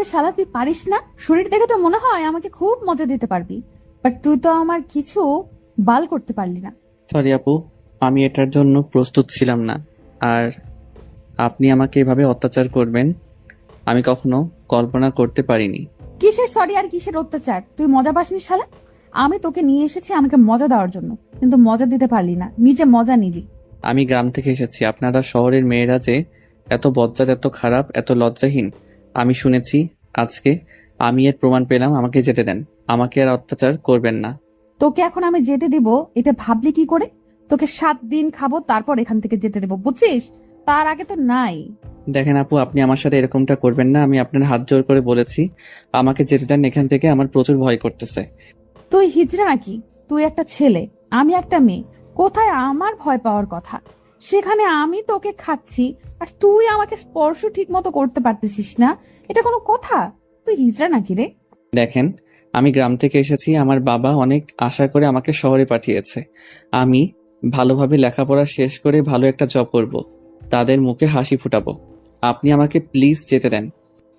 আরে শালা, তুই পারিস না? শরীর দেখে তো মনে হয় আমাকে খুব মজা দিতে পারবি, বাট তুই তো আমার কিছু বাল করতে পারলি না। সরি আপু, আমি এটার জন্য প্রস্তুত ছিলাম না। আর আপনি আমাকে এভাবে অত্যাচার করবেন আমি কখনো কল্পনা করতে পারিনি। কিসের সরি আর কিসের অত্যাচার? তুই মজা পাসনি শালা। আমি তোকে নিয়ে এসেছি আমাকে মজা দেওয়ার জন্য, কিন্তু মজা দিতে পারলি না, নিজে মজা নিলি। আমি গ্রাম থেকে এসেছি, আপনারা শহরের মেয়েরা যে এত বজ্জাত, এত খারাপ, এত লজ্জাহীন আমি শুনেছি। আজকে আমি এর প্রমাণ পেলাম। আমাকে যেতে দেন, আমাকে আর অত্যাচার করবেন না। তোকে এখন আমি যেতে দিব এটা ভাবলি কি করে? তোকে 7 দিন খাবো, তারপর এখান থেকে যেতে দেবো, বুঝছিস? তার আগে তো নাই। দেখেন আপু, আপনি আমার সাথে এরকমটা করবেন না। আমি আপনার হাত জোর করে বলেছি আমাকে যেতে দেন এখান থেকে, আমার প্রচুর ভয় করতেছে। তুই হিজড়া নাকি? তুই একটা ছেলে, আমি একটা মেয়ে। কোথায় আমার ভয় পাওয়ার কথা? সেখানে আমি তোকে খাচ্ছি আর তুই আমাকে স্পর্শ ঠিক মতো করতে পারতেছিস না। এটা কোনো কথা? তুই হিজড়া নাকি রে? দেখেন, আমি গ্রাম থেকে এসেছি, আমার বাবা অনেক আশা করে আমাকে শহরে পাঠিয়েছে। আমি ভালোভাবে লেখাপড়া শেষ করে ভালো একটা জব করব, তাদের মুখে হাসি ফুটাবো। আপনি আমাকে প্লিজ যেতে দেন।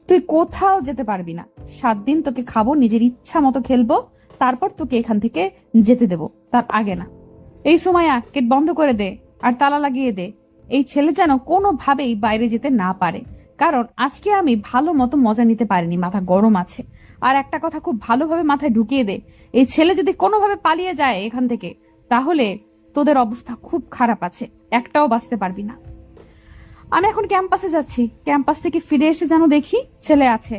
তুই কোথাও যেতে পারবি না। 7 দিন তোকে খাবো, নিজের ইচ্ছা মতো খেলবো, তারপর তোকে এখান থেকে যেতে দেবো, তার আগে না। এই সময় গেট বন্ধ করে দে আর তালা লাগিয়ে দে। এই ছেলে যেন কোনোভাবেই বাইরে যেতে না পারে, কারণ আজকে আমি ভালো মতো মজা নিতে পারিনি, মাথা গরম আছে। আর একটা কথা খুব ভালোভাবে মাথায় ঢুকিয়ে দে, এই ছেলে যদি কোনোভাবে পালিয়ে যায় এখান থেকে, তাহলে তোদের অবস্থা খুব খারাপ আছে, একটাও বাঁচতে পারবি না। আমি এখন ক্যাম্পাসে যাচ্ছি, ক্যাম্পাস থেকে ফিরে এসে যেন দেখি ছেলে আছে,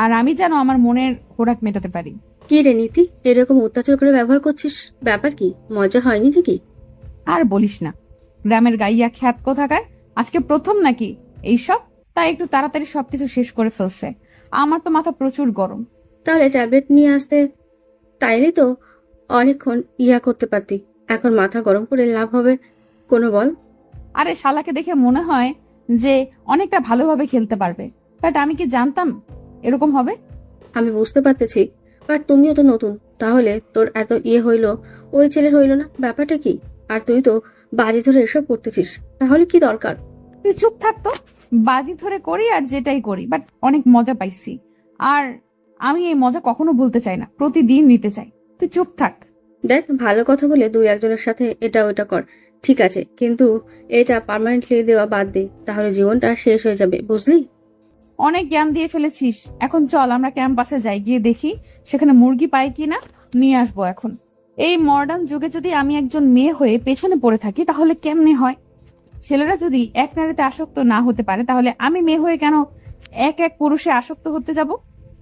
আর আমি যেন আমার মনের খোরাক মেটাতে পারি। কি রে নীতি, এরকম অত্যাচার করে ব্যবহার করছিস? ব্যাপার কি, মজা হয়নি নাকি? আর বলিস না, গ্রামের গাইয়া খ্যাত কোথাকার, আজকে প্রথম নাকি এইসব, তাই একটু তাড়াতাড়ি সবকিছু শেষ করে ফেলছে। আমার তো মাথা প্রচুর গরম। তাহলে ট্যাবলেট নিয়ে আসতে, তাইলে তো অনেকক্ষণ করতে পারতি। এখন মাথা গরম করে লাভ হবে কোনো বল? আরে শালাকে দেখে মনে হয় যে অনেকটা ভালোভাবে খেলতে পারবে, বাট আমি কি জানতাম এরকম হবে? আমি বুঝতে পারতেছি, বাট তুমিও তো নতুন। তাহলে তোর এত হইলো, ওই ছেলের হইলো না? ব্যাপারটা কি? আর তুই তো বাজি ধরে এসব করতেছিস, তাহলে কি দরকার? তুই চুপ থাকতো। বাজি ধরে করি আর যেটাই করি, বাট অনেক মজা পাইছি। আর আমি এই মজা কখনো ভুলতে চাই না, প্রতিদিন নিতে চাই। তুই চুপ থাক। দেখ, ভালো কথা বলে দুই একজনের সাথে এটা ওটা কর, ঠিক আছে, কিন্তু এটা পার্মানেন্টলি দেওয়া বাদ দে, তাহলে জীবনটা শেষ হয়ে যাবে, বুঝলি? অনেক জ্ঞান দিয়ে ফেলেছিস, এখন চল আমরা ক্যাম্পাসে যাই, গিয়ে দেখি সেখানে মুরগি পাই কিনা, নিয়ে আসবো। এখন এই মডার্ন যুগে যদি আমি একজন মেয়ে হয়ে পেছনে পড়ে থাকি তাহলে কেমনে হয়? ছেলেরা যদি এক নারীতে আসক্ত না হতে পারে, তাহলে আমি মেয়ে হয়ে কেন এক এক পুরুষে আসক্ত হতে যাব?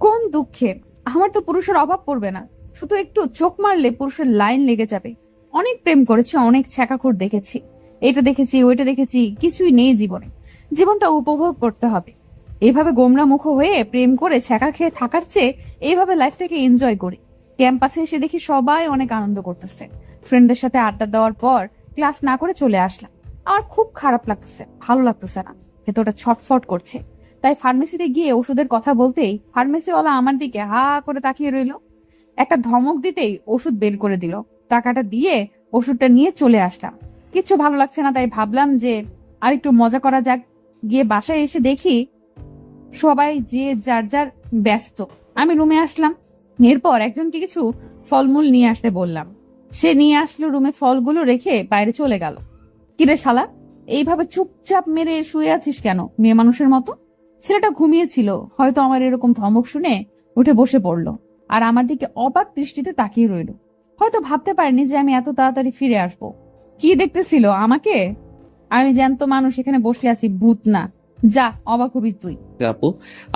কোন দুঃখে! আমার তো পুরুষের অভাব পড়বে না, শুধু একটু চোখ মারলে পুরুষের লাইন লেগে যাবে। অনেক প্রেম করেছি, অনেক ছ্যাঁকাখোর দেখেছি, এটা দেখেছি ওইটা দেখেছি, কিছুই নেই জীবনে। জীবনটা উপভোগ করতে হবে। এইভাবে গোমরা মুখ হয়ে প্রেম করে ছ্যাঁকা খেয়ে থাকার চেয়ে এইভাবে লাইফটাকে এনজয় করি। ক্যাম্পাসে এসে দেখি সবাই অনেক আনন্দ করতেছে। ফ্রেন্ডদের সাথে আড্ডা দেওয়ার পর ক্লাস না করে চলে আসলাম। আমার খুব খারাপ লাগতেছে, ভালো লাগতেছে না, ভেতরটা ছটফট করছে। তাই ফার্মেসিতে গিয়ে ওষুধের কথা বলতেই ফার্মেসিওয়ালা আমার দিকে হা করে তাকিয়ে রইল। একটা ধমক দিতেই ওষুধ বের করে দিল। টাকাটা দিয়ে ওষুধটা নিয়ে চলে আসলাম। কিচ্ছু ভালো লাগছে না, তাই ভাবলাম যে আর একটু মজা করা যাক। গিয়ে বাসায় এসে দেখি সবাই যে যার যার ব্যস্ত। আমি রুমে আসলাম, এরপর একজনকে কিছু ফলমূল নিয়ে আসতে বললাম। সে নিয়ে আসলো, রুমে ফলগুলো রেখে বাইরে চলে গেল। কিরে শালা, এইভাবে চুপচাপ মেরে শুয়ে আছিস কেন মেয়ে মানুষের মতো? ছেলেটা ঘুমিয়েছিল, হয়তো আমার এরকম ধমক শুনে উঠে বসে পড়লো আর আমার দিকে অবাক দৃষ্টিতে তাকিয়ে রইল। হয়তো ভাবতে পারেনি যে আমি এত তাড়াতাড়ি ফিরে আসব। কি দেখতেছিল আমাকে? আমি জ্যান্ত মানুষ এখানে বসে আছি, ভূত না। যা, অবাক হবি তুই। আপু,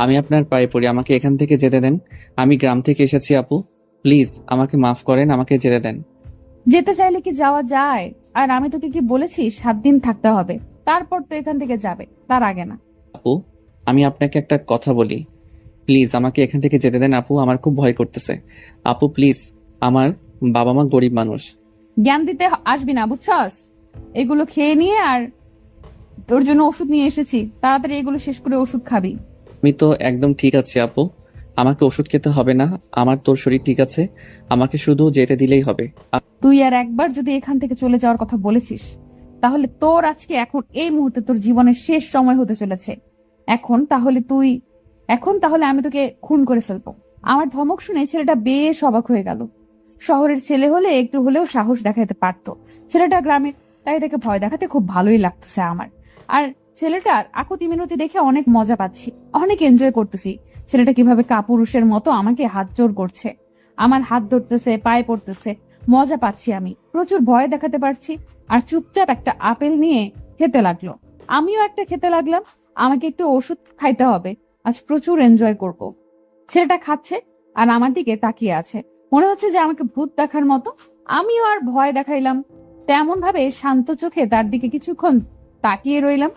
আমি আপনার পায়ে পড়ি, আমাকে এখান থেকে যেতে দেন। আমি গ্রাম থেকে এসেছি আপু, প্লিজ আমাকে মাফ করেন, আমাকে যেতে দেন। যেতে চাইলে কি যাওয়া যায়? আর আমি তোকে কি বলেছি 7 দিন থাকতে হবে, তারপর তো এখান থেকে যাবে, তার আগে না। আপু, আমি আপনাকে একটা কথা বলি, প্লিজ আমাকে এখান থেকে যেতে দেন আপু, আমার খুব ভয় করতেছে। আপু প্লিজ, আমার বাবা মা গরিব মানুষ। জ্ঞান দিতে আসবি না, বুঝছস? এগুলো খেয়ে নিয়ে, আর তোর জন্য ওষুধ নিয়ে এসেছি, তাড়াতাড়ি এগুলো শেষ করে ওষুধ খাবি। আমি তো একদম ঠিক আছি আপু, আমাকে ওষুধ খেতে হবে না, আমার তোর শরীর ঠিক আছে, আমাকে শুধু যেতে দিলেই হবে। তুই আর একবার যদি এখান থেকে চলে যাওয়ার কথা বলেছিস, তাহলে তোর আজকে এখন এই মুহূর্তে তোর জীবনের শেষ সময় হতে চলেছে। এখন তাহলে তুই এখন তাহলে আমি তোকে খুন করে ফেলবো। আমার ধমক শুনে ছেলেটা বেশ অবাক হয়ে গেল। শহরের ছেলে হলে একটু হলেও সাহস দেখাতে পারতো, ছেলেটা গ্রামের, তাই তাকে ভয় দেখাতে খুব ভালোই লাগতেছে আমার। আর ছেলেটার আকুতি মিনতি দেখে অনেক মজা পাচ্ছি, অনেক এনজয় করতেছি। ছেলেটা কিভাবে কাপুরুষের মতো আমাকে হাত জোর করছে, আমার হাত ধরতেছে, পায়ে পড়তেছে, মজা পাচ্ছি আমি, প্রচুর ভয় দেখাতে পারছি। আর চুপচাপ একটা আপেল নিয়ে খেতে লাগলো, আমিও একটা খেতে লাগলাম। আমাকে একটু ওষুধ খাইতে হবে, আজ প্রচুর এনজয় করব। ছেলেটা খাচ্ছে আর আমার দিকে তাকিয়ে আছে, মনে হচ্ছে যে আমাকে ভূত দেখার মতো। আমিও আর ভয় দেখাইলাম তেমন ভাবে শান্ত চোখে তার দিকে কিছুক্ষণ তাকিয়ে রইলাম।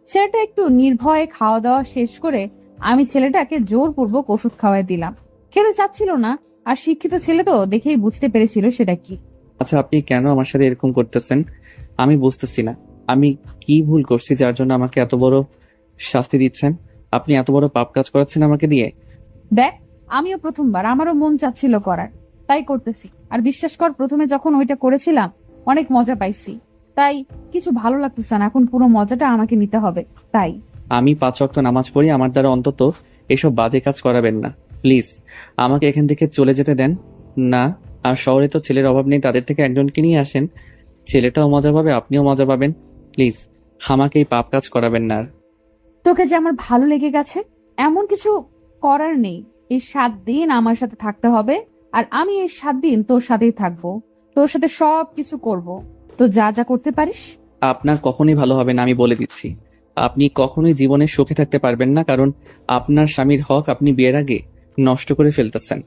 ছেলেটা একটু নির্ভয়ে খাওয়া দাওয়া শেষ করে আমি ছেলেটাকে জোরপূর্বক ওষুধ খাওয়াই দিলাম। খেতে চাচ্ছিল না, আর শিক্ষিত ছেলে তো দেখেই বুঝতে পেরেছিল সেটা কি। আচ্ছা, আপনি কেন আমার সাথে এরকম করতেছেন? আমি বুঝতেছি না আমি কি ভুল করছি যার জন্য আমাকে এত বড় শাস্তি দিচ্ছেন। আপনি এত বড় পাপ কাজ করাচ্ছেন আমাকে দিয়ে। দেখ, আমিও প্রথমবার, আমারও মন চাচ্ছিল করার, তাই করতেছি। আর বিশ্বাস কর, প্রথমে যখন ওইটা করেছিলাম অনেক মজা পাইছি, তাই কিছু ভালো লাগতেছে না, এখন পুরো মজাটা আমাকে নিতে হবে। তাই আমি 5 ওয়াক্ত নামাজ পড়ি, আমার দ্বারা অন্তত এসব বাজে কাজ করাবেন না প্লিজ। আমাকে এখান থেকে চলে যেতে দেন না। আর শহরে তো ছেলের অভাব নেই, তাদের থেকে একজনকে নিয়ে আসেন, ছেলেটাও মজা পাবে, আপনিও মজা পাবেন। প্লিজ আমাকে এই পাপ কাজ করাবেন না আর। তোকে যে আমার ভালো লেগে গেছে, এমন কিছু করার নেই। এই 7 দিন আমার সাথে থাকতে হবে, আর আমি এই 7 দিন তোর সাথেই থাকবো, তোর সাথে সব কিছু করব। তো যা যা করতে পারিস। আপনার কখনোই ভালো হবে না, আমি বলে দিচ্ছি। আপনি কখনোই জীবনে সুখে থাকতে পারবেন না, কারণ আপনার স্বামীর হক আপনি বিয়ের আগে নষ্ট করে ফেলতেছেন।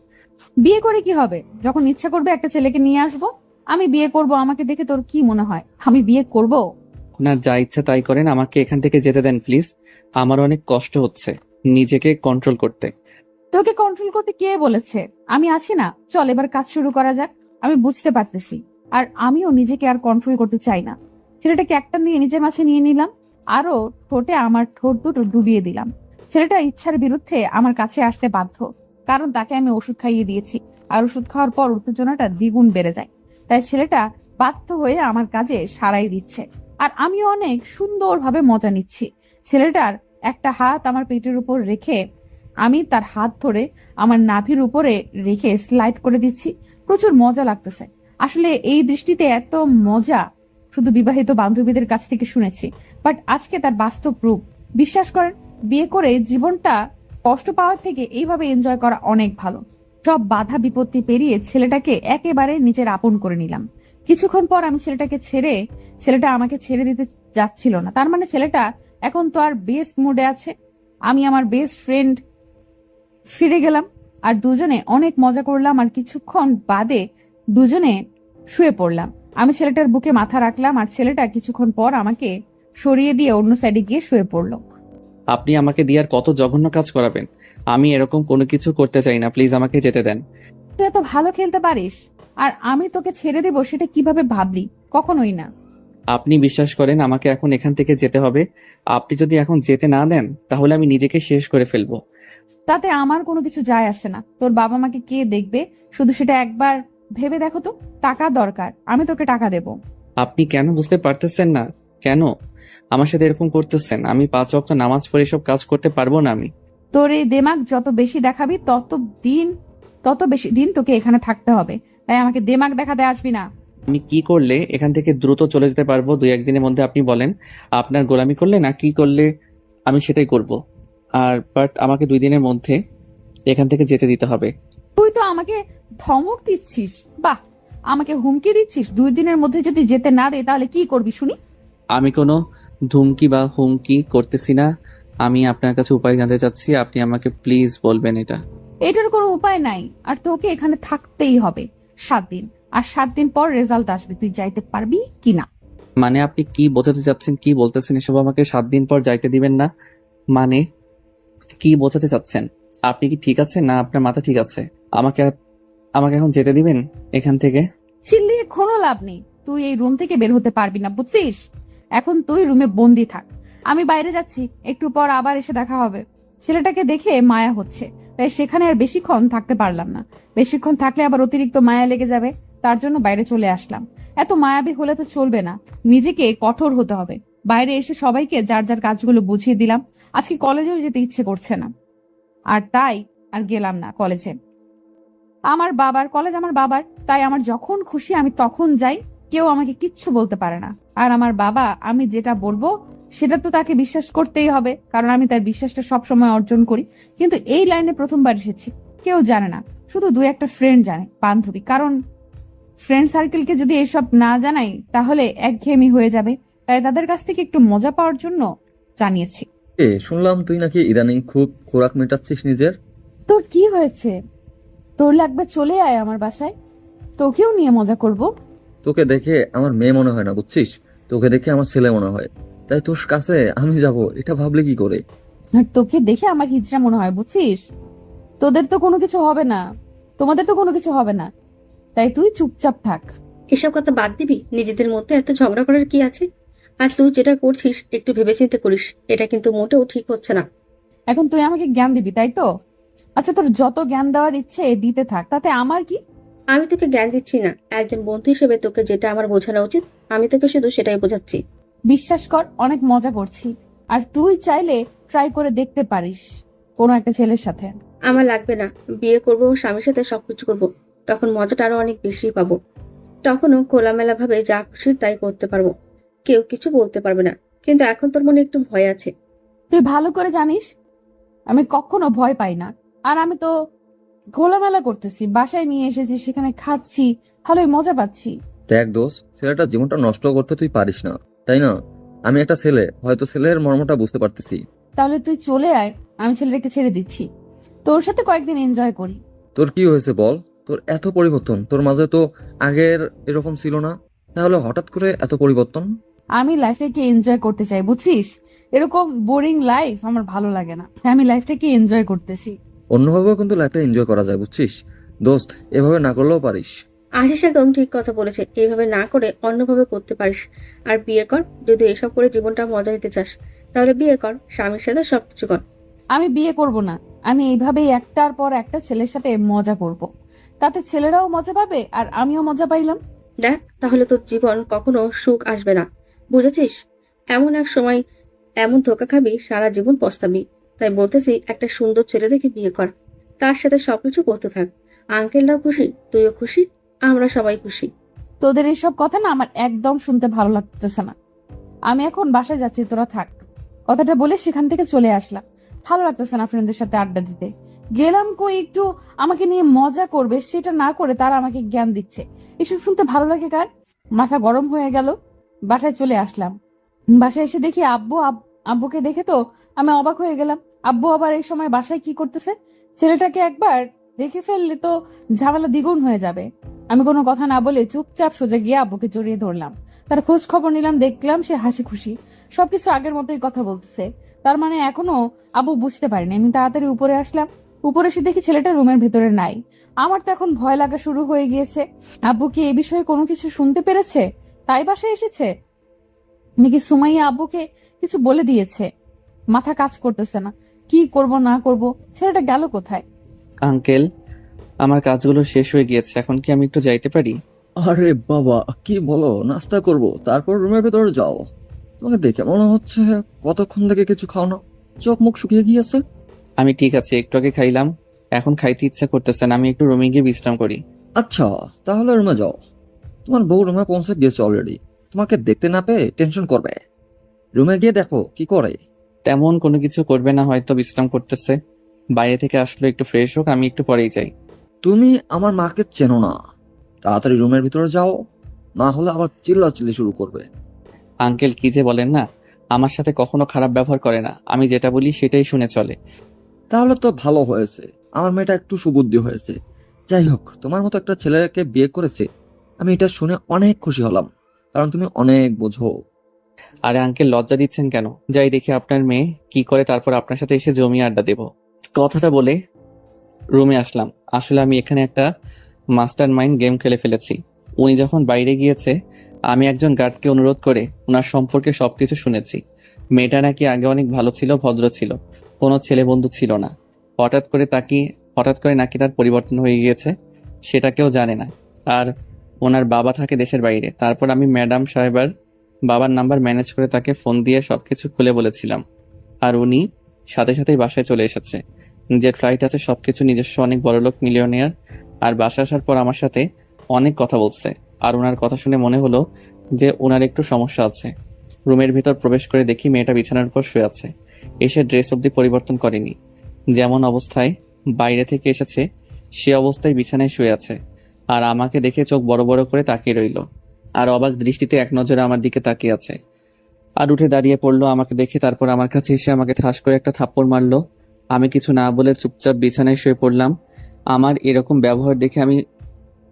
বিয়ে করে কি হবে? যখন ইচ্ছা করবে একটা ছেলেকে নিয়ে আসবো, আমি বিয়ে করব। আমাকে দেখে তোর কি মনে হয় আমি বিয়ে করব? আপনার যা ইচ্ছা তাই করেন, আমাকে এখান থেকে যেতে দেন প্লিজ। আমার অনেক কষ্ট হচ্ছে নিজেকে কন্ট্রোল করতে। তোকে কন্ট্রোল করতে কে বলেছে? আমি আছি না, চল এবার কাজ শুরু করা যাক। আমি বুঝতে পারতেছি, আর আমিও নিজেকে আর কন্ট্রোল করতে চাই না। ছেলেটাকে একটা দিয়ে নিজের মাঝে নিয়ে নিলাম, আরো ঠোঁটে আমার ঠোঁট দুটো ডুবিয়ে দিলাম। ছেলেটা ইচ্ছার বিরুদ্ধে আমার কাছে আসতে বাধ্য, কারণ তাকে আমি ওষুধ খাইয়ে দিয়েছি, আর ওষুধ খাওয়ার পর উত্তেজনাটা দ্বিগুণ বেড়ে যায়। তাই ছেলেটা বাধ্য হয়ে আমার কাজে সারাই দিচ্ছে, আর আমিও অনেক সুন্দরভাবে মজা নিচ্ছি। ছেলেটার একটা হাত আমার পেটের উপর রেখে আমি তার হাত ধরে আমার নাভির উপরে রেখে স্লাইড করে দিচ্ছি। প্রচুর মজা লাগতেছে। আসলে এই দৃষ্টিতে এত মজা শুধু বিবাহিত বান্ধবীদের কাছ থেকে শুনেছি, বাট আজকে তার বাস্তব রূপ। বিশ্বাস করেন, বিয়ে করে জীবনটা কষ্ট পাওয়ার থেকে এইভাবে এনজয় করা অনেক ভালো। সব বাধা বিপত্তি পেরিয়ে ছেলেটাকে একেবারে নিজের আপন করে নিলাম। কিছুক্ষণ পর আমি ছেলেটা আমাকে ছেড়ে দিতে যাচ্ছিল না। তার মানে ছেলেটা এখন তো আর বেস্ট মুডে আছে। আমি আমার বেস্ট ফ্রেন্ড ফিরে গেলাম, আর দুজনে অনেক মজা করলাম। আর কিছুক্ষণ বাদে দুজনে শুয়ে পড়লাম। আমি ছেলেটার বুকে মাথা রাখলাম, আর ছেলেটা কিছুক্ষণ পর আমাকে সরিয়ে দিয়ে অন্য সাইডে গিয়ে শুয়ে পড়লো। আপনি আমাকে দিয়ে আর কত জঘন্য কাজ করাবেন? আমি এরকম কোনো কিছু করতে চাই না, প্লিজ আমাকে যেতে দেন। তুই এত ভালো খেলতে পারিস, আর আমি তোকে ছেড়ে দেবো সেটা কিভাবে ভাবলি? কখনোই না। আপনি বিশ্বাস করেন আমাকে এখন এখান থেকে যেতে হবে। আপনি যদি এখন যেতে না দেন তাহলে আমি নিজেকে শেষ করে ফেলবো। তাতে আমার কোনো কিছু যায় আসে না। তোর বাবা মাকে কে দেখবে শুধু সেটা একবার ভেবে দেখো তো। টাকা দরকার, আমি তোকে টাকা দেব। আপনি কেন বুঝতে পারতেছেন না? কেন আমার সাথে এরকম করতেছেন? আমি 5 ওয়াক্ত নামাজ পড়ে সব কাজ করতে পারবো না আমি? তোর এই দেমাগ যত বেশি দেখাবি তত বেশি দিন তোকে এখানে থাকতে হবে। তাই আমাকে দেমাগ দেখাতে আসবি না। আমি কি করলে এখান থেকে দ্রুত চলে যেতে পারবো 2-1 দিনের মধ্যে? আপনি বলেন, আপনার গোলামি করলে না কি করলে আমি সেটাই করব। আর বাট আমাকে 2 দিনের মধ্যে এখান থেকে যেতে দিতে হবে। তুই তো আমাকে ধমক দিচ্ছিস। বাহ, আমাকে হুমকি দিচ্ছিস? 2 দিনের মধ্যে যদি যেতে না দে তাহলে কি করবি শুনি? আমি কোনো ধুমকি বা হুমকি করতেছি না, আমি আপনার কাছে উপায় জানতে চাচ্ছি, আপনি আমাকে প্লিজ বলবেন এটা। এটার কোনো উপায় নাই, আর তোকে এখানে থাকতেই হবে 7 দিন। আর 7 দিন পর রেজাল্ট আসবে, তুই যাইতে পারবি কিনা। মানে আপনি কি বোঝাতে চাচ্ছেন, কি বলতেছেন এসব? আমাকে 7 দিন পর যাইতে দিবেন না মানে কি বোঝাতে চাচ্ছেন? আপনি কি ঠিক আছেন না আপনার মাথা ঠিক আছে? আমাকে আমাকে এখন যেতে দিবেন এখান থেকে? চিল্লিয়ে কোনো লাভ নেই, তুই এই রুম থেকে বের হতে পারবি না, বুঝছিস? এখন তুই রুমে বন্দি থাক, আমি বাইরে যাচ্ছি, একটু পর আবার এসে দেখা হবে। ছেলেটাকে দেখে মায়া হচ্ছে, তাই সেখানে আর বেশিক্ষণ থাকতে পারলাম না। বেশিক্ষণ থাকলে আবার অতিরিক্ত মায়া লেগে যাবে, তার জন্য বাইরে চলে আসলাম। এত মায়াবী হলে তো চলবে না, নিজেকে কঠোর হতে হবে। বাইরে এসে সবাইকে যার যার কাজগুলো বুঝিয়ে দিলাম। আজকে কলেজেও যেতে ইচ্ছে করছে না। আর তাই আর গেলাম না কলেজে। আমার বাবার কলেজ, আমার বাবার, তাই আমার যখন খুশি আমি তখন যাই, কেউ আমাকে কিচ্ছু বলতে পারে না। আর আমার বাবা আমি যেটা বলবো সেটা তো তাকে বিশ্বাস করতেই হবে, কারণ আমি তার বিশ্বাসটা সবসময় অর্জন করি। কিন্তু এই লাইনে প্রথমবার এসেছি, কেউ জানে না, শুধু দু একটা ফ্রেন্ড জানে, বান্ধবী। কারণ ফ্রেন্ড সার্কেলকে যদি এসব না জানাই তাহলে একঘেয়েমি হয়ে যাবে, তাই তাদের কাছ থেকে একটু মজা পাওয়ার জন্য জানিয়েছি। শুনলাম তুই নাকি ইদানিং খুব খোরাক মেটাচ্ছিস নিজের। তোর কি হয়েছে? তোর লাগবে চলে আয় আমার বাসায়, তোকেও নিয়ে মজা করব। তোকে দেখে আমার মেয়ে মনে হয় না, বুঝছিস? তোকে দেখে আমার ছেলে মনে হয়, তাই তোর কাছে আমি যাব এটা ভাবলে কি করে? আর তোকে দেখে আমার হিজড়া মনে হয়, বুঝছিস? তোদের তো কোনো কিছু হবে না, তোমাদের তো কোনো কিছু হবে না, তাই তুই চুপচাপ থাক। এসব কথা বাদ দিবি? নিজেদের মধ্যে এত ঝগড়া করার কি আছে? আর তুই যেটা করছিস একটু ভেবেচিন্তে করিস, এটা কিন্তু মোটেও ঠিক হচ্ছে না। এখন তুই আমাকে জ্ঞান দিবি, তাই তো? আচ্ছা, তোর যত জ্ঞান দেওয়ার ইচ্ছে দিতে থাক, তাতে আমার কি? আমি তোকে জ্ঞান দিচ্ছি না, একজন বন্ধু হিসেবে তোকে যেটা আমার বোঝানো উচিত আমি তোকে শুধু সেটাই বোঝাচ্ছি। বিশ্বাস কর, অনেক মজা করছি। আর তুই চাইলে ট্রাই করে দেখতে পারিস কোনো একটা ছেলের সাথে। আমার লাগবে না, বিয়ে করবো, স্বামীর সাথে সবকিছু করব, তখন মজাটা আরো অনেক বেশি পাবো। তখনও খোলামেলা ভাবে যা খুশি তাই করতে পারবো, কেউ কিছু বলতে পারবে না। কিন্তু এখন তোর মনে একটু ভয় আছে। তুই ভালো করে জানিস আমি কখনো ভয় পাই না। আর আমি তো খোলামেলা করতেছি, বাসায় নিয়ে এসেছি, সেখানে খাচ্ছি, ভালোই মজা পাচ্ছি। দেখ দোষ, ছেলেটার জীবনটা নষ্ট করতে তুই পারিস না, তাই না? আমি একটা ছেলে, হয়তো ছেলের মর্মটা বুঝতে পারতেছি। তাহলে তুই চলে আয়, আমি ছেলেটাকে ছেড়ে দিচ্ছি, তোর সাথে কয়েকদিন এনজয় করি। তোর কি হয়েছে বল? তোর এত পরিবর্তন, তোর মাঝে তো আগের এরকম ছিল না, তাহলে হঠাৎ করে এত পরিবর্তন? আমি লাইফটাকে এনজয় করতে চাই, বুঝছিস? এরকম বোরিং লাইফ আমার ভালো লাগে না, আমি লাইফটাকে এনজয় করতেছি। অন্যভাবেও কিন্তু লাইফটা এনজয় করা যায়, বুঝছিস দোস্ত? এভাবে না করলেও পারিস। আশিস একদম ঠিক কথা বলেছে, এইভাবে না করে অন্যভাবে করতে পারিস। আর বিয়ে কর, যদি এসব করে জীবনটা মজা নিতে চাস তাহলে বিয়ে কর, স্বামীর সাথে সবকিছু কর। আমি বিয়ে করব না, আমি এইভাবেই একটার পর একটা ছেলের সাথে মজা করব, তাতে ছেলেরাও মজা পাবে আর আমিও মজা পাইলাম। দেখ, তাহলে তোর জীবন কখনো সুখ আসবে না, বুঝেছিস? এমন এক সময় এমন ধোকা খাবি, সারা জীবন পস্তাবি। তাই বলতেছি, একটা সুন্দর ছেলে দেখে বিয়ে কর, তার সাথে সবকিছু করতে থাক। আঙ্কেলরাও খুশি, তুইও খুশি, আমরা সবাই খুশি। তোদের এইসব কথা না আমার একদম শুনতে ভালো লাগতেছে না। আমি এখন বাসায় যাচ্ছি, তোরা থাক। কথাটা বলে সেখান থেকে চলে আসলাম। ভালো লাগতেছে না ফ্রেন্ডদের সাথে আড্ডা দিতে। গেলাম কই একটু আমাকে নিয়ে মজা করবে, সেটা না করে তারা আমাকে জ্ঞান দিচ্ছে। এসব শুনতে ভালো লাগে কার? মাথা গরম হয়ে গেল। বাসায় চলে আসলাম। বাসায় এসে দেখি আব্বুকে দেখে তো আমি অবাক হয়ে গেলাম। আব্বু আবার এই সময় বাসায় কি করতেছে? ছেলেটাকে একবার দেখে ফেললে তো ঝামেলা দ্বিগুণ হয়ে যাবে। আমি কোনো কথা না বলে চুপচাপ সোজা গিয়ে আব্বুকে জড়িয়ে ধরলাম। তার খোঁজ খবর নিলাম, দেখলাম সে হাসি খুশি, সবকিছু আগের মতোই কথা বলতেছে। তার মানে এখনো আব্বু বুঝতে পারিনি। আমি তাড়াতাড়ি উপরে আসলাম। উপরে এসে দেখি ছেলেটা রুমের ভেতরে নাই। আমার তো এখন ভয় লাগা শুরু হয়ে গিয়েছে। আব্বু কি এই বিষয়ে কোনো কিছু শুনতে পেরেছে, তাই বাসায় এসেছে? নাকি সুমাইয়া আব্বুকে কিছু বলে দিয়েছে? মাথা কাজ করতেছে না, কি করব না করব। ছেলেটা গেল কোথায়? আঙ্কেল, আমার কাজগুলো শেষ হয়ে গিয়েছে, এখন কি আমি একটু যাইতে পারি? আরে বাবা, কি বলো? নাস্তা করব, তারপর রুমের ভেতরে যাও। তোমাকে দেখে মনে হচ্ছে কতক্ষণ থেকে কিছু খাও না, চোখ মুখ শুকিয়ে গিয়েছে। আমি ঠিক আছে, একটু আগে খাইলাম, এখন খাইতে ইচ্ছা করতেছে না, আমি একটু রুমে গিয়ে বিশ্রাম করি। আচ্ছা, তাহলে রুমে যাও। তোমার বউ রুমে পৌঁছে গিয়েছে অলরেডি, তোমাকে দেখতে না পেয়ে টেনশন করবে। রুমে গিয়ে দেখো কি করে। তেমন কোনো কিছু করবে না, হয়তো বিশ্রাম করতেছে। বাইরে থেকে আসলো, একটু ফ্রেশ হোক, আমি একটু পরেই যাই। তুমি আমার মাকে চেনো না, তাড়াতাড়ি রুমের ভিতরে যাও, না হলে আবার চিল্লাচিল্লি শুরু করবে। আঙ্কেল কি যে বলেন না, আমার সাথে কখনো খারাপ ব্যবহার করে না, আমি যেটা বলি সেটাই শুনে চলে। তাহলে তো ভালো হয়েছে, আমার মেয়েটা একটু সুবুদ্ধি হয়েছে। যাই হোক, তোমার মতো একটা ছেলেকে বিয়ে করেছে, আমি এটা শুনে অনেক খুশি হলাম, কারণ তুমি অনেক বোঝো। আরে আঙ্কেল, লজ্জা দিচ্ছেন কেন? যাই দেখি আপনার মেয়ে কি করে, তারপর আপনার সাথে এসে জমিয়ে আড্ডা দেব। কথাটা বলে রুমে আসলাম। আসলে আমি এখানে একটা মাস্টার মাইন্ড গেম খেলে ফেলেছি। উনি যখন বাইরে গিয়েছে, আমি একজন গার্ডকে অনুরোধ করে ওনার সম্পর্কে সবকিছু শুনেছি। মেয়েটা নাকি আগে অনেক ভালো ছিল, ভদ্র ছিল, কোনো ছেলে বন্ধু ছিল না। হঠাৎ করে নাকি তার পরিবর্তন হয়ে গিয়েছে, সেটা কেউ জানে না। আর ওনার বাবা থাকে দেশের বাইরে। তারপর আমি ম্যাডাম সাহেবার বাবার নাম্বার ম্যানেজ করে তাকে ফোন দিয়ে সবকিছু খুলে বলেছিলাম, আর উনি সাথে সাথেই বাসায় চলে এসেছে। নিজের ফ্লাইট আছে, সবকিছু নিজস্ব, অনেক বড়লোক, মিলিয়নিয়ার। আর বাসা আসার পর আমার সাথে অনেক কথা বলছে। আর ওনার কথা শুনে মনে হলো যে ওনার একটু সমস্যা আছে। রুমের ভিতর প্রবেশ করে দেখি মেয়েটা বিছানার উপর শুয়ে আছে। এসে ড্রেস অবধি পরিবর্তন করেনি, যেমন অবস্থায় বাইরে থেকে এসেছে সে অবস্থায় বিছানায় শুয়ে আছে। আর আমাকে দেখে চোখ বড় বড় করে তাকিয়ে রইল, আর অবাক দৃষ্টিতে এক নজরে আমার দিকে তাকিয়ে আছে। আর উঠে দাঁড়িয়ে পড়লো আমাকে দেখে, তারপর আমার কাছে এসে আমাকে ঠাস করে একটা থাপ্পড় মারলো। আমি কিছু না বলে চুপচাপ বিছানায় শুয়ে পড়লাম। আমার এরকম ব্যবহার দেখে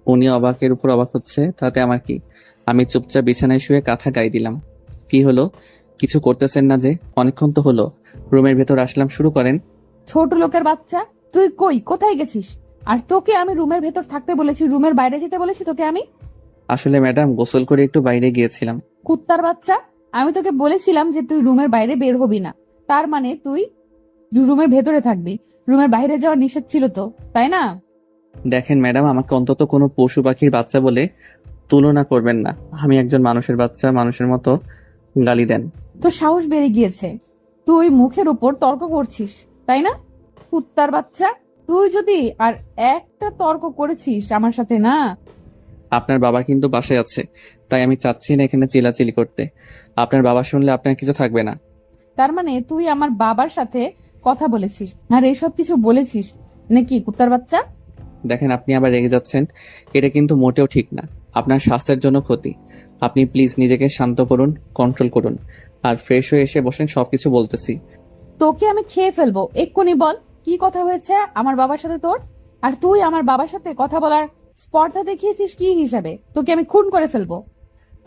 উনি অবাকের উপর অবাক হচ্ছে, তাতে আমার কি? আমি চুপচাপ বিছানায় শুয়ে কাঁথা গায়ে দিলাম। কি হলো? কিছু করতেছেন না যে? অনেকক্ষণ তো হলো। রুমের ভেতর আসলাম, শুরু করেন। ছোট লোকের বাচ্চা, তুই কোথায় গেছিস? আর তোকে আমি রুমের ভেতর থাকতে বলেছি, রুমের বাইরে যেতে বলেছি তোকে আমি? আসলে ম্যাডাম, গোসল করে একটু বাইরে গিয়েছিলাম। কুত্তার বাচ্চা, আমি তোকে বলেছিলাম যে তুই রুমের বাইরে বের হবি না, তার মানে তুই রুমের ভেতরে থাকবি। রুমের বাইরে যাওয়া নিষেধ ছিল তো, তাই না? দেখেন ম্যাডাম, আমাকে অন্তত কোনো পশু পাখির বাচ্চা বলে তুলনা করবেন না। আমি একজন মানুষের বাচ্চা, মানুষের মতো গালি দেন। তোর সাহস বেড়ে গিয়েছে, তুই মুখের উপর তর্ক করছিস, তাই না? কুত্তার বাচ্চা, তুই যদি আর একটা তর্ক করেছিস আমার সাথে না। আপনার বাবা কিন্তু বাসায় আছে, তাই আমি চাচ্ছি না এখানে চিল্লাচিল্লি করতে। আপনার বাবা শুনলে আপনার কিছু থাকবে না। তার মানে তুই আমার বাবার সাথে কথা বলেছিস আর এসব কিছু বলেছিস নাকি কুত্তার বাচ্চা? দেখেন, আপনি আবার রেগে যাচ্ছেন, এটা কিন্তু মোটেও ঠিক না। আপনার স্বাস্থ্যের জন্য ক্ষতি। আপনি প্লিজ নিজেকে শান্ত করুন, কন্ট্রোল করুন, আর ফ্রেশ হয়ে এসে বসেন, সবকিছু বলতেছি। তোকে আমি খেয়ে ফেলবো, এক্ষুনি বল কি কথা হয়েছে আমার বাবার সাথে তোর? আর তুই আমার বাবার সাথে কথা বলার স্পর্ধা দেখিয়েছিস কি হিসাবে? তোকে আমি খুন করে ফেলবো।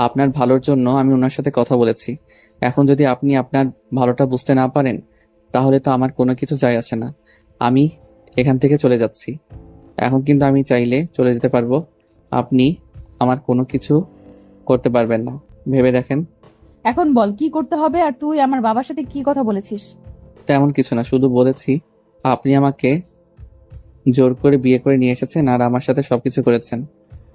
আপনার ভালোর জন্য আমি ওনার সাথে কথা বলেছি। এখন যদি আপনি আপনার ভালোটা বুঝতে না পারেন, তাহলে তো আমার কোনো কিছু যায় আসে না। আমি এখান থেকে চলে যাচ্ছি। এখন কিন্তু আমি চাইলে চলে যেতে পারবো। আপনি আমার কোনো কিছু করতে পারবেন না, ভেবে দেখেন। এখন বল কি করতে হবে, আর তুই আমার বাবার সাথে কি কথা বলেছিস? তেমন কিছু না, শুধু বলেছি আপনি আমাকে জোর করে বিয়ে করে নিয়ে এসেছেন আর আমার সাথে সবকিছু করেছেন।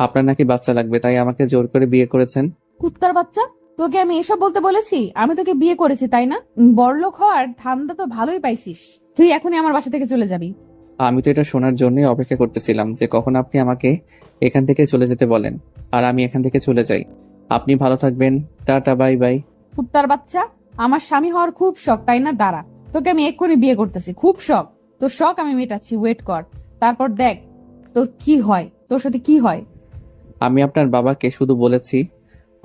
আপনার নাকি বাচ্চা লাগবে, তাই আমাকে জোর করে বিয়ে করেছেন। কুত্তার বাচ্চা, তোকে আমি এসব বলতে বলেছি? আমি তোকে বিয়ে করেছি, তাই না? বড়লোক হওয়ার ধান্দা তো ভালোই পাইছিস। তুই এখনই আমার বাসা থেকে চলে যাবি। আমি তো এটা শোনার জন্যই অপেক্ষা করতেছিলাম যে কখন আপনি আমাকে এখান থেকে চলে যেতে বলেন আর আমি এখান থেকে চলে যাই। আপনি ভালো থাকবেন, টাটা, বাই বাই। কুত্তার বাচ্চা, আমার স্বামী হওয়ার খুব শখ, তাই না? দাঁড়া, তোকে আমি এক্ষুনি বিয়ে করতেছি, খুব শখ। তোর শখ আমি মেটাচ্ছি, ওয়েট কর, তারপর দেখ তোর কি হয়, তোর সাথে কি হয়। আমি আপনার বাবাকে শুধু বলেছি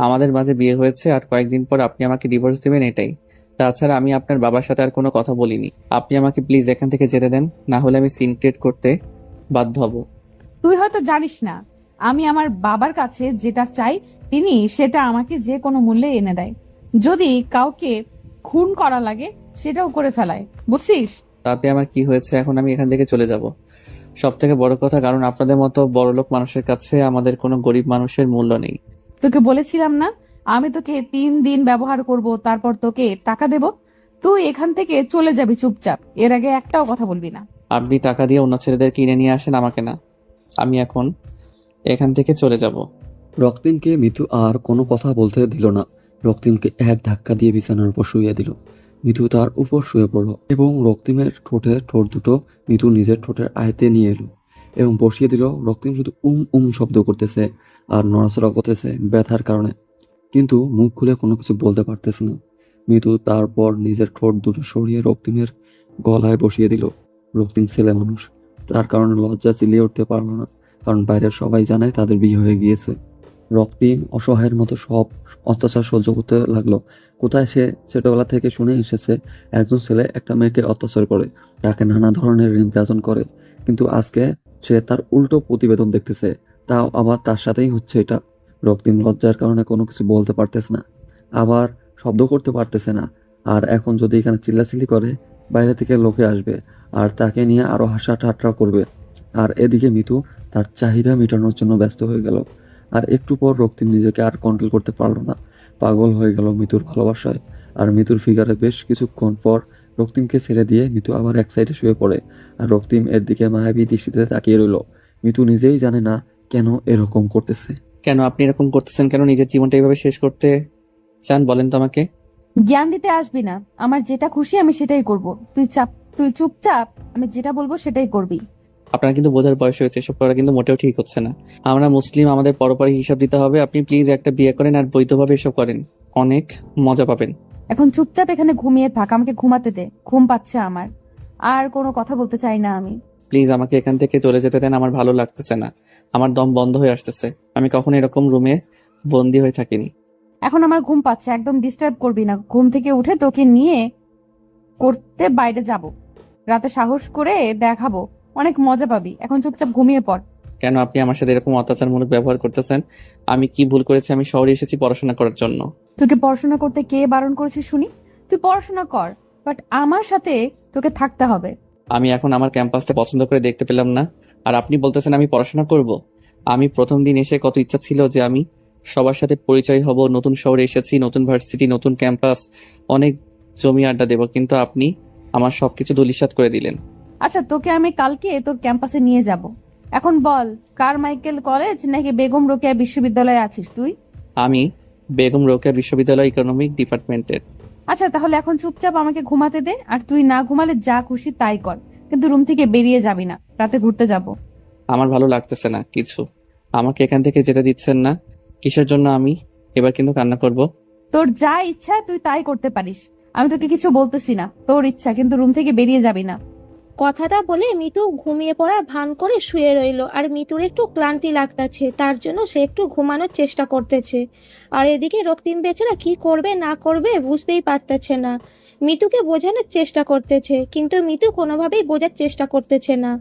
আমাদের মাঝে বিয়ে হয়েছে আর কয়েকদিন পর আপনি আমাকে ডিভোর্স দেবেন, এটাই। তাছাড়া আমি আপনার বাবার সাথে আর কোনো কথা বলিনি। আপনি আমাকে প্লিজ এখান থেকে যেতে দেন, না হলে আমি সিন ক্রিয়েট করতে বাধ্য হব। তুই হয়তো জানিস না, আমি আমার বাবার কাছে যেটা চাই তিনি সেটা আমাকে যে কোনো মূল্যে এনে দেয়। যদি কাউকে খুন করা লাগে সেটাও করে ফেলায়, বুঝছিস? তাতে আমার কি হয়েছে? এখন আমি এখান থেকে চলে যাব। সব থেকে বড় কথা, কারণ আপনাদের মতো বড়লোক মানুষের কাছে আমাদের কোনো গরিব মানুষের মূল্য নেই। তোকে বলেছিলাম না আমি তোকে 3 দিন ব্যবহার করব, তারপর তোকে টাকা দেব। তুই এখান থেকে চলে যাবি চুপচাপ, এর আগে একটাও কথা বলবি না। আপনি টাকা দিয়ে অন্য ছেলেদের কিনে নিয়ে আসেন, আমাকে না। আমি এখন এখান থেকে চলে যাব। রক্তিমকে মিতু আর কোনো কথা বলতে দিল না। রক্তিমকে এক ধাক্কা দিয়ে বিছানার উপর শুইয়ে দিল। মিতু তার উপর শুয়ে পড়ল এবং রক্তিমের ঠোঁটে ঠোঁট দুটো মিতু নিজের ঠোঁটের আয়তে নিয়ে এলো এবং বসিয়ে দিল। রক্তিম শুধু শব্দ করতেছে আর নড়াচড়া করতেছে ব্যথার কারণে, কিন্তু মুখ খুলে কোনো কিছু বলতে পারতেছে না। মিতু তারপর নিজের ঠোঁট দুটো সরিয়ে রক্তিমের গলায় বসিয়ে দিল। রক্তিম ছেলে মানুষ, তার কারণে লজ্জা চিলিয়ে উঠতে পারলো না, কারণ বাইরের সবাই জানে তাদের বিয়ে হয়ে গিয়েছে। রক্তিম অসহায়ের মতো সব অত্যাচার সহ্য করতে লাগলো। কোথায় সে ছোটবেলা থেকে শুনে এসেছে একজন ছেলে একটা মেয়েকে অত্যাচার করে, তাকে নানা ধরনের নির্যাতন করে, কিন্তু আজকে সে তার উল্টো প্রতিবেদন দেখতেছে, তাও আবার তার সাথেই হচ্ছে এটা। রক্তিম লজ্জার কারণে কোনো কিছু বলতে পারতেছে না, আবার শব্দ করতে পারতেছে না। আর এখন যদি এখানে চিল্লাচিল্লি করে, বাইরে থেকে লোকে আসবে আর তাকে নিয়ে আরো হাসা ঠাট্টা করবে। আর এদিকে মিতু তার চাহিদা মেটানোর জন্য ব্যস্ত হয়ে গেল। আর একটু পর রক্তিম নিজেকে আর কন্ট্রোল করতে পারলো না, পাগল হয়ে গেল মিতুর ভালোবাসায়। আর মিতুর ফিগারে বেশ কিছুক্ষণ পর রক্তিমকে ছেড়ে দিয়ে মিতু আবার এক সাইডে শুয়ে পড়ে। আর রক্তিম এর দিকে মায়াবী দৃষ্টিতে তাকিয়ে রইল। মিতু নিজেই জানে না কেন এরকম করতেছে। কেন আপনি এরকম করতেছেন? কেন নিজের জীবনটা এইভাবে শেষ করতে চান বলেন তো আমাকে? জ্ঞান দিতে আসবি না, আমার যেটা খুশি আমি সেটাই করব, তুই চাপ। তুই চুপচাপ, আমি যেটা বলবো সেটাই করবি। আপনার কিন্তু বোঝার বয়স হয়েছে, এসব করা কিন্তু মোটেও ঠিক হচ্ছে না। আমরা মুসলিম, আমাদের পরপারে হিসাব দিতে হবে। আপনি প্লিজ একটা বিয়ে করেন আর বৈধভাবে এসব করেন, অনেক মজা পাবেন। এখন চুপচাপ এখানে ঘুমিয়ে থাক, আমাকে ঘুমাতে দে, ঘুম পাচ্ছে আমার। আর কোনো কথা বলতে চাই না আমি। প্লিজ আমাকে এখান থেকে চলে যেতে দেন, আমার ভালো লাগতেছে না, আমার দম বন্ধ হয়ে আসতেছে। আমি কখনো এরকম রুমে বন্দি হয়ে থাকিনি। এখন আমার ঘুম পাচ্ছে, একদম ডিস্টার্ব করবি না। ঘুম থেকে উঠে তোকে নিয়ে করতে বাইরে যাব, রাতে সাহস করে দেখাবো, অনেক মজা পাবি। এখন চুপচাপ ঘুমিয়ে পড়। কেন আপনি আমার সাথে এরকম অত্যাচারমূলক ব্যবহার করতেছেন? আমি কি ভুল করেছি? আমি শহরে এসেছি পড়াশোনা করার জন্য। তোকে পড়াশোনা করতে কে বারণ করেছে শুনি? তুই পড়াশোনা কর, বাট আমার সাথে তোকে থাকতে হবে। আমি এখন আমার ক্যাম্পাসটা পছন্দ করে দেখতে পেলাম না, আর আপনি বলতেছেন আমি পড়াশোনা করব? আমি প্রথম দিন এসে কত ইচ্ছা ছিল যে আমি সবার সাথে পরিচয় হব, নতুন শহরে এসেছি, নতুন ভার্সিটি, নতুন ক্যাম্পাস, অনেক জমি আড্ডা দেব, কিন্তু আপনি আমার সবকিছু ধূলিসাৎ করে দিলেন। আচ্ছা, তোকে আমি কালকে তোর ক্যাম্পাসে নিয়ে যাব। এখন বল, কারমাইকেল কলেজ নাকি বেগম রোকেয়া বিশ্ববিদ্যালয়ে আছিস তুই? আমি বেগম রোকেয়া বিশ্ববিদ্যালয় ইকোনমিক ডিপার্টমেন্টের। আচ্ছা, তাহলে এখন চুপচাপ আমাকে ঘুমাতে দে, আর তুই না ঘুমালে যা খুশি তাই কর, কিন্তু রুম থেকে বেরিয়ে যাবি না, রাতে ঘুরতে যাব। আমার ভালো লাগতেছে না কিছু, আমাকে এখান থেকে যেতে দিচ্ছেন না। কিসের জন্য? আমি এবার কিন্তু কান্না করব। তোর যা ইচ্ছা তুই তাই করতে পারিস, আমি তোকে কিছু বলতেছি না, তোর ইচ্ছা, কিন্তু রুম থেকে বেরিয়ে যাবি না। কথাটা বলে মিতু ঘুমিয়ে পড়ার ভান করে শুয়ে রইল। আর মিতুর একটু ক্লান্তি লাগতেছে, তার জন্য সে একটু ঘুমানোর চেষ্টা করতেছে। আর এদিকে রক্তিম বেচারা কি করবে না করবে বুঝতেই পারতেছে না। মিতুকে বোঝানোর চেষ্টা করতেছে, কিন্তু মিতু কোনোভাবেই বোঝার চেষ্টা করতেছে না।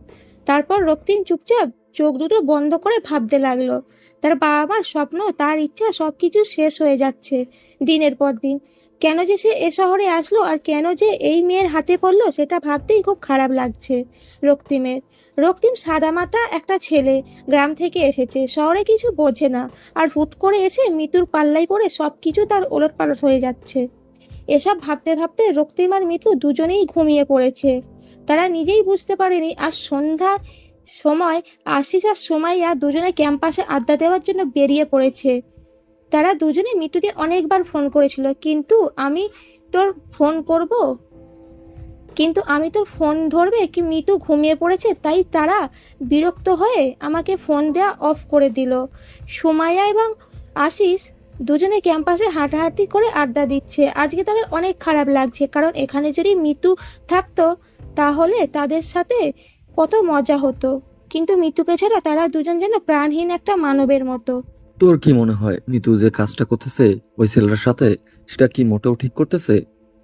তারপর রক্তিম চুপচাপ চোখ দুটো বন্ধ করে ভাবতে লাগলো। তার বাবা মার স্বপ্ন, তার ইচ্ছা সবকিছু শেষ হয়ে যাচ্ছে দিনের পর দিন। কেন যে সে এ শহরে আসলো আর কেন যে এই মেয়ের হাতে পড়লো সেটা ভাবতেই খুব খারাপ লাগছে রক্তিমের। রক্তিম সাদামাটা একটা ছেলে, গ্রাম থেকে এসেছে, শহরে কিছু বোঝে না, আর হুট করে এসে মিতুর পাল্লায় পড়ে সবকিছু তার ওলটপালট হয়ে যাচ্ছে। এসব ভাবতে ভাবতে রক্তিম আর মিতু দুজনেই ঘুমিয়ে পড়েছে। তারা নিজেই বুঝতে পারেনি আজ সন্ধ্যা সময় আশিস আর সোমাইয়া দুজনে ক্যাম্পাসে আড্ডা দেওয়ার জন্য বেরিয়ে পড়েছে। তারা দুজনে মিতুকে অনেকবার ফোন করেছিল, কিন্তু আমি তোর ফোন করব, কিন্তু আমি তোর ফোন ধরবে কি মিতু ঘুমিয়ে পড়েছে, তাই তারা বিরক্ত হয়ে আমাকে ফোন দেওয়া অফ করে দিল। সুমাইয়া এবং আশিস দুজনে ক্যাম্পাসে হাঁটাহাঁটি করে আড্ডা দিচ্ছে। আজকে তাদের অনেক খারাপ লাগছে, কারণ এখানে যদি মিতু থাকতো তাহলে তাদের সাথে কত মজা হতো, কিন্তু মিতুকে ছাড়া তারা দুজন যেন প্রাণহীন একটা মানবের মতো। তোর কি মনে হয় মিতু যে কাজটা করতেছে ওই ছেলেটার সাথে, সেটা কি মোটেও ঠিক করতেছে?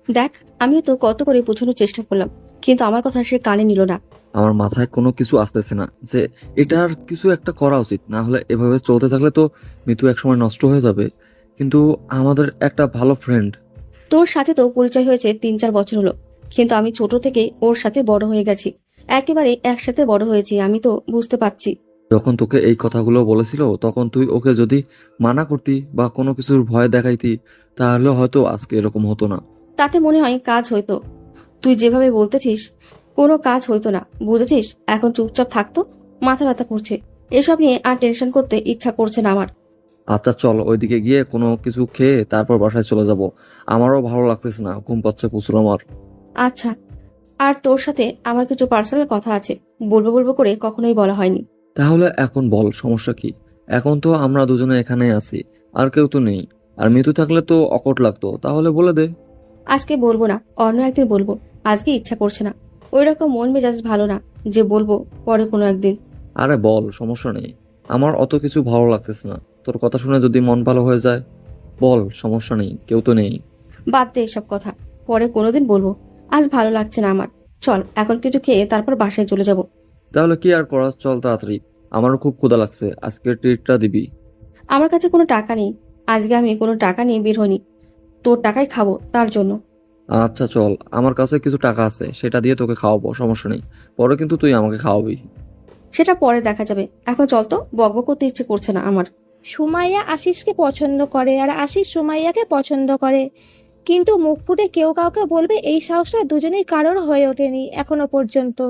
দেখ, আমিও তো কত করে বোঝানোর চেষ্টা করলাম, কিন্তু আমার কথা সে কানে নিল না। আমার মাথায় কোনো কিছু আসতেছে না যে এটার কিছু একটা করা উচিত, না হলে এভাবে চলতে থাকলে তো মিতু একসময় নষ্ট হয়ে যাবে। কিন্তু আমাদের একটা ভালো ফ্রেন্ড। তোর সাথে তো পরিচয় হয়েছে 3-4 বছর হলো, কিন্তু আমি ছোট থেকে ওর সাথে বড় হয়ে গেছি, একেবারে একসাথে বড় হয়েছি। আমি তো বুঝতে পারছি। যখন তোকে এই কথাগুলো বলেছিল তখন তুই ওকে যদি মানা করতি বা কোনো কিছুর ভয় দেখাইতি, তাহলে হয়তো আজকে এরকম হতো না। তাতে মনে হয় কাজ হইতো। তুই যেভাবে বলতেছিস কোনো কাজ হইতো না, বুঝেছিস? এখন চুপচাপ থাকতো, মাথা ব্যথা করছে, এসব নিয়ে আর টেনশন করতে ইচ্ছা করছে না আমার। আচ্ছা চল, ওইদিকে গিয়ে কোনো কিছু খেয়ে তারপর বাসায় চলে যাব। আমারও ভালো লাগতেছে না, ঘুম পাচ্ছে প্রচুর আমার। আচ্ছা, আর তোর সাথে আমার কিছু পার্সোনাল কথা আছে, বলবো বলবো করে কখনোই বলা হয়নি। তাহলে এখন বল, সমস্যা কি? এখন তো আমরা দুজনে এখানে আছি, আর কেউ তো নেই। আর মিতু থাকলে তো অকট লাগতো, তাহলে বলে দে। আজকে বলবো না, অন্য একদিন বলবো, আজকে ইচ্ছা করছে না। ওই রকম মন মেজাজ ভালো না যে বলবো পরে কোনো একদিন। আরে বল, সমস্যা নেই। আমার অত কিছু ভালো লাগতেছে না, তোর কথা শুনে যদি মন ভালো হয়ে যায় বল, সমস্যা নেই, কেউ তো নেই। বাদ দে এসব কথা, পরে কোনোদিন বলবো। আজ ভালো লাগছে না আমার, চল এখন কিছু খেয়ে তারপর বাসায় চলে যাব। তাহলে কি আর করা, চল তাড়াতাড়ি। আমারও খুব ক্ষুধা লাগছে, আজকে ট্রিটটা দিবি। আমার কাছে কোনো টাকা নেই, আজকে আমি কোনো টাকা নিয়ে বের হইনি, তোর টাকাই খাবো তার জন্য। আচ্ছা চল, আমার কাছে কিছু টাকা আছে, সেটা দিয়ে তোকে খাওয়াবো, সমস্যা নেই। পরে কিন্তু তুই আমাকে খাওয়াবি। সেটা পরে দেখা যাবে, এখন চল তো, বকবক করতে ইচ্ছে করছে না আমার। সুমাইয়া আশিসকে পছন্দ করে আর আশিস সুমাইয়াকে পছন্দ করে, কিন্তু মুখ ফুটে কেউ কাউকে বলবে এই সাহসটা দুজনেই কারোর হয়ে ওঠেনি এখনো পর্যন্ত।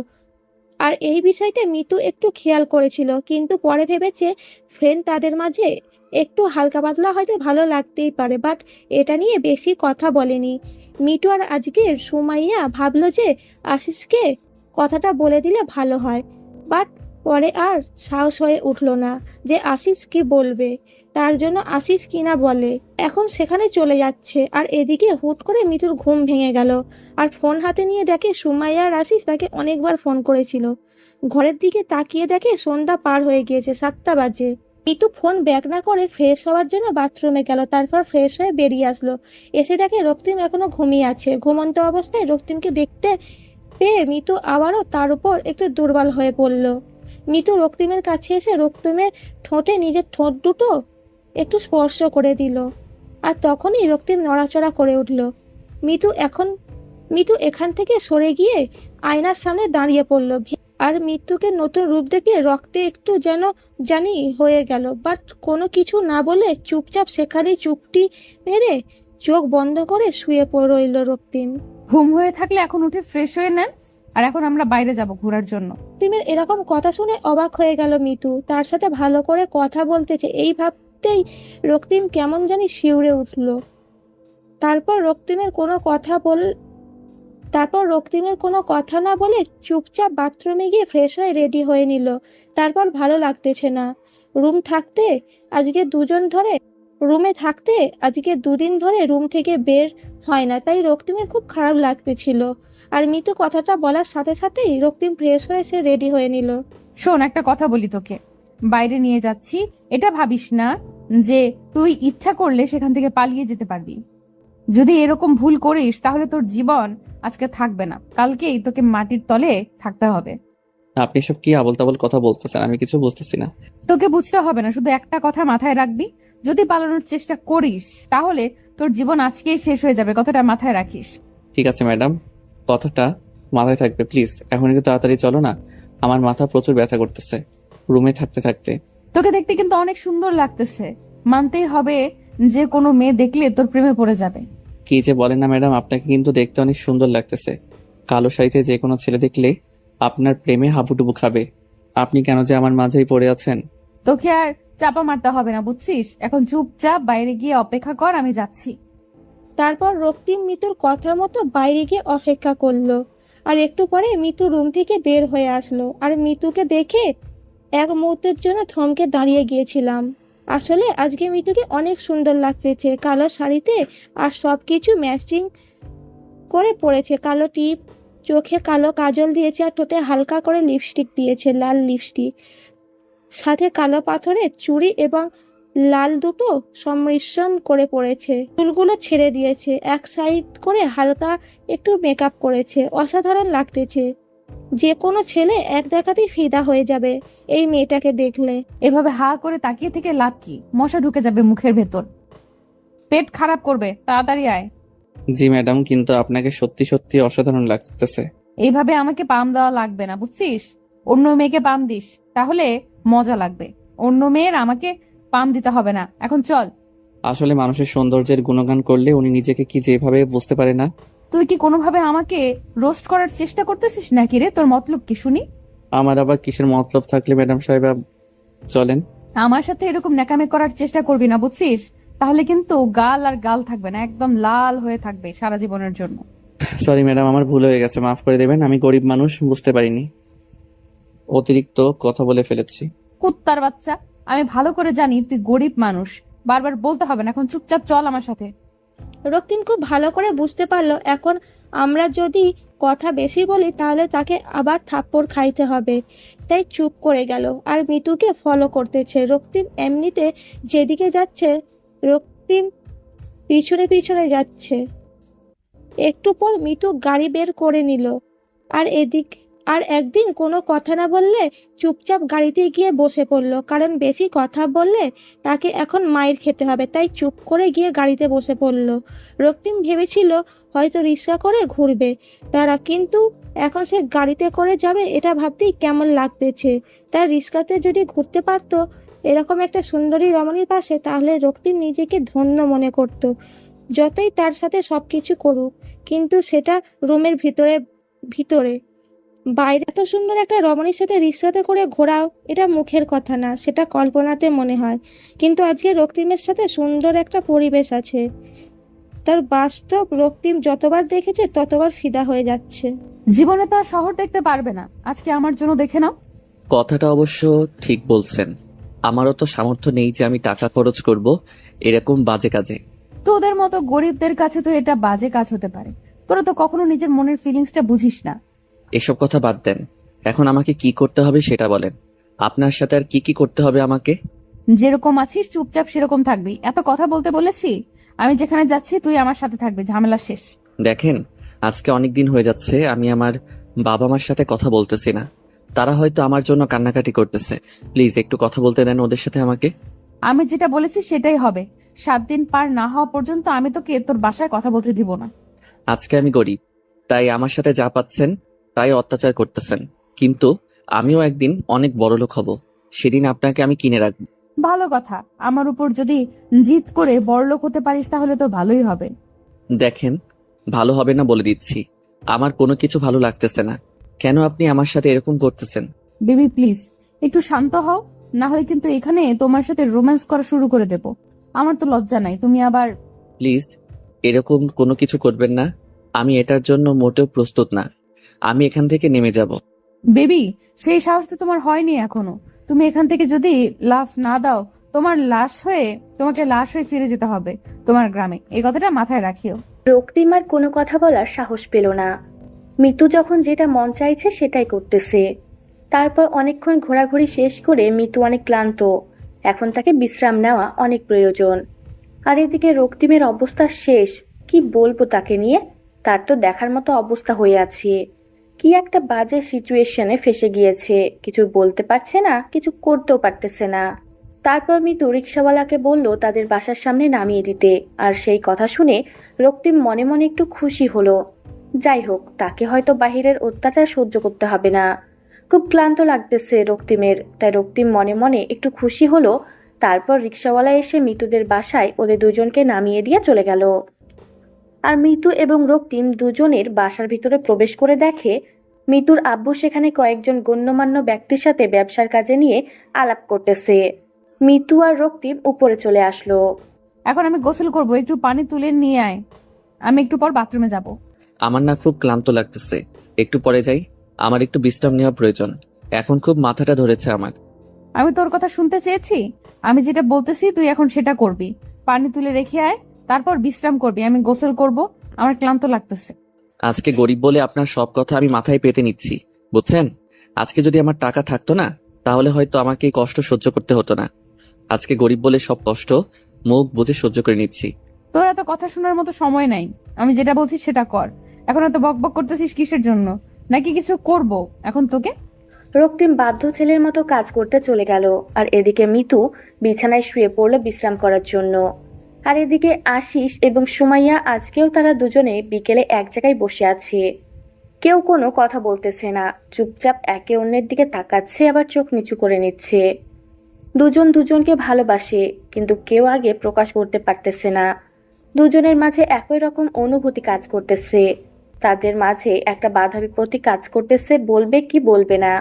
আর এই বিষয়টা মিতু একটু খেয়াল করেছিল, কিন্তু পরে ভেবেছে ফ্রেন্ড তাদের মাঝে একটু হালকা পাতলা হয়তো ভালো লাগতেই পারে, বাট এটা নিয়ে বেশি কথা বলেনি। মিটু আর আজকে সুমাইয়া ভাবলো যে আশিসকে কথাটা বলে দিলে ভালো হয়, বাট পরে আর সাহস হয়ে উঠলো না যে আশিস কি বলবে, তার জন্য আশিস কিনা বলে। এখন সেখানে চলে যাচ্ছে, আর এদিকে হুট করে মিতুর ঘুম ভেঙে গেল, আর ফোন হাতে নিয়ে দেখে সুমাইয়া আর আশিস তাকে অনেকবার ফোন করেছিল। ঘরের দিকে তাকিয়ে দেখে সন্ধ্যা পার হয়ে গিয়েছে, 7টা বাজে। মিতু ফোন ব্যাক না করে ফ্রেশ হওয়ার জন্য বাথরুমে গেল, তারপর ফ্রেশ হয়ে বেরিয়ে আসলো। এসে দেখে রক্তিম এখনো ঘুমিয়ে আছে। ঘুমন্ত অবস্থায় রক্তিমকে দেখতে পেয়ে মিতু আবারও তার উপর একটু দুর্বল হয়ে পড়ল। মিতু রক্তিমের কাছে এসে রক্তিমের ঠোঁটে নিজের ঠোঁট দুটো একটু স্পর্শ করে দিল, আর তখনই রক্তিম নড়াচড়া করে উঠল। মিতু এখান থেকে সরে গিয়ে আয়নার সামনে দাঁড়িয়ে পড়ল, আর মৃত্যুকে নতুন রূপ দেখে রক্তে একটু যেন জানি হয়ে গেল, বাট কোনো কিছু না বলে চুপচাপ সেখানেই চুপটি মেরে চোখ বন্ধ করে শুয়ে রইল রক্তিম। ঘুম হয়ে থাকলে এখন উঠে ফ্রেশ হয়ে নেন, আর এখন আমরা বাইরে যাব ঘোরার জন্য। রক্তিমের এরকম কথা শুনে অবাক হয়ে গেল মিতু। তার সাথে ভালো করে কথা বলতেছে এই ভাবতেই রক্তিম কেমন জানি শিউরে উঠল। তারপর রক্তিমের কোনো কথা না বলে চুপচাপ বাথরুমে গিয়ে ফ্রেশ হয়ে রেডি হয়ে নিল। তারপর ভালো লাগতেছে না রুমে থাকতে, আজকে দুদিন ধরে রুম থেকে বের হয় না, তাই রক্তিমের খুব খারাপ লাগতেছিল। আর মিতু কথাটা বলার সাথে সাথেই রক্তিম ফ্রেশ হয়ে সে রেডি হয়ে নিল। শোন, একটা কথা বলি তোকে, বাইরে নিয়ে যাচ্ছি এটা ভাবিস না যে তুই ইচ্ছা করলে সেখান থেকে পালিয়ে যেতে পারবি। যদি এরকম ভুল করিস তাহলে তোর জীবন আজকে থাকবে না, কালকেই তোকে মাটির তলে থাকতে হবে। আপনি সব কি আবল তাবল কথা বলতেছেন? আমি কিছু বুঝতেছি না। তোকে বুঝতে হবে না, শুধু একটা কথা মাথায় রাখবি, যদি পালানোর চেষ্টা করিস তাহলে তোর জীবন আজকেই শেষ হয়ে যাবে, কথাটা মাথায় রাখিস। ঠিক আছে ম্যাডাম, কথাটা মাথায় থাকবে। প্লিজ এখন একটু তাড়াতাড়ি চলো না, আমার মাথা প্রচুর ব্যথা করতেছে রুমে থাকতে থাকতে। তোকে দেখতে কিন্তু অনেক সুন্দর লাগতেছে, মানতেই হবে যে কোনো মেয়ে দেখলে তোর প্রেমে পড়ে যাবে। কি যে বলেন না ম্যাডাম, আপনাকে কিন্তু দেখতে অনেক সুন্দর লাগতেছে। কালো শাড়িতে যে কোনো ছেলে দেখলে আপনার প্রেমে হাবুডুবু খাবে। আপনি কেন যে আমার মাঝেই পড়ে আছেন? তোকে আর চাপা মারতে হবে না, বুঝছিস? এখন চুপচাপ বাইরে গিয়ে অপেক্ষা কর, আমি যাচ্ছি। তারপর রক্তিম মিতুর কথার মতো বাইরে গিয়ে অপেক্ষা করলো, আর একটু পরে মিতু রুম থেকে বের হয়ে আসলো। আর মিতুকে দেখে এক মুহূর্তের জন্য থমকে দাঁড়িয়ে গিয়েছিলাম। আসলে আজকে মিতুকে অনেক সুন্দর লাগতেছে, কালো শাড়িতে আর সবকিছু ম্যাচিং করে পড়েছে। কালো টিপ, চোখে কালো কাজল দিয়েছে, আর ঠোঁটে হালকা করে লিপস্টিক দিয়েছে, লাল লিপস্টিক, সাথে কালো পাথরের চুড়ি এবং লাল দুটো সম্মিশ্রণ করে পড়েছে। চুলগুলো ছেড়ে দিয়েছে, এক সাইড করে হালকা একটু মেকআপ করেছে। অসাধারণ লাগতেছে, যে কোনো ছেলে এক দেখাতেই ফিদা হয়ে যাবে এই মেয়েটাকে দেখলে। এভাবে হা করে তাকিয়ে থেকে লাভ কি? মশা ঢুকে যাবে মুখের ভেতর, পেট খারাপ করবে, তাড়াতাড়ি আয়। জি ম্যাডাম, কিন্তু আপনাকে সত্যি সত্যি অসাধারণ লাগতেছে। এইভাবে আমাকে পাম দেওয়া লাগবে না, বুঝছিস? অন্য মেয়েকে পাম দিস, তাহলে মজা লাগবে। অন্য মেয়ের আমাকে পাম দিতে হবে না, এখন চল। আসলে মানুষের সৌন্দর্যের গুণগান করলে উনি নিজেকে কি যেভাবে বুঝতে পারে না। তুই কি কোনোভাবে আমাকে রোস্ট করার চেষ্টা করতেছিস নাকি রে? তোর মতলব কি শুনি? আমার আবার কিসের মতলব থাকলে ম্যাডাম সাহেবা চলেন। আমার সাথে এরকম ন্যাকামে করার চেষ্টা করবি না, বুঝছিস? তাহলে কিন্তু গাল আর গাল থাকবে না, একদম লাল হয়ে থাকবে সারা জীবনের জন্য। সরি ম্যাডাম, আমার ভুল হয়ে গেছে, মাফ করে দেবেন। আমি গরিব মানুষ, বুঝতে পারিনি, অতিরিক্ত কথা বলে ফেলেছি। কুত্তার বাচ্চা, আমি ভালো করে জানি তুই গরিব মানুষ, বারবার বলতে হবে না, এখন চুপচাপ চল আমার সাথে। রক্তিম খুব ভালো করে বুঝতে পারলো এখন আমরা যদি কথা বেশি বলি তাহলে তাকে আবার থাপ্পড় খাইতে হবে, তাই চুপ করে গেল আর মিতুকে ফলো করতেছে। রক্তিম এমনিতে যেদিকে যাচ্ছে রক্তিম পিছনে পিছনে যাচ্ছে। একটু পর মিতু গাড়ি বের করে নিল, আর একদিন কোনো কথা না বললে চুপচাপ গাড়িতে গিয়ে বসে পড়লো, কারণ বেশি কথা বললে তাকে এখন মাইর খেতে হবে, তাই চুপ করে গিয়ে গাড়িতে বসে পড়লো। রক্তিম ভেবেছিল হয়তো রিক্সা করে ঘুরবে তারা, কিন্তু এখন সে গাড়িতে করে যাবে এটা ভাবতেই কেমন লাগতেছে। তার রিক্সাতে যদি ঘুরতে পারতো এরকম একটা সুন্দরী রমণীর পাশে, তাহলে রক্তিম নিজেকে ধন্য মনে করত। যতই তার সাথে সবকিছু করুক, কিন্তু সেটা রুমের ভিতরে বাইরে এত সুন্দর একটা রমণীর সাথে রিক্সাতে করে ঘোরাও, এটা মুখের কথা না, সেটা কল্পনাতে মনে হয়। কিন্তু আজকে রক্তিমের সাথে সুন্দর একটা পরিবেশ আছে, তার বাস্তব রক্তিম যতবার দেখেছে ততবার ফিদা হয়ে যাচ্ছে। জীবনে তো আর শহর দেখতে পারবে না, আজকে আমার জন্য দেখে নাও। কথাটা অবশ্য ঠিক বলছেন। আমারও তো সামর্থ্য নেই যে আমি টাকা খরচ করব এরকম বাজে কাজে। তোদের মতো গরিবদের কাছে তো এটা বাজে কাজ হতে পারে। তোরা তো কখনো নিজের মনের ফিলিংসটা বুঝিস না। এসব কথা বাদ দেন, এখন আমাকে কি করতে হবে সেটা বলেন। আপনার সাথে আর কি কি করতে হবে আমাকে? যেরকম আছিস চুপচাপ সেরকম থাকবি। এত কথা বলতে বলেছি? আমি যেখানে যাচ্ছি তুই আমার সাথে থাকবি, ঝামেলা শেষ। দেখেন, আজকে অনেক দিন হয়ে যাচ্ছে আমি আমার বাবা মার সাথে কথা বলতেছি না। তারা হয়তো আমার জন্য কান্নাকাটি করতেছে। প্লিজ একটু কথা বলতে দেন ওদের সাথে আমাকে। আমি যেটা বলেছি সেটাই হবে। 7 দিন পার না হওয়া পর্যন্ত আমি তোকে তোর বাসায় কথা বলতে দিব না। আজকে আমি গরিব, তাই আমার সাথে যা পাচ্ছেন তাই অত্যাচার করতেছেন, কিন্তু আমিও একদিন অনেক বড়লোক হব, সেদিন আপনাকে আমি কিনে রাখবো। ভালো কথা, আমার উপর যদি জিদ করে বড়লোক হতে পারিস তাহলে তো ভালোই হবে। দেখেন, ভালো হবে না বলে দিচ্ছি। আমার কোনো কিছু ভালো লাগতেছে না। কেন আপনি আমার সাথে এরকম করতেছেন? বেবি প্লিজ একটু শান্ত হও, না হয় কিন্তু এখানে তোমার সাথে রোম্যান্স করা শুরু করে দেব। আমার তো লজ্জা নাই, তুমি আবার। প্লিজ এরকম কোনো কিছু করবেন না। আমি এটার জন্য মোটেও প্রস্তুত না। আমি এখান থেকে নেমে যাব। বেবি সেই সাহস তো তোমার হয়নি এখনো। তুমি এখান থেকে যদি লাফ না দাও, তোমাকে লাশ হয়ে ফিরে যেতে হবে তোমার গ্রামে। এই কথাটা মাথায় রাখিও। রক্তিম আর কোনো কথা বলার সাহস পেল না। মিতু যখন যেটা মন চাইছে সেটাই করতেছে। তারপর অনেকক্ষণ ঘোরাঘুরি শেষ করে মিতু অনেক ক্লান্ত। এখন তাকে বিশ্রাম নেওয়া অনেক প্রয়োজন। আর এদিকে রক্তিমের অবস্থা শেষ। কি বলবো তাকে নিয়ে? তার তো দেখার মতো অবস্থা হয়ে আছে। কি একটা বাজে সিচুয়েশনে ফেসে গিয়েছে, কিছু বলতে পারছে না, কিছু করতেও পারতেছে না। তারপর মিতু রিক্সাওয়ালাকে বলল তাদের বাসার সামনে নামিয়ে দিতে। আর সেই কথা শুনে রক্তিম মনে মনে একটু খুশি হলো। যাই হোক, তাকে হয়তো বাহিরের অত্যাচার সহ্য করতে হবে না। খুব ক্লান্ত লাগতেছে রক্তিমের, তাই রক্তিম মনে মনে একটু খুশি হলো। তারপর রিক্সাওয়ালা এসে মিতুদের বাসায় ওদের দুজনকে নামিয়ে দিয়ে চলে গেল। আর মিতু এবং রক্তিম দুজনের বাসার ভিতরে প্রবেশ করে দেখে মিতুর আব্বু সেখানে কয়েকজন গণ্যমান্য ব্যক্তির সাথে ব্যবসার কাজে নিয়ে আলাপ করতেছে। মিতু আর রক্তিম উপরে চলে আসলো। এখন আমি গোসল করব, একটু পানি তুলে নিয়ে আয়। আমি একটু পর বাথরুমে যাব। আমার না খুব ক্লান্ত লাগতেছে, একটু পরে যাই। আমার একটু বিশ্রাম নেওয়া প্রয়োজন। এখন খুব মাথাটা ধরেছে আমার। আমি তোর কথা শুনতে চেয়েছি? আমি যেটা বলতেছি তুই এখন সেটা করবি। পানি তুলে রেখে আয়, তারপর বিশ্রাম করবি। আমি গোসল করব, আমার ক্লান্ত লাগতেছে। আজকে গরিব বলে আপনার সব কথা আমি মাথায় পেতে নিচ্ছি, বুঝছেন? আজকে যদি আমার টাকা থাকতো না, তাহলে হয়তো আমাকে এই কষ্ট সহ্য করতে হতো না। আজকে গরিব বলে সব কষ্ট মুখ বুঝে সহ্য করে নিচ্ছি। তোর এত কথা শোনার মতো সময় নাই। আমি যেটা বলছি সেটা কর। এখন এত বকবক করতেছিস কিসের জন্য? নাকি কিছু করব এখন তোকে? রক্তিম বাধ্য ছেলের মতো কাজ করতে চলে গেল। আর এদিকে মিতু বিছানায় শুয়ে পড়ল বিশ্রাম করার জন্য। আর এদিকে আশিস এবং সুমাইয়া আজকেও তারা দুজনে বিকেলে এক জায়গায় বসে আছে। কেউ কোনো কথা বলতেছে না, চুপচাপ একে অন্যের দিকে তাকাচ্ছে, আবার চোখ নিচু করে নিচ্ছে। দুজন দুজনকে ভালোবাসে, কিন্তু কেউ আগে প্রকাশ করতে পারতেছে না। দুজনের মাঝে একই রকম অনুভূতি কাজ করতেছে। তাদের মাঝে একটা বাধা বিপত্তি কাজ করতেছে, বলবে কি বলবে না।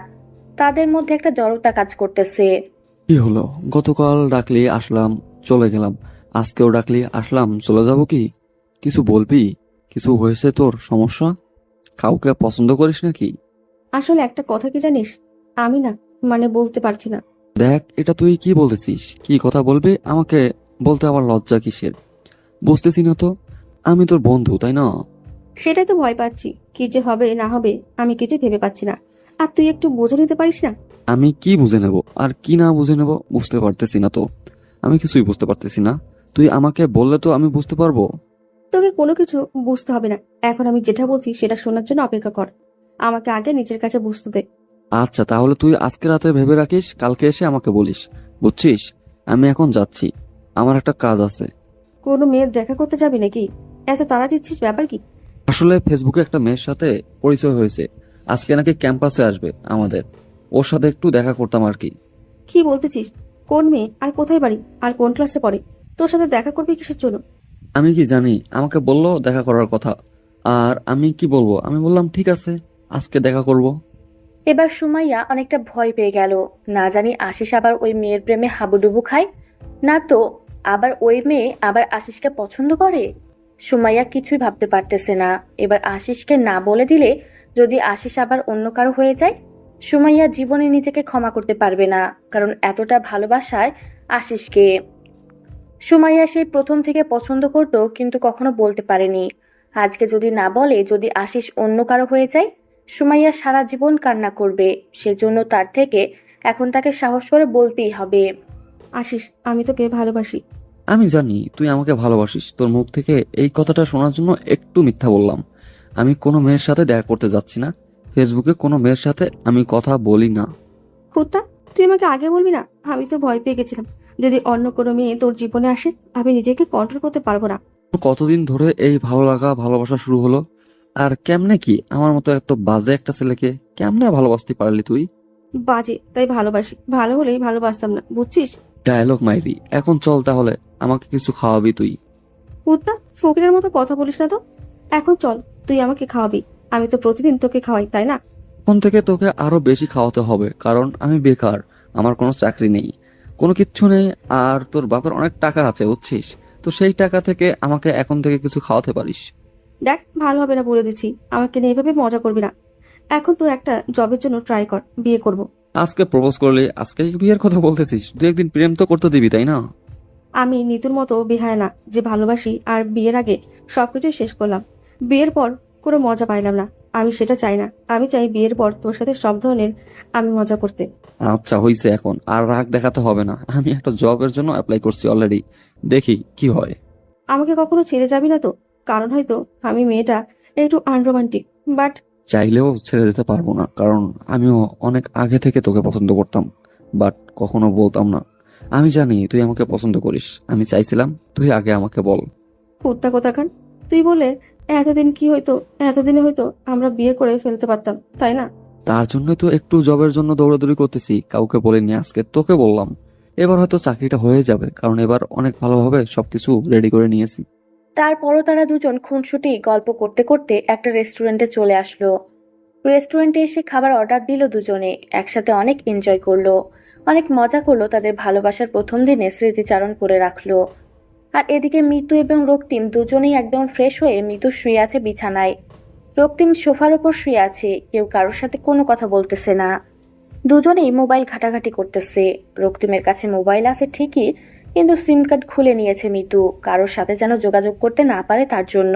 তাদের মধ্যে একটা জড়তা কাজ করতেছে। কি হলো? গতকাল ডাকলি আসলাম, চলে গেলাম। আজকেও ডাকলি আসলাম, চলে যাব কি? কিছু বলবি? কিছু হয়েছে তোর? সমস্যা? কাউকে পছন্দ করিস নাকি? আসলে একটা কথা কি জানিস, আমি না বলতে পারছি না। দেখ, এটা তুই কি বলতেছিস? কি কথা বলবি? আমাকে বলতে আবার লজ্জা কিসের? বুঝতেছি না তো। আমি তোর বন্ধু, তাই না? সেটাই তো ভয় পাচ্ছি, কি যে হবে না হবে আমি কিছু ভেবে পাচ্ছি না। আর তুই একটু বুঝে নিতে পারিস না? আমি কি বুঝে নেব আর কি না বুঝে নেব বুঝতে পারতেছি না তো। আমি কিছুই বুঝতে পারতেছি না। তুই আমাকে বললে তো আমি বুঝতে পারবো। তোকে কোনো কিছু বুঝতে হবে না, এখন আমি যেটা বলছি সেটা শোনার জন্য অপেক্ষা কর। আমাকে আগে নিজের কাছে বুঝতে দে। আচ্ছা, তাহলে তুই আজকে রাতে ভেবে রাখিস, কালকে এসে আমাকে বলিস, বুঝছিস? আমি এখন যাচ্ছি, আমার একটা কাজ আছে। কোনো মেয়ের দেখা করতে যাবি নাকি? এত তাড়া দিচ্ছিস, ব্যাপার কি? আসলে ফেসবুকে একটা মেয়ের সাথে পরিচয় হয়েছে, আজকে নাকি ক্যাম্পাসে আসবে আমাদের। ওর সাথে একটু দেখা করতাম আর কি। কি বলতেছিস? কোন মেয়ে, আর কোথায় বাড়ি, আর কোন ক্লাসে পড়ে? তোর সাথে দেখা করবি কিসের জন্য? আমি কি জানি, আমাকে বললো দেখা করার কথা। আর আমি কি বলবো? আমি বললাম ঠিক আছে, আজকে দেখা করব। এবার সুমাইয়া অনেকটা ভয় পেয়ে গেল। না জানি আশিস আবার ওই মেয়ের প্রেমে হাবুডুবু খায়, না তো আবার ওই মেয়ে আবার আশিসকে পছন্দ করে। সুমাইয়া কিছুই ভাবতে পারতেছে না। এবার আশিসকে না বলে দিলে যদি আশিস আবার অন্য কারো হয়ে যায়, সুমাইয়া জীবনে নিজেকে ক্ষমা করতে পারবে না, কারণ এতটা ভালোবাসায় আশিসকে। সুমাইয়া সেই প্রথম থেকে পছন্দ করত, কিন্তু কখনো বলতে পারেনি। আজকে যদি না বলে, যদি আশিস অন্য কারো হয়ে যায়, সুমাইয়া সারা জীবন কান্না করবে। সেজন্য তার থেকে এখন তাকে সাহস করে বলতেই হবে। আশিস, আমি তোকে ভালোবাসি। আমি জানি তুই আমাকে ভালোবাসিস, তোর মুখ থেকে এই কথাটা শোনার জন্য একটু মিথ্যা বললাম। আমি কোনো মেয়ের সাথে দেখা করতে যাচ্ছি না, ফেসবুকে কোনো মেয়ের সাথে আমি কথা বলি না। কুত্তা, তুই আমাকে আগে বলবি না? আমি তো ভয় পেয়ে গেছিলাম, যদি অন্য কোনো মেয়ে তোর জীবনে আসে আমি নিজেকে কন্ট্রোল করতে পারবো না। কতদিন ধরে এই ভালো লাগা ভালোবাসা শুরু হলো, আর কেমনে কি আমার মতো এত বাজে একটা ছেলেকে কেমনে ভালোবাসতে পারলি তুই? বাজে তাই ভালোবাসি, ভালো হলেই ভালোবাসতাম না, বুঝছিস? ডায়লগ মাইরি, এখন চল তাহলে, আমাকে কিছু খাওয়াবি তুই। কুত্তা, ফকিরের মতো কথা বলিস না তো। এখন চল, তুই আমাকে খাওয়াবি। আমি তো প্রতিদিন তোকে খাওয়াই, তাই না? এখন থেকে তোকে আরো বেশি খাওয়াতে হবে, কারণ আমি বেকার, আমার কোনো চাকরি নেই, কোনো কিচ্ছু নেই, আর তোর বাপের অনেক টাকা আছে বুঝছিস, তো সেই টাকা থেকে আমাকে এখন থেকে কিছু খাওয়াতে পারিস। দেখ, ভালো হবে না বলে দিচ্ছি, আমাকে নিয়ে এভাবে মজা করবি না। এখন তুই একটা জবের জন্য ট্রাই কর, বিয়ে করব। আজকে প্রপোজ করলি, আজকে বিয়ের কথা বলতেছিস? তুই একদিন প্রেম তো করতে দিবি তাই না? আমি নিতুর মতো বেহায় না যে ভালোবাসি আর বিয়ের আগে সবকিছু শেষ করলাম, বিয়ের পর কোনো মজা পাইলাম না। আমি সেটা চাই না। আমি চাই বিয়ের পর তোর সাথে সব ধরনের আমি মজা করতে। আচ্ছা হইছে, এখন আর রাগ দেখাতে হবে না, আমি একটা জবের জন্য অ্যাপ্লাই করছি অলরেডি, দেখি কি হয়। আমাকে কখনো ছেড়ে যাবি না তো? কারণ হয়তো আমি মেয়েটা একটু আনরোমান্টিক, বাট চাইলেও ছেড়ে দিতে পারবো না, কারণ আমিও অনেক আগে থেকে তোকে পছন্দ করতাম, বাট কখনো বলতাম না। আমি জানি তুই আমাকে পছন্দ করিস, আমি চাইছিলাম তুই আগে আমাকে বল। কুত্তা কোথাকার, তুই বলে এতদিন কি হয়তো, এতদিনে হয়তো আমরা বিয়ে করে ফেলতে পারতাম, তাই না? তার জন্য তো একটু জবের জন্য দৌড়াদৌড়ি করতেছি, কাউকে বলিনি, আজকে তোকে বললাম। এবার হয়তো চাকরিটা হয়ে যাবে, কারণ এবার অনেক ভালোভাবে সবকিছু রেডি করে নিয়েছি। তারপরও তারা দুজন খুনসুটি গল্প করতে করতে একটা রেস্টুরেন্টে চলে আসলো। রেস্টুরেন্টে এসে খাবার অর্ডার দিল দুজনে, একসাথে অনেক এনজয় করলো, অনেক মজা করলো, তাদের ভালোবাসার প্রথম দিনে স্মৃতিচারণ করে রাখলো। আর এদিকে মিতু এবং রক্তিম দুজনেই একদম ফ্রেশ হয়ে মিতু শুয়ে আছে বিছানায়, রক্তিম সোফার ওপর শুয়ে আছে, কেউ কারোর সাথে কোনো কথা বলতেছে না। দুজনেই মোবাইল ঘাটাঘাটি করতেছে। রক্তিমের কাছে মোবাইল আছে ঠিকই, কিন্তু সিম কার্ড খুলে নিয়েছে মিতু, কারোর সাথে যেন যোগাযোগ করতে না পারে তার জন্য।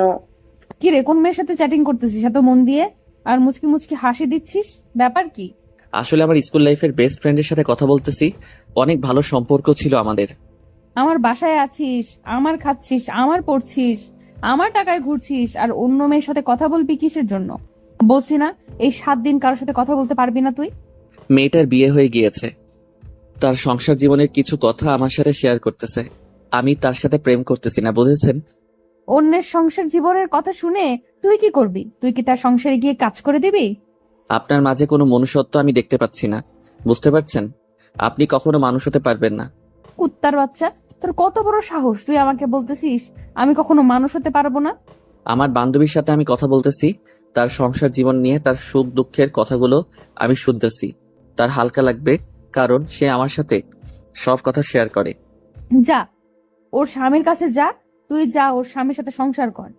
কি রে, কোন মেয়ের সাথে চ্যাটিং করতেছিস এত মন দিয়ে, আর মুচকি মুচকি হাসি দিচ্ছিস? ব্যাপার কি? আসলে আমার স্কুল লাইফের বেস্ট ফ্রেন্ডের সাথে কথা বলতেছি, অনেক ভালো সম্পর্ক ছিল আমাদের। আমার বাসায় আছিস, আমার খাচ্ছিস, আমার পড়ছিস, আমার টাকায় ঘুরছিস, আর অন্য মেয়ের সাথে কথা বলবি কিসের জন্য? বলছি না এই 7 দিন কারোর সাথে কথা বলতে পারবি না তুই? মেয়েটার বিয়ে হয়ে গিয়েছে, তার সংসার জীবনের কিছু কথা আমার সাথে শেয়ার করতেছে। আমি তার সাথে প্রেম করতেছি না, বুঝেছেন? অন্যের সংসার জীবনের কথা শুনে তুই কি করবি? তুই কি তার সংসারে গিয়ে কাজ করে দিবি? আপনার মাঝে কোনো মনুষ্যত্ব আমি দেখতে পাচ্ছি না, বুঝতে পারছেন? আপনি কখনো মানুষ হতে পারবেন না। কুত্তার বাচ্চা, তোর কত বড় সাহস, তুই আমাকে বলতেছিস আমি কখনো মানুষ হতে পারবো না? আমার বান্ধবীর সাথে আমি কথা বলতেছি, তার সংসার জীবন নিয়ে, তার সুখ দুঃখের কথাগুলো আমি শুনতেছি। তার হালকা লাগবে, কারণ সে আমার সাথে সব কথা শেয়ার করে। যা, ওর স্বামীর কাছে যা, তুই যা, ওর স্বামীর সাথে সংসার কর।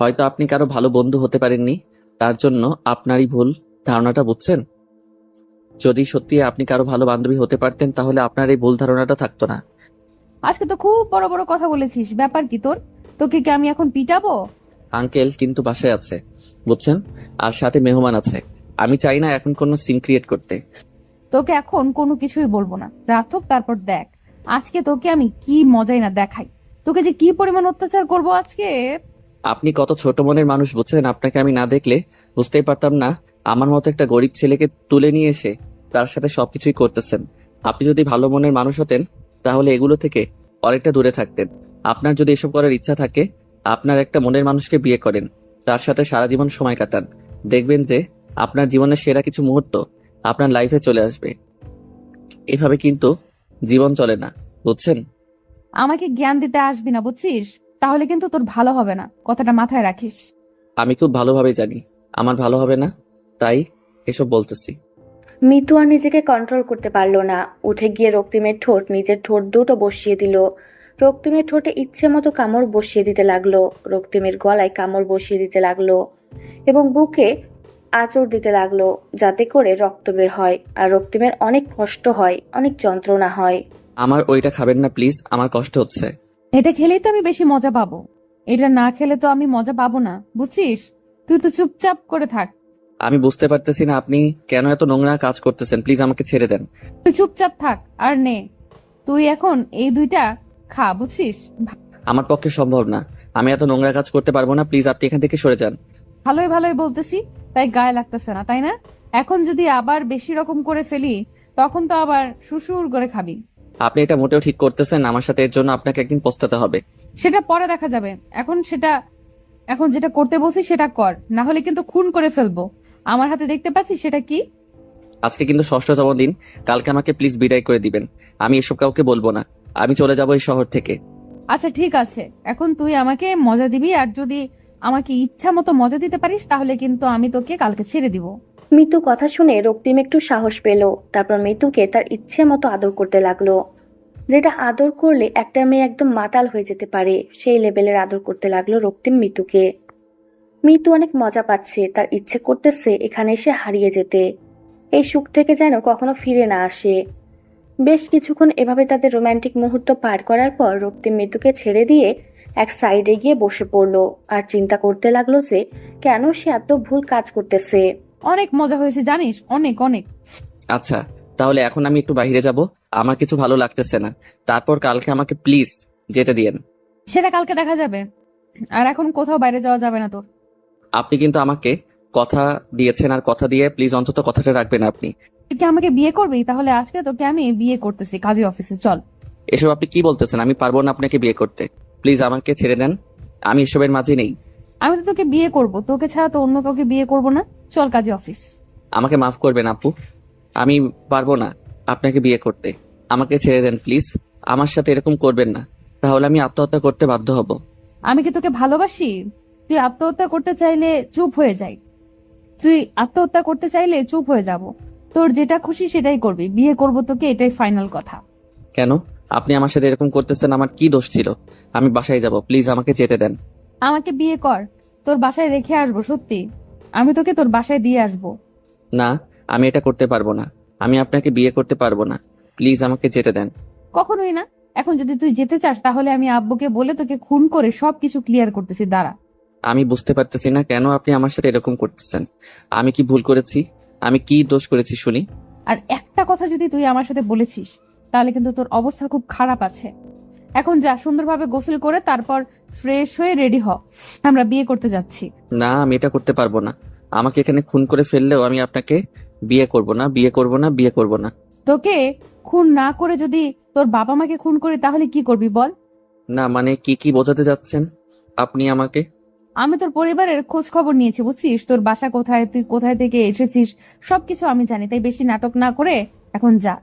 হয়তো আপনি কারো ভালো বন্ধু হতে পারেননি, তার জন্য আপনারই ভুল ধারণাটা, বুঝছেন? যদি সত্যি আপনি কারো ভালো বান্ধবী হতে পারতেন, তাহলে আপনার এই ভুল ধারণাটা থাকতো না। আজকে তো খুব বড় বড় কথা বলেছিস, ব্যাপার কি তোর? তোকে কি আমি এখন পিটাবো? আঙ্কেল কিন্তু বাসায় আছে, বুঝছেন? আর সাথে মেহমান আছে। আমি চাই না এখন কোনো সিন ক্রিয়েট করতে। তোকে এখন কোনো কিছুই বলবো না, রাত হোক তারপর দেখ আজকে তোকে আমি কি মজাই না দেখাই, তোকে যে কি পরিমাণ অত্যাচার করবো আজকে। আপনি কত ছোট মনের মানুষ, বুঝছেন? আপনাকে আমি না দেখলে বুঝতেই পারতাম না আমার মতো একটা গরিব ছেলেকে তুলে নিয়ে এসে তার সাথে সবকিছুই করতেছেন। আপনি যদি ভালো মনের মানুষ হতেন, তাহলে এগুলো থেকে অনেকটা দূরে থাকতেন। আপনার যদি এসব করার ইচ্ছা থাকে, আপনার একটা মনের মানুষকে বিয়ে করেন, তার সাথে সারা জীবন সময় কাটান, দেখবেন যে আপনার জীবনের সেরা কিছু মুহূর্ত আপনার লাইফে চলে আসবে। এভাবে কিন্তু জীবন চলে না, বুঝছেন? আমাকে জ্ঞান দিতে আসবি না, বুঝছিস? তাহলে কিন্তু তোর ভালো হবে না, কথাটা মাথায় রাখিস। আমি খুব ভালোভাবে জানি আমার ভালো হবে না, তাই এসব বলতেছি। মিতু আর নিজেকে কন্ট্রোল করতে পারলো না, উঠে গিয়ে রক্তিমের ঠোঁট নিজের ঠোঁট দুটো বসিয়ে দিল। রক্তিমের ঠোঁটে ইচ্ছে মতো কামড় বসিয়ে দিতে লাগলো, রক্তিমের গলায় কামড় বসিয়ে দিতে লাগলো এবং বুকে আঁচড় দিতে লাগলো, যাতে করে রক্ত বের হয়। আর রক্তিমের অনেক কষ্ট হয়, অনেক যন্ত্রণা হয়। আমার ওইটা খাবেন না প্লিজ, আমার কষ্ট হচ্ছে। এটা খেলেই তো আমি বেশি মজা পাবো, এটা না খেলে তো আমি মজা পাবো না, বুঝছিস? তুই তো চুপচাপ করে থাক। আমি বুঝতে পারতেছি না আপনি কেন এত নোংরা কাজ করতেছেন, প্লিজ আমাকে ছেড়ে দেন। তুই চুপচাপ থাক আর নে, তুই এখন এই দুইটা খা, বুঝছিস? আমার পক্ষে সম্ভব না, আমি এত নোংরা কাজ করতে পারবো না, প্লিজ আপনি এখান থেকে সরে যান। ভালোই ভালোই বলতেছি, তাই গায়ে লাগতেছে না, তাই না? এখন যদি আবার বেশি রকম করে ফেলি, তখন তো আবার সুসুর করে খাবি। আপনি এটা মোটেও ঠিক করতেছেন, আমার সাথে এর জন্য আপনাকে একদিন পস্তাতে হবে। সেটা পরে দেখা যাবে, এখন যেটা করতে বলছি সেটা কর, না হলে কিন্তু খুন করে ফেলবো। আমার হাতে দেখতে পাচ্ছিস সেটা কি? আজকে কিন্তু 6ষ্ঠতম দিন, কালকে আমাকে প্লিজ বিদায় করে দিবেন। আমি এসব কাউকে বলবো না, আমি চলে যাবো এই শহর থেকে। আচ্ছা ঠিক আছে, এখন তুই আমাকে মজা দিবি, আর যদি আমাকে ইচ্ছা মতো মজা দিতে পারিস তাহলে কিন্তু আমি তোকে কালকে ছেড়ে দিব। মিতু কথা শুনে রক্তিম একটু সাহস পেল। তারপর মিতুকে তার ইচ্ছে মতো আদর করতে লাগলো, যেটা আদর করলে একটা মেয়ে একদম মাতাল হয়ে যেতে পারে, সেই লেভেলের আদর করতে লাগলো রক্তিম মিতুকে। মিতু অনেক মজা পাচ্ছে, তার ইচ্ছে করতেছে এখানে এসে হারিয়ে যেতে, এই সুখ থেকে যেন কখনো ফিরে না আসে। বেশ কিছুক্ষণ এভাবে তাদের রোমান্টিক মুহূর্ত পার করার পর রক্তিম মিতুকে ছেড়ে দিয়ে এক সাইডে গিয়ে বসে পড়লো আর চিন্তা করতে লাগলো যে কেন সে এত ভুল কাজ করতেছে। অনেক মজা হয়েছে জানিস, অনেক অনেক। আচ্ছা তাহলে এখন আমি একটু বাইরে যাব, আমার কিছু ভালো লাগতেছে না, তারপর কালকে আমাকে প্লিজ যেতে দিয়েন। সেটা কালকে দেখা যাবে, আর এখন কোথাও বাইরে যাওয়া যাবে না তোর। আপনি কিন্তু আমাকে কথা দিয়েছেন, আর কথা দিয়ে প্লিজ অন্তত কথাটা রাখবেন আপনি। তুই কি আমাকে বিয়ে করবি? তাহলে আজকে তোকে আমি বিয়ে করতেছি কাজী অফিসে, চল। এসব আপনি কি বলতেছেন? আমি পারবো না আপনাকে বিয়ে করতে, প্লিজ আমাকে ছেড়ে দেন, আমি এসবের মাঝে নেই। আমি তো তোকে বিয়ে করব, তোকে ছাড়া তো অন্য কাউকে বিয়ে করব না, চল কাজী অফিস। আমাকে মাফ করবেন আপু, আমি পারবো না আপনাকে বিয়ে করতে, আমাকে ছেড়ে দেন প্লিজ, আমার সাথে এরকম করবেন না, তাহলে আমি আত্মহত্যা করতে বাধ্য হব। আমি কি তোকে ভালোবাসি? তুই আত্মহত্যা করতে চাইলে চুপ হয়ে যাই, তুই আত্মহত্যা করতে চাইলে চুপ হয়ে যাব, তোর যেটা খুশি সেটাই করবি, বিয়ে করব তোকে, এটাই ফাইনাল কথা। কেন আপনি আমার সাথে এরকম করতেছেন? আমার কি দোষ ছিল? আমি বাসায় যাব, প্লিজ আমাকে যেতে দেন। আমাকে বিয়ে কর, তোর বাসায় রেখে আসবো, সত্যি আমি তোকে তোর বাসায় দিয়ে আসবো। না, আমি এটা করতে পারবো না, আমি আপনাকে বিয়ে করতে পারবো না, প্লিজ আমাকে যেতে দেন। কখনোই না। এখন যদি তুই যেতে চাস তাহলে আমি আব্বুকে বলে তোকে খুন করে সবকিছু ক্লিয়ার করতেছি, দাঁড়া। আমি বুঝতে পারতেছি না কেন আপনি আমার সাথে এরকম করতেছেন, আমি কি ভুল করেছি? আমি কি দোষ করেছি শুনি? আর একটা কথা যদি তুই আমার সাথে বলেছিস তাহলে কিন্তু তোর অবস্থা খুব খারাপ আছে। এখন যা, সুন্দরভাবে গোসল করে তারপর ফ্রেশ হয়ে রেডি হ, আমরা বিয়ে করতে যাচ্ছি। না, আমি এটা করতে পারবো না, আমাকে এখানে খুন করে ফেললেও আমি আপনাকে বিয়ে করব না, বিয়ে করব না, বিয়ে করব না। তোকে খুন না করে যদি তোর বাবা মাকে খুন করে তাহলে কি করবি বল? না মানে কি বোঝাতে যাচ্ছেন আপনি আমাকে? আমি তোর পরিবারের খোঁজ খবর নিয়েছি, বুঝছিস? তোর বাসা কোথায়, তুই কোথায় থেকে এসেছিস, সবকিছু আমি জানি, তাই বেশি নাটক না করে এখন যা।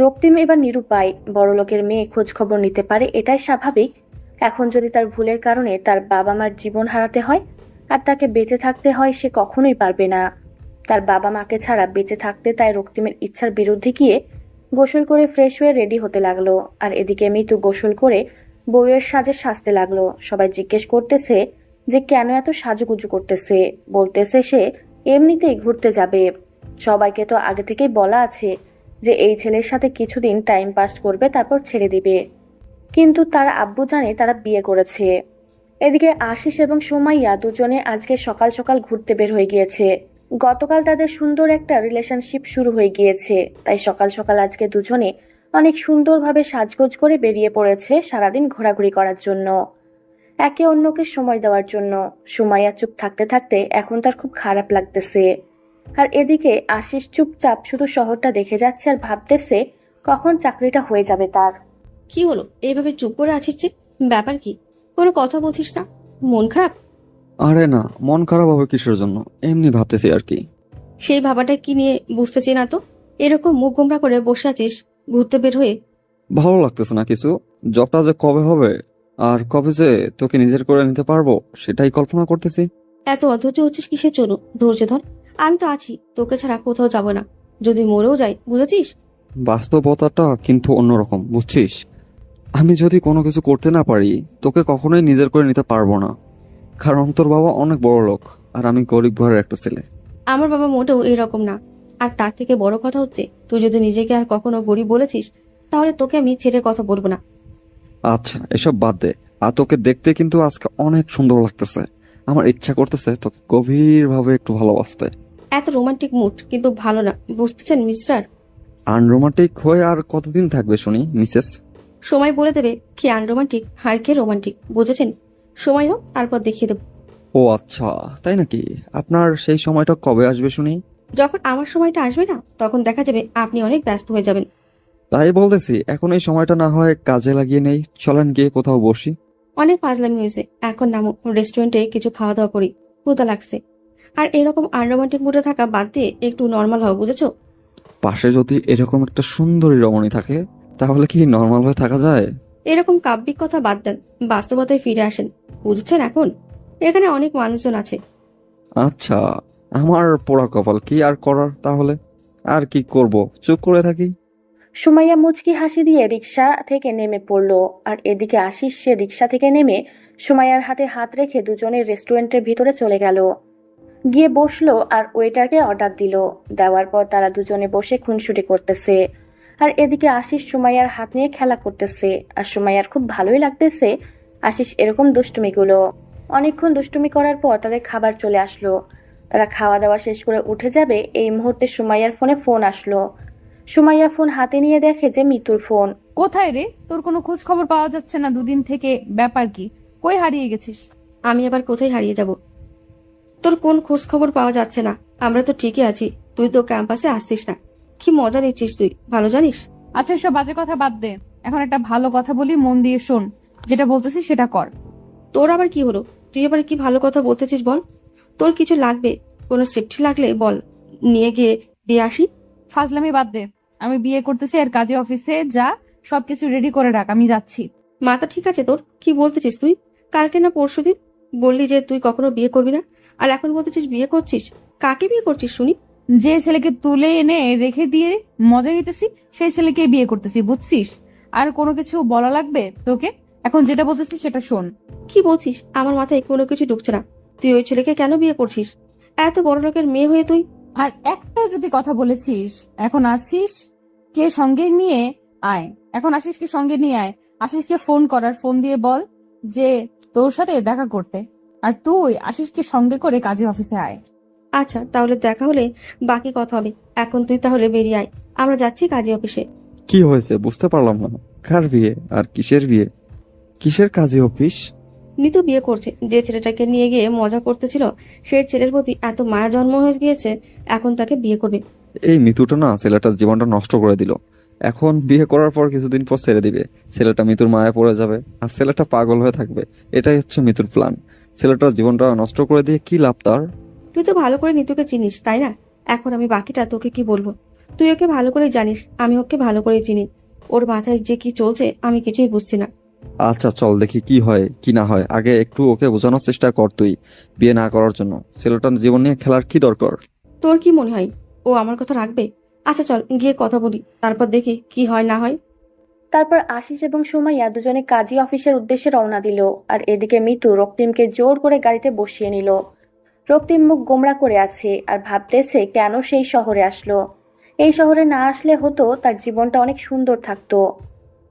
রক্তিম এবার নিরুপায়, বড়লোকের মেয়ে খোঁজ খবর নিতে পারে এটাই স্বাভাবিক। এখন যদি তার ভুলের কারণে তার বাবা মার জীবন হারাতে হয় আর তাকে বেঁচে থাকতে হয়, সে কখনোই পারবে না। তার বাবা মাকে ছাড়া বেঁচে থাকতে, তাই রক্তিমের ইচ্ছার বিরুদ্ধে গিয়ে গোসল করে ফ্রেশ হয়ে রেডি হতে লাগলো। আর এদিকে মিতু গোসল করে বউয়ের সাজে সাজতে লাগলো। সবাই জিজ্ঞেস করতেছে যে কেন এত সাজুগুজু করতেছে, বলতেছে সে এমনিতেই ঘুরতে যাবে। সবাইকে তো আগে থেকেই বলা আছে যে এই ছেলের সাথে কিছুদিন টাইম পাস করবে, তারপর ছেড়ে দিবে। কিন্তু তার আব্বু জানে তারা বিয়ে করেছে। এদিকে আশিস এবং সুমাইয়া দুজনে আজকে সকাল সকাল ঘুরতে বের হয়ে গিয়েছে। গতকাল তাদের সুন্দর একটা রিলেশনশিপ শুরু হয়ে গিয়েছে, তাই সকাল সকাল আজকে দুজনে অনেক সুন্দরভাবে সাজগোজ করে বেরিয়ে পড়েছে সারাদিন ঘোরাঘুরি করার জন্য, একে অন্যকে সময় দেওয়ার জন্য। সুমাইয়া চুপ থাকতে থাকতে এখন তার খুব খারাপ লাগতেছে। আর এদিকে আশিস চুপচাপ শুধু শহরটা দেখে যাচ্ছে আর ভাবতেছে কখন চাকরিটা হয়ে যাবে তার। কি হলো এইভাবে চুপ করে আছিস যে? ব্যাপার কি? কোনো কথা বলছিস না? মন খারাপ? আরে না, মন খারাপ হবে কিসের জন্য, এমনি ভাবতেছি আর কি। সেই ভাবাটা কি নিয়ে বুঝতেছি না তো। এরকম মুখ গোমরা করে বসে আছিস ঘুরতে বের হয়ে। ভালো লাগতেছে না কিছু, জবটা যে কবে হবে আর কবে যে তোকে নিজের করে নিতে পারবো সেটাই কল্পনা করতেছি। এত অধৈর্য হচ্ছিস কিসের জন্য? ধৈর্য ধর, আমি তো আছি, তোকে ছাড়া কোথাও যাব না। যদি মরেও যাই, বুঝেছিস? বাস্তবতাটা কিন্তু অন্যরকম, বুঝছিস? আমি যদি কোনো কিছু করতে না পারি তোকে কখনোই নিজের করে নিতে পারবো না, কারণ তোর বাবা অনেক বড় লোক আর আমি গরিব ঘরের একটা ছেলে। আমার বাবা মোটেও এরকম না। আর তার থেকে বড় কথা হচ্ছে, তুই যদি নিজেকে আর কখনো গরিব বলেছিস তাহলে তোকে আমি ছেড়ে কথা বলবো না। আচ্ছা এসব বাদ দে, আর তোকে দেখতে কিন্তু আজকে অনেক সুন্দর লাগতেছে। আমার ইচ্ছা করতেছে তোকে গভীরভাবে একটু ভালোবাসতে। এত রোমান্টিক মুড কিন্তু ভালো না, বুঝতেছেন মিস্টার? আনরোমান্টিক হয়ে আর কতদিন থাকবে শুনি মিসেস? সময় বলে দেবে কি আনরোমান্টিক আর কে রোমান্টিক, বুঝেছেন? সময় হোক তারপর দেখিয়ে দেবো। ও আচ্ছা, তাই নাকি? আপনার সেই সময়টা কবে আসবে শুনি? যখন আমার সময়টা আসবে না তখন দেখা যাবে আপনি অনেক ব্যস্ত হয়ে যাবেন। তাই বলতেছি এখন এই সময়টা না হয় কাজে লাগিয়ে নেই, চলেন গিয়ে কোথাও বসি। অনেক ফাজলামি হয়েছে, এখন নামো, রেস্টুরেন্টে কিছু খাওয়া দাওয়া করি, ক্ষুধা লাগছে। আর এরকম আনরোমান্টিক মুডে থাকা বাদ দিয়ে একটু নর্মাল হও, বুঝেছো? পাশে যদি এরকম একটা সুন্দরী রমণী থাকে তাহলে কি নর্মাল হয়ে থাকা যায়? এরকম কাব্যিক কথা বাদ দেন, বাস্তবতায় ফিরে আসেন, বুঝছেন? এখন এখানে অনেক মানুষজন আছে। আচ্ছা, আমার পোড়া কপাল, কি আর করার তাহলে? আর কি করব, চুপ করে থাকি। সুমাইয়া মুচকি হাসি দিয়ে রিক্সা থেকে নেমে পড়ল। আর এদিকে আশিস সে রিক্সা থেকে নেমে সুমাইয়ার হাতে হাত রেখে দুজনে রেস্টুরেন্টের ভিতরে চলে গেল। গিয়ে বসলো আর ওয়েটারকে অর্ডার দিল। দেওয়ার পর তারা দুজনে বসে খুনসুটি করতেছে। আর এদিকে আশিস সুমাইয়ার হাত নিয়ে খেলা করতেছে। আর সুমাইয়ার খুব ভালোই লাগতেছে আশিস এরকম দুষ্টুমিগুলো। অনেকক্ষণ দুষ্টুমি করার পর তাদের খাবার চলে আসলো। তারা খাওয়া দাওয়া শেষ করে উঠে যাবে এই মুহূর্তে সুমাইয়ার ফোনে ফোন আসলো। সুমাইয়া ফোন হাতে নিয়ে দেখে যে মিতুর ফোন। কোথায় রে? তোর কোনো খোঁজ খবর পাওয়া যাচ্ছে না দুদিন থেকে, ব্যাপার কি? কই হারিয়ে গেছিস? আমি আবার কোথায় হারিয়ে যাব? তোর কোন খোঁজ খবর পাওয়া যাচ্ছে না? আমরা তো ঠিকই আছি, তুই তো ক্যাম্পাসে আসছিস না। কি মজা নিচ্ছিস তুই, ভালো জানিস। আচ্ছা এসব বাজে কথা বাদ দে, এখন একটা ভালো কথা বলি, মন দিয়ে শোন। যেটা বলতেছি সেটা কর। তোর আবার কি হলো? তুই আবার কি ভালো কথা বলতেছিস বল। তোর কিছু লাগবে, কোনো সেফটি লাগলে বল, নিয়ে গিয়ে দিয়ে আসি। ফাজলামি বাদ দে, আমি বিয়ে করতেছি আর কাজে অফিসে যা, সবকিছু রেডি করে রাখ, আমি যাচ্ছি। মাথা ঠিক আছে তোর? কি বলতেছিস তুই? কালকে না পরশুদিন বললি যে তুই কখনো বিয়ে করবি না, আর এখন বলতেছিস বিয়ে করছিস? কাকে বিয়ে করছিস শুনি? যে ছেলেকে তুলে এনে রেখে দিয়ে মজা নিতেছি সেই ছেলেকে বিয়ে করতেছি, বুঝছিস? আর কোনো কিছু বলা লাগবে তোকে? এখন যেটা বলতেছি সেটা শোন। কি বলছিস? আমার মাথায় কোনো কিছু ঢুকছে না। তুই ওই ছেলেকে কেন বিয়ে করছিস? এত বড় লোকের মেয়ে হয়ে তুই? আর একটা যদি কথা বলেছিস, এখন আসিস কে সঙ্গে নিয়ে আয়, এখন আশিসকে সঙ্গে নিয়ে আয়। আশিসকে ফোন করার, ফোন দিয়ে বল যে তোর সাথে দেখা করতে, আর তুই আশিসকে সঙ্গে করে কাজে অফিসে আয়। আচ্ছা তাহলে দেখা হলে বাকি কথা হবে, এখন তুই তাহলে বেরিয়ে আয়, আমরা যাচ্ছি কাজী অফিসে। কি হয়েছে বুঝতে পারলাম না। কার বিয়ে আর কিসের বিয়ে? কিসের কাজী অফিস? নিতু বিয়ে করছে। যে ছেলেটাকে নিয়ে গিয়ে মজা করতেছিল সেই ছেলের প্রতি এত মায়া জন্ম হয়ে গিয়েছে, এখন তাকে বিয়ে করবে। এই মিতুটা না ছেলেটার জীবনটা নষ্ট করে দিল। এখন বিয়ে করার পর কিছুদিন পর ছেড়ে দিবে, ছেলেটা মিতুর মায়া পড়ে যাবে আর ছেলেটা পাগল হয়ে থাকবে। এটাই হচ্ছে মিতুর প্ল্যান। ছেলেটার জীবনটা নষ্ট করে দিয়ে কি লাভ তার? তুই তো ভালো করে নিতুকে চিনিস তাই না? এখন আমি বাকিটা তোকে কি বলবো? তুই ওকে ভালো করে জানিস, আমি ওকে ভালো করে চিনি। ওর মাথায় যে কি চলছে আমি কিছুই বুঝছি না। আচ্ছা চল দেখি কি হয় কি না হয়, আগে একটু ওকে বোঝানোর চেষ্টা কর তুই। বিয়ে না করার জন্য ছেলেটার জীবন নিয়ে খেলার কি দরকার? তোর কি মনে হয় ও আমার কথা রাখবে? আচ্ছা চল গিয়ে কথা বলি, তারপর দেখি কি হয় না হয়। তারপর আশিস এবং সুমাইয়া দুজনে কাজী অফিসের উদ্দেশ্যে রওনা দিল। আর এদিকে মিতু রক্তিমকে জোর করে গাড়িতে বসিয়ে নিল। রক্তিম মুখ গোমড়া করে আছে আর ভাবতেছে কেন সেই শহরে আসলো। এই শহরে না আসলে হতো তার জীবনটা অনেক সুন্দর থাকতো।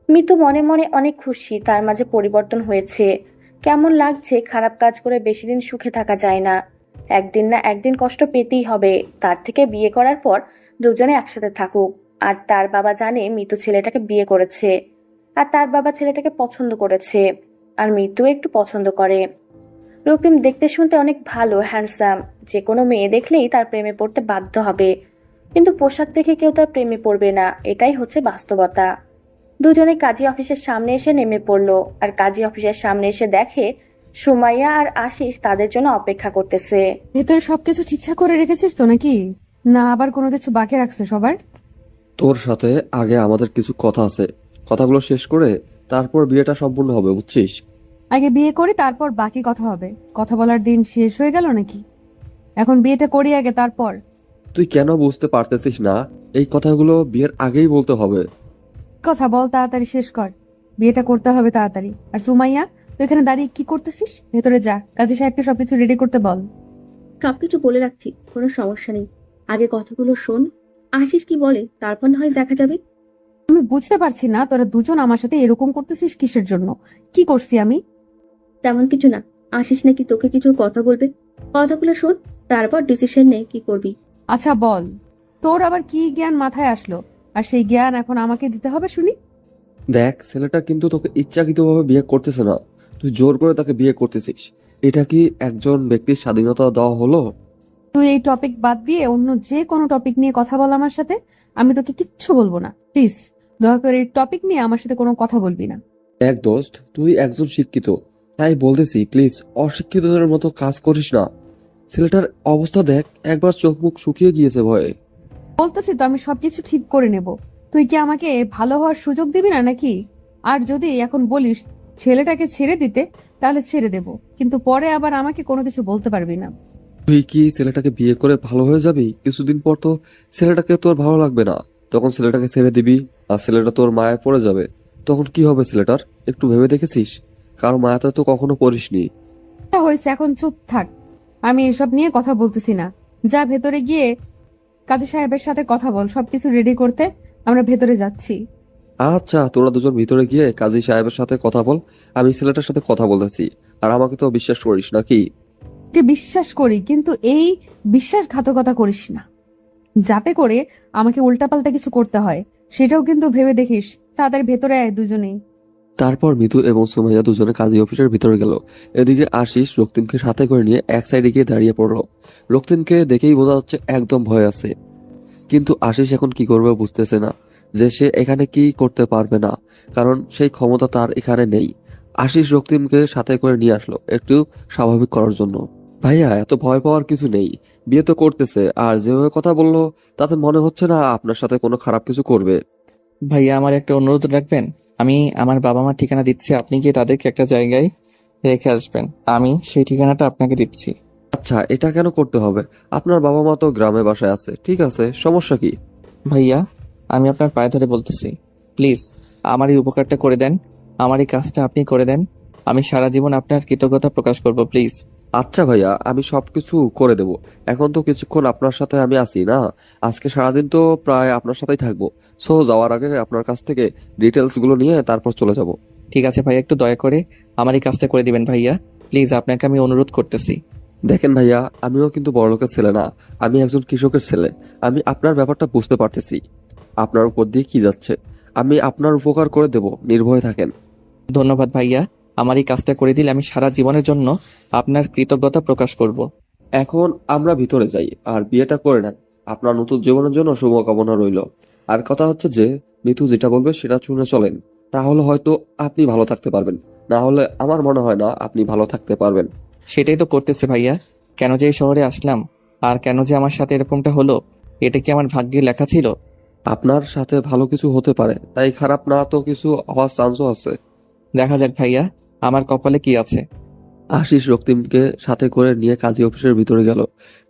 মিতু মনে মনে অনেক খুশি তার মাঝে পরিবর্তন হয়েছে। কেমন লাগছে, খারাপ কাজ করে বেশি দিন সুখে থাকা যায় না, একদিন না একদিন কষ্ট পেতেই হবে। তার থেকে বিয়ে করার পর দুজনে একসাথে থাকুক। আর তার বাবা জানে মিতু ছেলেটাকে বিয়ে করেছে, আর তার বাবা ছেলেটাকে পছন্দ করেছে, আর মিতু একটু পছন্দ করে। রক্তিম দেখতে শুনতে অনেক ভালো, হ্যান্ডসাম, যে কোনো মেয়ে দেখলেই তার প্রেমে পড়তে বাধ্য হবে। কিন্তু পোশাক দেখে কেউ তার প্রেমে পড়বে না, এটাই হচ্ছে বাস্তবতা। দুজনে কাজী অফিসের সামনে এসে নেমে পড়লো। আর কাজী অফিসের সামনে এসে দেখে সুমাইয়া আর আশিস তাদের জন্য অপেক্ষা করতেছে। ভেতরে সবকিছু ঠিকঠাক করে রেখেছিস তো নাকি? না আবার কোনো কিছু বাকি রাখছে সবার? তোর সাথে আগে আমাদের কিছু কথা আছে, কথাগুলো শেষ করে তারপর বিয়েটা সম্পূর্ণ হবে, বুঝছিস? আগে বিয়ে করি তারপর বাকি কথা হবে। কথা বলার দিন শেষ হয়ে গেল নাকি? এখন বিয়েটা করি আগে, তারপর। তুই কেন বুঝতে পারতেছিস না? এই কথাগুলো বিয়ের আগেই বলতে হবে। কথা বল, তাড়াতাড়ি শেষ কর। বিয়েটা করতে হবে তাড়াতাড়ি। আর সুমাইয়া, তুই এখানে দাঁড়িয়ে কি করতেছিস? ভেতরে যা, কাজী সাহেবকে সবকিছু রেডি করতে বল। সবকিছু বলে রাখছি, কোনো সমস্যা নেই। আগে কথাগুলো শোন, আশিস কি বলে, তারপর না হয় দেখা যাবে। আমি বুঝতে পারছি না তোরা দুজন আমার সাথে এরকম করতেছিস কিসের জন্য? কি করছি আমি? তেমন কিছু না, আশিস নাকি তোকে কিছু কথা বলবে। কথাগুলো শোন, তারপর ডিসিশন নে কি করবি। আচ্ছা বল, তোর আবার কি জ্ঞান মাথায় আসলো? আর সেই জ্ঞান এখন আমাকে দিতে হবে শুনি। দেখ, ছেলেটা কিন্তু তোকে ইচ্ছাকৃতভাবে বিয়ে করতেছে না, তুই জোর করে তাকে বিয়ে করতেছিস। এটা কি একজন ব্যক্তির স্বাধীনতা দেওয়া হলো? তুই এই টপিক বাদ দিয়ে অন্য যে কোনো টপিক নিয়ে কথা বল আমার সাথে। আমি তোকে কিচ্ছু বলবো না, প্লিজ। দয়া করে এই টপিক নিয়ে আমার সাথে কোনো কথা বলবি না। এক দোস্ত, তুই একজন শিক্ষিত, তাই বলতেছি প্লিজ অশিক্ষিতদের মতো কাজ করিস না। ছেলেটার অবস্থা দেখ, একবার চোখ মুখ শুকিয়ে গিয়েছে ভয়ে। বলতেছি তো আমি সবকিছু ঠিক করে নেব। তুই কি আমাকে ভালো হওয়ার সুযোগ দিবি না নাকি? আর যদি এখন বলিস ছেলেটাকে ছেড়ে দিতে, তাহলে ছেড়ে দেব, কিন্তু পরে আবার আমাকে কোনো কিছু বলতে পারবি না। তুই কি ছেলেটাকে বিয়ে করে ভালো হয়ে যাবি? কিছুদিন পর তো ছেলেটাকে তোর ভালো লাগবে না, তখন ছেলেটাকে ছেড়ে দিবি আর ছেলেটা তোর মায়ায় পড়ে যাবে। তখন কি হবে ছেলেটার, একটু ভেবে দেখেছিস? কারো মায়াতে তো কখনো পড়িসনি। যা হয়েছে এখন চুপ থাক। আমি এসব নিয়ে কথা বলতেছি না। যা ভেতরে গিয়ে কাজী সাহেবের সাথে কথা বল, সবকিছু রেডি করতে। আমরা ভেতরে যাচ্ছি। আচ্ছা, তোরা দুজন ভিতরে গিয়ে কাজী সাহেবের সাথে কথা বল, আমি ছেলেটার সাথে কথা বলতেছি। আর আমাকে তো বিশ্বাস করিস নাকি? তুই বিশ্বাস করি, কিন্তু এই বিশ্বাসঘাতকতা করিস না, যাতে করে আমাকে উল্টাপাল্টা কিছু করতে হয়। সেটাও কিন্তু ভেবে দেখিস। তাদের ভেতরে আয় দুজনেই। তারপর মিতু এবং সুমাইয়া দুজনে কাজী অফিসের ভিতরে গেল। এদিকে আশিস রক্তিমকে সাথে করে নিয়ে এক সাইডে গিয়ে দাঁড়িয়ে পড়লো। রক্তিমকে দেখেই বোঝা যাচ্ছে একদম ভয় আছে, কিন্তু আশিস এখন কি করবে বুঝতেছে না, যে সে এখানে কি করতে পারবে না, কারণ সেই ক্ষমতা তার এখানে নেই। আশিস রক্তিমকে সাথে করে নিয়ে আসলো একটু স্বাভাবিক করার জন্য। ভাইয়া, এত ভয় পাওয়ার কিছু নেই, বিয়ে তো করতেছে, আর যেভাবে কথা বললো তাতে মনে হচ্ছে না আপনার সাথে কোনো খারাপ কিছু করবে। ভাইয়া, আমার একটা অনুরোধ রাখবেন? আমি আমার বাবা মার ঠিকানা দিচ্ছি, আপনি গিয়ে তাদেরকে একটা জায়গায় রেখে আসবেন। আমি সেই ঠিকানাটা আপনাকে দিচ্ছি। আচ্ছা, এটা কেন করতে হবে? আপনার বাবা মা তো গ্রামে বাসায় আছে, ঠিক আছে, সমস্যা কি? ভাইয়া, আমি আপনার পায়ে ধরে বলতেছি, প্লিজ আমার এই উপকারটা করে দেন। আমার এই কাজটা আপনি করে দেন। আমি সারা জীবন আপনার কৃতজ্ঞতা প্রকাশ করব, প্লিজ। আচ্ছা ভাইয়া, আমি সবকিছু করে দেব। এখন তো কিছুক্ষণ আপনার সাথে আমি আছি না, আজকে সারাদিন তো প্রায় আপনার সাথেই থাকবো। সো যাওয়ার আগে আপনার কাছ থেকে ডিটেলস গুলো নিয়ে তারপর চলে যাব। ঠিক আছে ভাইয়া, একটু দয়া করে আমার এই কাজটা করে দিবেন ভাইয়া, প্লিজ। আপনাকে আমি অনুরোধ করতেছি। দেখেন ভাইয়া, আমিও কিন্তু বড়লোকের ছেলে না, আমি একজন কৃষকের ছেলে। আমি আপনার ব্যাপারটা বুঝতে পারতেছি, আপনার উপর দিয়ে কি যাচ্ছে। আমি আপনার উপকার করে দেব, নির্ভয়ে থাকেন। ধন্যবাদ ভাইয়া, আমার এই কাজটা করে দিলে আমি সারা জীবনের জন্য আপনার কৃতজ্ঞতা প্রকাশ করব। এখন আমরা ভিতরে যাই আর বিয়েটা করে নেন, আপনার নতুন জীবনের জন্য শুভকামনা রইল। আর কথা হচ্ছে যে মিতু যেটা বলবে সেটা শুনে চলেন, তাহলে হয়তো আপনি ভালো থাকতে পারবেন, না হলে আমার মনে হয় না আপনি ভালো থাকতে পারবেন। সেটাই তো করতেছে ভাইয়া। কেন যে এই শহরে আসলাম, আর কেন যে আমার সাথে এরকমটা হলো, এটা কি আমার ভাগ্যে লেখা ছিল? আপনার সাথে ভালো কিছু হতে পারে, তাই খারাপ না তো কিছু হওয়ার চান্সও আছে। দেখা যাক ভাইয়া, আমার কপালে কি আছে। আশিস রক্তিমকে সাথে করে নিয়ে কাজী অফিসের ভিতরে গেল।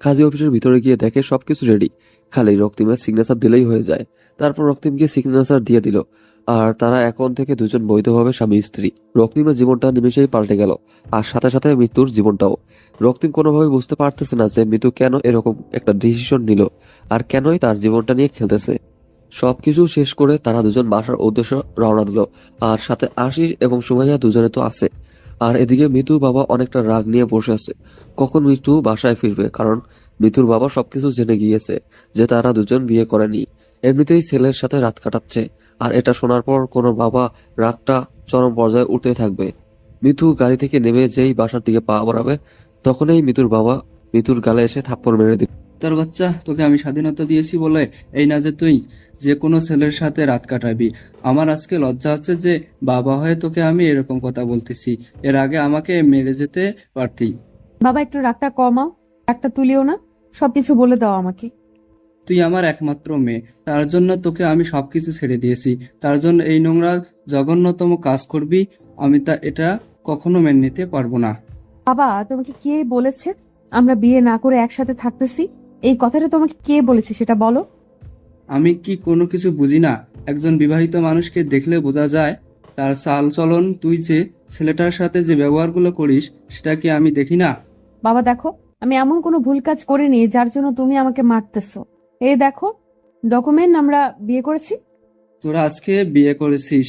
কাজী অফিসের ভিতরে গিয়ে দেখে সবকিছু রেডি, খালি রক্তিমের সিগনেচার দিলেই হয়ে যায়। তারপর রক্তিমকে সিগনেচার দিয়ে দিল, আর তারা এখন থেকে দুজন বৈধভাবে স্বামী স্ত্রী। রক্তিমের জীবনটা নিমেষেই পাল্টে গেল, আর সাথে সাথে মৃত্যুর জীবনটাও। রক্তিম কোনোভাবে বুঝতে পারতেছে না যে মৃত্যু কেন এরকম একটা ডিসিশন নিল, আর কেনই তার জীবনটা নিয়ে খেলতেছে। সবকিছু শেষ করে তারা দুজন বাসার উদ্দেশ্যে রওনা দিল, আর সাথে আশিস এবং সুমাইয়া দুজনে তো আছে। আর এদিকে মিতুর বাবা অনেকটা রাগ নিয়ে বসে আছে, কখন মিতু বাসায় ফিরবে, কারণ মিতুর বাবা সবকিছু জেনে গিয়েছে যে তারা দুজন বিয়ে করেনি, এমনিতেই ছেলের সাথে রাত কাটাচ্ছে। আর এটা শোনার পর কোনো বাবা রাগটা চরম পর্যায়ে উঠতে থাকবে। মিতু গাড়ি থেকে নেমে যেই বাসার দিকে পা বাড়াবে, তখনই মিতুর বাবা মিতুর গালে এসে থাপ্পড় মেরে দিল। তোর বাচ্চা, তোকে আমি স্বাধীনতা দিয়েছি বলে এই না যে তুই যে কোনো ছেলের সাথে রাত কাটাবি। আমার আজকে লজ্জা হচ্ছে যে বাবা হয়ে তোকে আমি এরকম কথা বলতেছি। এর আগে আমাকে মেরে যেতে পারতি। বাবা, একটু রাগটা কমাও, রাগটা তুলিও না, সবকিছু বলে দাও আমাকে। তুই আমার একমাত্র মেয়ে, তার জন্য তোকে আমি সবকিছু ছেড়ে দিয়েছি। তার জন্য এই নোংরা জঘন্যতম কাজ করবি, আমি এটা কখনো মেনে নিতে পারবো না। বাবা, তোমাকে কে বলেছে আমরা বিয়ে না করে একসাথে থাকতেছি? এই কথাটা তোমাকে কে বলেছে সেটা বলো। আমি কি কোনো কিছু বুঝি না? একজন বিবাহিত মানুষকে দেখলে বোঝা যায় তার চাল চলন, তুই যে ছেলেটার সাথে যে ব্যবহারগুলো করিস সেটা কি আমি দেখি না? বাবা দেখো, আমি এমন কোনো ভুল কাজ করিনি যার জন্য তুমি আমাকে মারতেছো। এই দেখো ডকুমেন্ট, আমরা বিয়ে করেছি। তোরা আজকে বিয়ে করেছিস,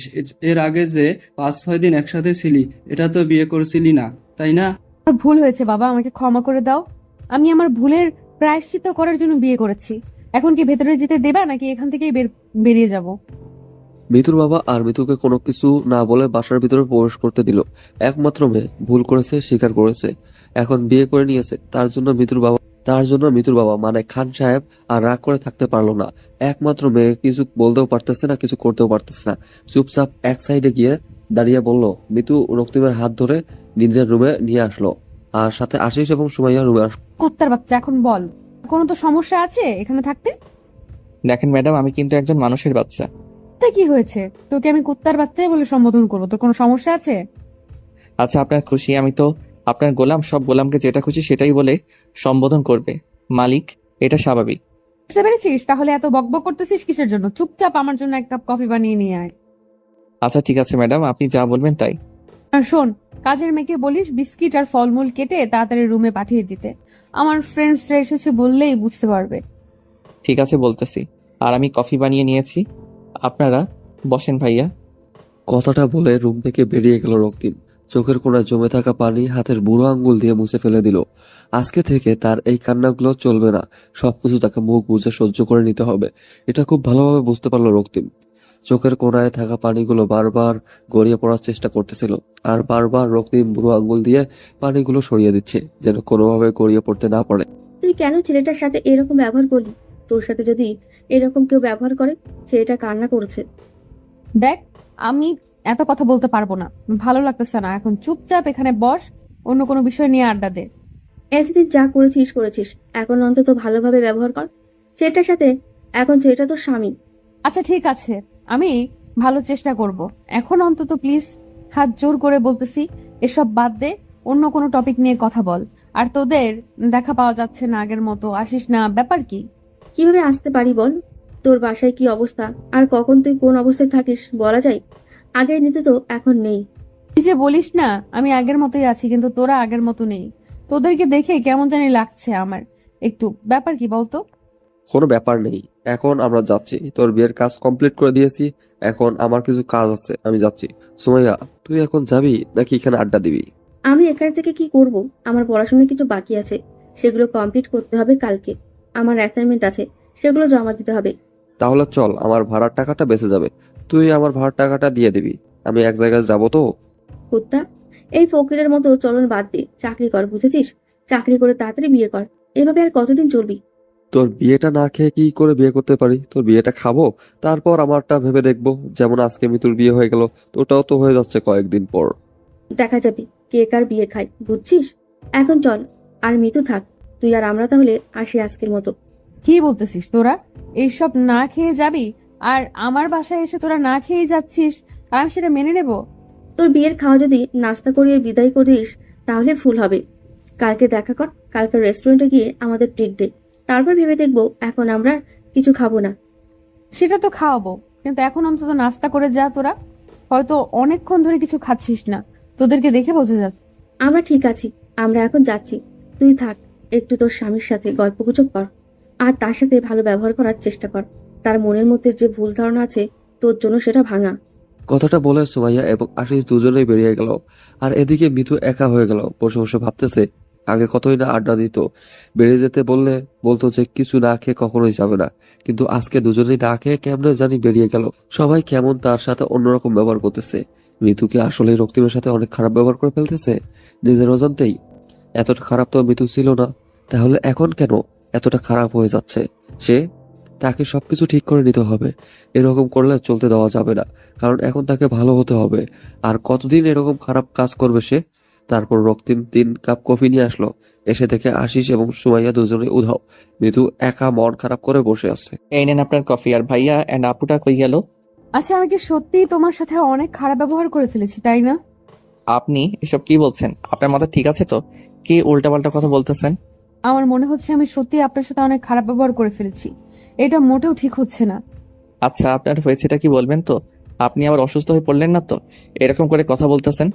এর আগে যে 5-6 দিন একসাথে ছিলি এটা তো বিয়ে করেছিলি না, তাই না? আমার ভুল হয়েছে বাবা, আমাকে ক্ষমা করে দাও। আমি আমার ভুলের প্রায়শ্চিত্ত করার জন্য বিয়ে করেছি। এখন কি ভেতরে যেতে দেবা নাকি এখান থেকেই বেরিয়ে যাব? মিতুর বাবা আর মিতুকে কোনো কিছু না বলে বাসার ভিতরে প্রবেশ করতে দিল। একমাত্র মেয়ে, ভুল করেছে, স্বীকার করেছে, এখন বিয়ে করে নিয়েছে। তার জন্য মিতুর বাবা মানে খান সাহেব আর রাগ করে থাকতে পারলো না। একমাত্র মেয়ে, কিছু বলতেও পারতেছে না, কিছু করতেও পারতেছে না। চুপচাপ এক সাইডে গিয়ে দাঁড়িয়ে বলল। মিতু রক্তিমের হাত ধরে নিজের রুমে নিয়ে আসলো, আর সাথে আশিস এবং সুমাইয়া রুমে আসলো। কুত্তার বাচ্চা, এখন বল, কোনো তো সমস্যা আছে এখানে থাকতে? দেখেন ম্যাডাম, আমি কিন্তু একজন মানুষের বাচ্চা। তা কি হয়েছে? তোকে আমি কুত্তার বাচ্চাই বলে সম্বোধন করবো, তোর কোনো সমস্যা আছে? আচ্ছা, আপনার খুশি, আমি তো আপনার গোলাম। সব গোলামকে যেটা খুশি সেটাই বলে সম্বোধন করবে মালিক, এটা স্বাভাবিক। বুঝতে পেরেছিস? তাহলে এত বকবক করতেছিস কিসের জন্য? চুপচাপ আমার জন্য এক কাপ কফি বানিয়ে নিয়ে আয়। আচ্ছা ঠিক আছে ম্যাডাম, আপনি যা বলবেন তাই। আর শোন, কাজের মেয়েকে বলিস বিস্কিট আর ফলমূল কেটে তাড়াতাড়ি রুমে পাঠিয়ে দিতে। আমার ফ্রেন্ডসরা এসেছে বললেই বুঝতে পারবে। ঠিক আছে বলতেছি। আর আমি কফি বানিয়ে নিয়েছি, আপনারা বসেন ভাইয়া। কথাটা বলে রুম থেকে বেরিয়ে গেল রক্তিম। চোখের কোণায় জমে থাকা পানি হাতের বুড়ো আঙ্গুল দিয়ে মুছে ফেলে দিল। আজকে থেকে তার এই কান্নাগুলো চলবে না, সবকিছু তাকে মুখ বুজে সহ্য করে নিতে হবে। এটা খুব ভালোভাবে বুঝতে পারলো রক্তিম। চোখের কোণায় থাকা পানিগুলো বারবার গড়িয়ে পড়ার চেষ্টা করতেছিল, আর বারবার রক্তিম বুড়ো আঙ্গুল দিয়ে পানিগুলো সরিয়ে দিচ্ছে, যেন কোনোভাবে গড়িয়ে পড়তে না পারে। তুই কেন ছেলেটার সাথে এরকম ব্যবহার করলি? তোর সাথে যদি এরকম কেউ ব্যবহার করে, ছেলেটা কান্না করেছে। দেখ, আমি এত কথা বলতে পারবো না, ভালো লাগতেছে না। এখন চুপচাপ এখানে বস, অন্য কোনো বিষয় নিয়ে আড্ডা দে। এতদিন যা করেছিস, এখন অন্তত ভালোভাবে ব্যবহার কর ছেলেটার সাথে। এখন ছেলেটা তোর স্বামী। আচ্ছা ঠিক আছে, আমি ভালো চেষ্টা করব। এখন অন্তত প্লিজ হাত জোর করে বলতেছি, এসব বাদ দে, অন্য কোনো টপিক নিয়ে কথা বল। আর তোদের দেখা পাওয়া যাচ্ছে না আগের মতো, আসিস না, ব্যাপার কি? কিভাবে আসতে পারি বল? তোর বাসায় কি অবস্থা আর কখন তুই কোন অবস্থায় থাকিস বলা যায়? আগের নিতে তো এখন নেই। তুই যে বলিস না আমি আগের মতোই আছি, কিন্তু তোরা আগের মতো নেই। তোদেরকে দেখে কেমন জানি লাগছে আমার একটু। ব্যাপার কি বলতো? কোনো ব্যাপার নেই, এখন আমরা যাচ্ছি। তোর বিয়ের কাজ কমপ্লিট করে দিয়েছি, এখন আমার কিছু কাজ আছে, আমি যাচ্ছি। সুমাইয়া, তুই এখন যাবি নাকি এখানে আড্ডা দিবি? আমি এখানে থেকে কি করব? আমার পড়াশোনা কিছু বাকি আছে, সেগুলো কমপ্লিট করতে হবে কালকে। আমার অ্যাসাইনমেন্ট আছে, সেগুলো জমা দিতে হবে। তাহলে চল, আমার ভাড়ার টাকাটা বেঁচে যাবে, তুই আমার ভাড়ার টাকাটা দিয়ে দিবি। আমি এক জায়গায় যাবো তো। কুত্তা, এই ফকিরের মতো চলন বাদ দে, চাকরি কর, বুঝেছিস? চাকরি করে তাড়াতাড়ি বিয়ে কর। এভাবে আর কতদিন চলবি? তোর বিয়েটা না খেয়ে কি করে বিয়ে করতে পারি? তোর বিয়েটা খাবো, তারপর আমারটা ভেবে দেখবো। যেমন আজকে মিতুর বিয়ে হয়ে গেল, তোটাও তো হয়ে যাচ্ছে কয়েকদিন পর। দেখা যাবে কে কার বিয়ে খায়, বুঝছিস? এখন চল, আর মিতু থাক, তুই আর আমরা তাহলে আসি আজকের মতো। কি বলতেছিস তোরা? এইসব না খেয়ে যাবি? আর আমার বাসায় এসে তোরা না খেয়ে যাচ্ছিস, আর আমি সেটা মেনে নেব? তোর বিয়ের খাওয়া যদি নাস্তা করিয়ে বিদায় করিস তাহলে ফুল হবে। কালকে দেখা কর, কালকে রেস্টুরেন্টে গিয়ে আমাদের ট্রিট দে। তারপর ভেবে দেখবো, এখন আমরা কিছু খাবো না। সেটা তো খাওয়াবো, কিন্তু এখন অন্তত নাস্তা করে যা। তোরা হয়তো অনেকক্ষণ ধরে কিছু খাচ্ছিস না, তোদেরকে দেখে বোঝা যাচ্ছে। আমরা ঠিক আছি, আমরা এখন যাচ্ছি। তুই থাক, একটু তোর স্বামীর সাথে গল্পগুজব কর, আর তার সাথে ভালো ব্যবহার করার চেষ্টা কর। তার মনের মধ্যে যে ভুল ধারণা আছে তোর জন্য, সেটা ভাঙা। কথাটা বলে সুমাইয়া এবং আশিস দুজনেই বেরিয়ে গেল। আর এদিকে মিতু একা হয়ে গেল, বসে বসে ভাবতেছে আগে কতই না আড্ডা দিত। বেরিয়ে যেতে বললে বলতো যে কিছু না খেয়ে কখনোই যাবে না, কিন্তু আজকে দুজনেই না খেয়ে কেমনে জানি বেরিয়ে গেল। সবাই কেমন তার সাথে অন্যরকম ব্যবহার করতেছে। মিতু কি আসলে রক্তিমের সাথে অনেক খারাপ ব্যবহার করে ফেলতেছে নিজের অজান্তেই? এতটা খারাপ তো মিতু ছিল না, তাহলে এখন কেন এতটা খারাপ হয়ে যাচ্ছে সে? তাকে সবকিছু ঠিক করে নিতে হবে, এরকম করলে চলতে দেওয়া যাবে না, কারণ এখন তাকে ভালো হতে হবে। আর কতদিন এরকম খারাপ কাজ করবে সে? তারপর রক্তিম 3 কাপ কফি নিয়ে আসলো। এসে দেখে আশিস এবং সুমাইয়া দুজনে উধাও। মিতু একা মন খারাপ করে বসে আছে। এই নেন আপনার কফি। আর ভাইয়া এন্ড আপুটা কই গেল? আচ্ছা, আমি কি সত্যিই তোমার সাথে অনেক খারাপ ব্যবহার করে ফেলেছি, তাই না? আপনি এসব কি বলছেন? আপনার মাথা ঠিক আছে তো? কি উল্টাপাল্টা কথা বলতেছেন? আমার মনে হচ্ছে আমি সত্যি আপনার সাথে অনেক খারাপ ব্যবহার করে ফেলেছি। এটা মোটেও ঠিক হচ্ছে না। আচ্ছা, আপনার হয়েছেটা কি বলবেন তো? আপনি আবার অসুস্থ হয়ে পড়লেন না তো এরকম করে কথা বলতেছেন?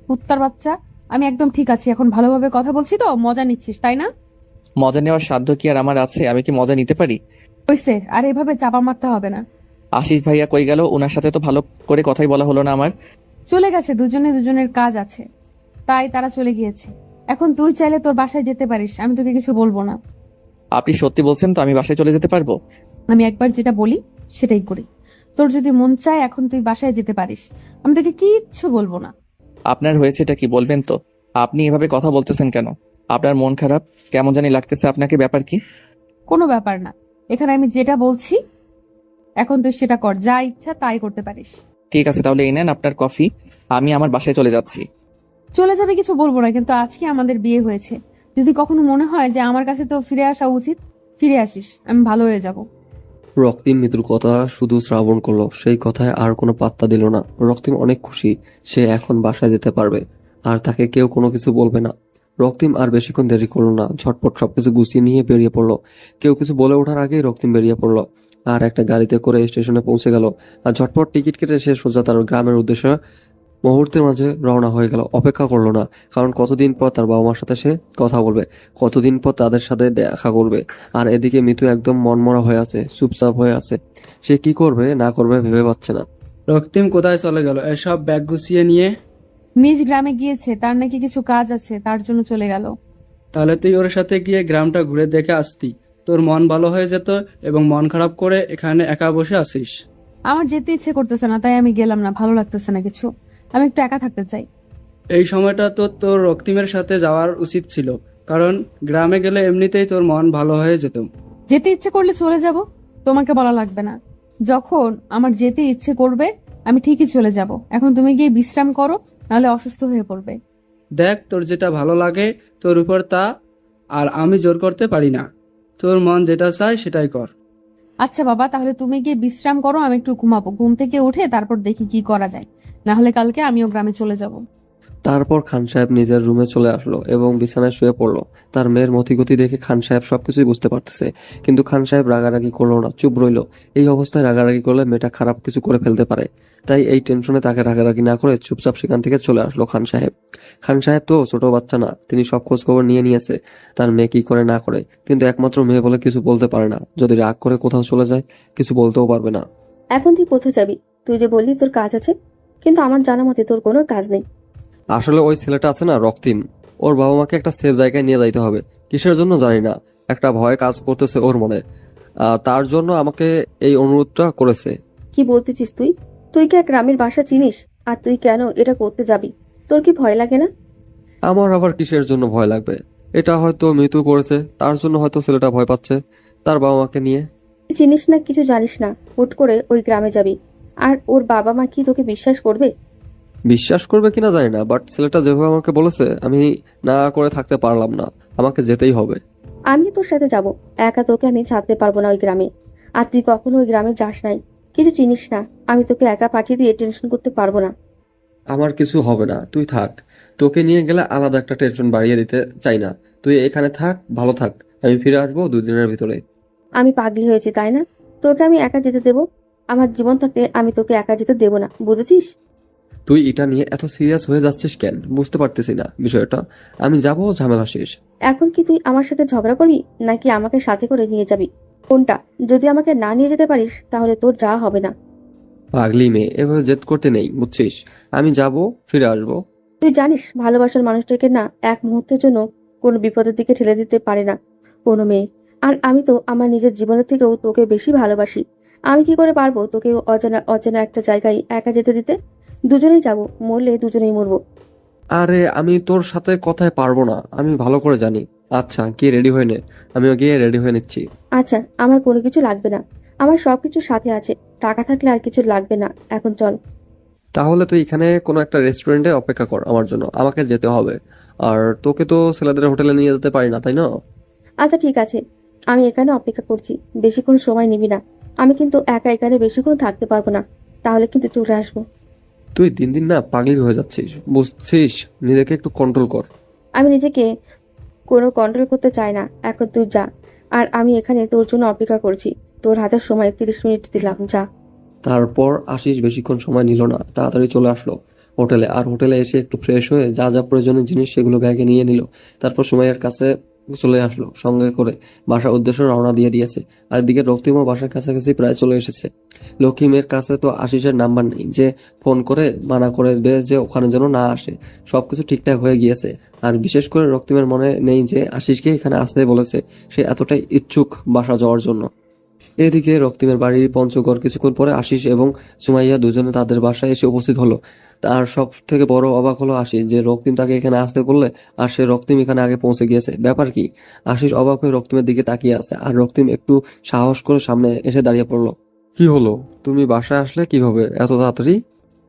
কুত্তার বাচ্চা, আমি একদম ঠিক আছি, এখন ভালোভাবে কথা বলছি তো, মজা নিচ্ছিস তাই না? মজা নেওয়ার সাধ্য কি আর আমার আছে? আমি কি মজা নিতে পারি? হইছে, আর এভাবে চাপা মারতে হবে না। আশিস ভাইয়া কই গেল? ওনার সাথে তো ভালো করে কথাই বলা হলো না আমার। চলে গেছে, দুজনে দুজনের কাজ আছে তাই তারা চলে গিয়েছে। এখন তুই চাইলে তোর বাসায় যেতে পারিস, আমি তোকে কিছু বলবো না। আপনি সত্যি বলছেন তো? আমি বাসায় চলে যেতে পারবো? আমি একবার যেটা বলি সেটাই করি। তোর যদি মন চায় এখন তুই বাসায় যেতে পারিস, আমি তোকে কিচ্ছু বলবো না। আপনার হয়েছেটা কি বলবেন তো? আপনি এভাবে কথা বলতেছেন কেন? আপনার মন খারাপ কেমন জানি লাগতেছে আপনাকে, ব্যাপার কি? কোনো ব্যাপার না, এখানে আমি যেটা বলছি এখন তুই সেটা কর, যা ইচ্ছা তাই করতে পারিস। ঠিক আছে, তাহলে এই নেন আপনার কফি, আমি আমার বাসায় চলে যাচ্ছি। চলে যাবে কিছু বলবো না, কিন্তু আজকে আমাদের বিয়ে হয়েছে, যদি কখনো মনে হয় যে আমার কাছে তো ফিরে আসা উচিত, ফিরে আসিস, আমি ভালো হয়ে যাব। রক্তিম মিতুর কথা শুধু শ্রাবণ করলো, সেই কথায় আর কোনো পাত্তা দিল না। রক্তিম অনেক খুশি, সে এখন বাসায় যেতে পারবে আর তাকে কেউ কোনো কিছু বলবে না। রক্তিম আর বেশিক্ষণ দেরি করলো না, ঝটপট সবকিছু গুছিয়ে নিয়ে বেরিয়ে পড়লো। কেউ কিছু বলে ওঠার আগেই রক্তিম বেরিয়ে পড়লো আর একটা গাড়িতে করে স্টেশনে পৌঁছে গেল। আর ঝটপট টিকিট কেটে সে সোজা তার গ্রামের উদ্দেশ্যে মুহূর্তের মাঝে রওনা হয়ে গেল। অপেক্ষা করলো না, কারণ কতদিন পর তার বাবা মার সাথে সে কথা বলবে, কতদিন পর তাদের সাথে দেখা করবে। আর এদিকে মিতু একদম মনমরা হয়ে আছে, চুপচাপ হয়ে আছে। সে কি করবে না করবে ভেবে পাচ্ছে না। রক্তিম কোথায় চলে গেল এসব ব্যাগ গুছিয়ে নিয়ে? নিজ গ্রামে গিয়েছে, তার নাকি কিছু কাজ আছে, তার জন্য চলে গেল। তাহলে তুই ওর সাথে গিয়ে গ্রামটা ঘুরে দেখে আসতি, তোর মন ভালো হয়ে যেত এবং মন খারাপ করে এখানে একা বসে আসিস। আমার যেতে ইচ্ছে করতেছে না তাই আমি গেলাম না, ভালো লাগতেছে না কিছু, আমি একটু একা থাকতে চাই। এই সময়টা তো তোর রক্তিমের সাথে যাওয়ার উচিত ছিল, কারণ গ্রামে গেলে এমনিতেই তোর মন ভালো হয়ে যেত। যেতে ইচ্ছে করলে চলে যাব, তোমাকে বলা লাগবে না। যখন আমার যেতে ইচ্ছে করবে আমি ঠিকই চলে যাব। এখন তুমি গিয়ে বিশ্রাম করো, নাহলে অসুস্থ হয়ে পড়বে। দেখ, তোর যেটা ভালো লাগে তোর উপর তা, আর আমি জোর করতে পারি না। তোর মন যেটা চায় সেটাই কর। আচ্ছা বাবা, তাহলে তুমি গিয়ে বিশ্রাম করো, আমি একটু ঘুমাবো, ঘুম থেকে উঠে তারপর দেখি কি করা যায়, না হলে কালকে আমিও গ্রামে চলে যাব। তারপর খান সাহেব নিজের রুমে চলে আসলো এবং বিছানায় শুয়ে পড়লো। তার মেয়ের মতিগতি দেখে খান সাহেব সবকিছুই বুঝতে পারতেছে, কিন্তু খান সাহেব রাগারাগি করলো না, চুপ রইলো। এই অবস্থায় রাগারাগি করলে মেয়েটা খারাপ কিছু করে ফেলতে পারে, তাই এই টেনশনে তাকে রাগারাগি না করে চুপচাপ সেখান থেকে চলে আসলো খান সাহেব। খান সাহেব তো ছোট বাচ্চা না, তিনি সব খোঁজ খবর নিয়ে নিয়েছে তার মেয়ে কি করে না করে, কিন্তু একমাত্র মেয়ে বলে কিছু বলতে পারে না। যদি রাগ করে কোথাও চলে যায় কিছু বলতেও পারবে না। এখন তুই কোথায় যাবি? তুই যে বললি তোর কাজ আছে, কিন্তু আমার জানা মতে তোর কোনো কাজ নেই। আসলে ওই ছেলেটা আছে না রক্তিম, ওর বাবা মাকে একটা সেফ জায়গায় নিয়ে যাইতে হবে, কিসের জন্য জানি না, একটা ভয় কাজ করতেছে ওর মনে। তার জন্য আমাকে এই অনুরোধটা করেছে। কি বলতেছিস তুই? তুই কি এক গ্রামের বাসা চিনিস? আর তুই কেন এটা করতে যাবি? তোর কি ভয় লাগে না? আমার আবার কিসের জন্য ভয় লাগবে? এটা হয়তো মৃত্যু করেছে, তার জন্য হয়তো ছেলেটা ভয় পাচ্ছে তার বাবা মাকে নিয়ে। তুই চিনিস না, কিছু জানিস না, হুট করে ওই গ্রামে যাবি, আর ওর বাবা মা কি তোকে বিশ্বাস করবে? বিশ্বাস করবে কিনা জানি না, বাট ছেলেটা যেভাবে আমাকে বলেছে আমি না করে থাকতে পারলাম না, আমাকে যেতেই হবে। আমি তোর সাথে যাব, একা তোকে আমি ছাড়তে পারবো না ওই গ্রামে। আর তুই কখনো ওই গ্রামে যাস নাই, কিছু চিনিস না, আমি তোকে একা পাঠিয়ে দিয়ে টেনশন করতে পারবো না। আমার কিছু হবে না, তুই থাক। তোকে নিয়ে গেলে আলাদা একটা টেনশন বাড়িয়ে দিতে চাই না। তুই এখানে থাক, ভালো থাক, আমি ফিরে আসবো 2 দিনের ভিতরে। আমি পাগলি হয়েছি তাই না? তোকে আমি একা যেতে দেবো? আমার জীবন থাকতে আমি তোকে একা যেতে দেবো না, বুঝেছিস? তুই এটা নিয়ে এত সিরিয়াস হয়ে যাচ্ছিস কেন বুঝতে পারতেছি না বিষয়টা। আমি যাব, ঝামেলা শেষ। এখন কি তুই আমার সাথে ঝগড়া করবি, নাকি আমাকে সাথে করে নিয়ে যাবি? কোনটা? যদি আমাকে না নিয়ে যেতে পারিস তাহলে তোর যাওয়া হবে না। পাগলি মেয়ে, এভাবে জেদ করতে নেই বুঝছিস। আমি যাব, ফিরে আসবো। তুই জানিস ভালোবাসার মানুষটাকে না এক মুহূর্তের জন্য কোনো বিপদের দিকে ঠেলে দিতে পারে না কোনো মেয়ে। আর আমি তো আমার নিজের জীবনের থেকেও তোকে বেশি ভালোবাসি। আমি কি করে পারবো তোকে অজানা অচেনা একটা জায়গায় একা যেতে দিতে? দুজনেই যাব, মরলে দুজনেই মরবো। আরে আমি তোর সাথে কথায় পারবো না, আমি ভালো করে জানি। আচ্ছা গিয়ে রেডি হয়ে নে। আমিও গিয়ে রেডি হয়ে নিচ্ছি। আচ্ছা, আমার কোনো কিছু লাগবে না, আমার সবকিছু সাথে আছে, টাকা থাকলে আর কিছু লাগবে না, এখন চল। তাহলে তুই এখানে কোনো একটা রেস্টুরেন্টে অপেক্ষা কর আমার জন্য, আমাকে যেতে হবে। আর তোকে তো ছেলেদের হোটেলে নিয়ে যেতে পারি না, তাই না? আচ্ছা ঠিক আছে, আমি এখানে অপেক্ষা করছি, বেশিক্ষণ সময় নিবি না। আমি কিন্তু একা এখানে বেশিক্ষণ থাকতে পারবো না, তাহলে কিন্তু চলে আসবো। তুই দিন দিন না পাগলি হয়ে যাচ্ছিস, বুঝছিস? নিজেকে একটু কন্ট্রোল কর। আমি নিজেকে কোনো কন্ট্রোল করতে চাই না, এখন তুই যা। আর আমি এখানে তোর জন্য অপেক্ষা করছি, তোর হাতের সময় 30 মিনিট দিলাম, যা। তারপর আশিস বেশিক্ষণ সময় নিল না, তাড়াতাড়ি চলে আসলো হোটেলে। আর হোটেলে এসে একটু ফ্রেশ হয়ে যা যা প্রয়োজনীয় জিনিস সেগুলো ব্যাগে নিয়ে নিল। তারপর সুমাইয়ার কাছে চলে আসলো, সঙ্গে করে বাসার উদ্দেশ্যে রওনা দিয়ে দিয়েছে। আর এদিকে রক্তিমও বাসার কাছাকাছি প্রায় চলে এসেছে। লক্ষ্মীমের কাছে তো আশিসের নাম্বার নেই যে ফোন করে মানা করে দেবে যে ওখানে যেন না আসে। সবকিছু ঠিকঠাক হয়ে গিয়েছে। আর বিশেষ করে রক্তিমের মনে নেই যে আশিসকে এখানে আসতে বলেছে। সে এতটাই ইচ্ছুক বাসা যাওয়ার জন্য। এদিকে রক্তিমের বাড়ির পঞ্চগড় কিছুক্ষণ পরে আশিস এবং সুমাইয়া দুজনে তাদের বাসায় এসে উপস্থিত হলো। তার সব থেকে বড় অবাক হলো আশিস যে রক্তিম তাকে এখানে আসতে বললে আর সে রক্তিম এখানে আগে পৌঁছে গিয়েছে। ব্যাপার কি? আশিস অবাক হয়ে রক্তিমের দিকে তাকিয়ে আছে। আর রক্তিম একটু সাহস করে সামনে এসে দাঁড়িয়ে পড়লো। কি হলো, তুমি বাসায় আসলে কিভাবে এত তাড়াতাড়ি?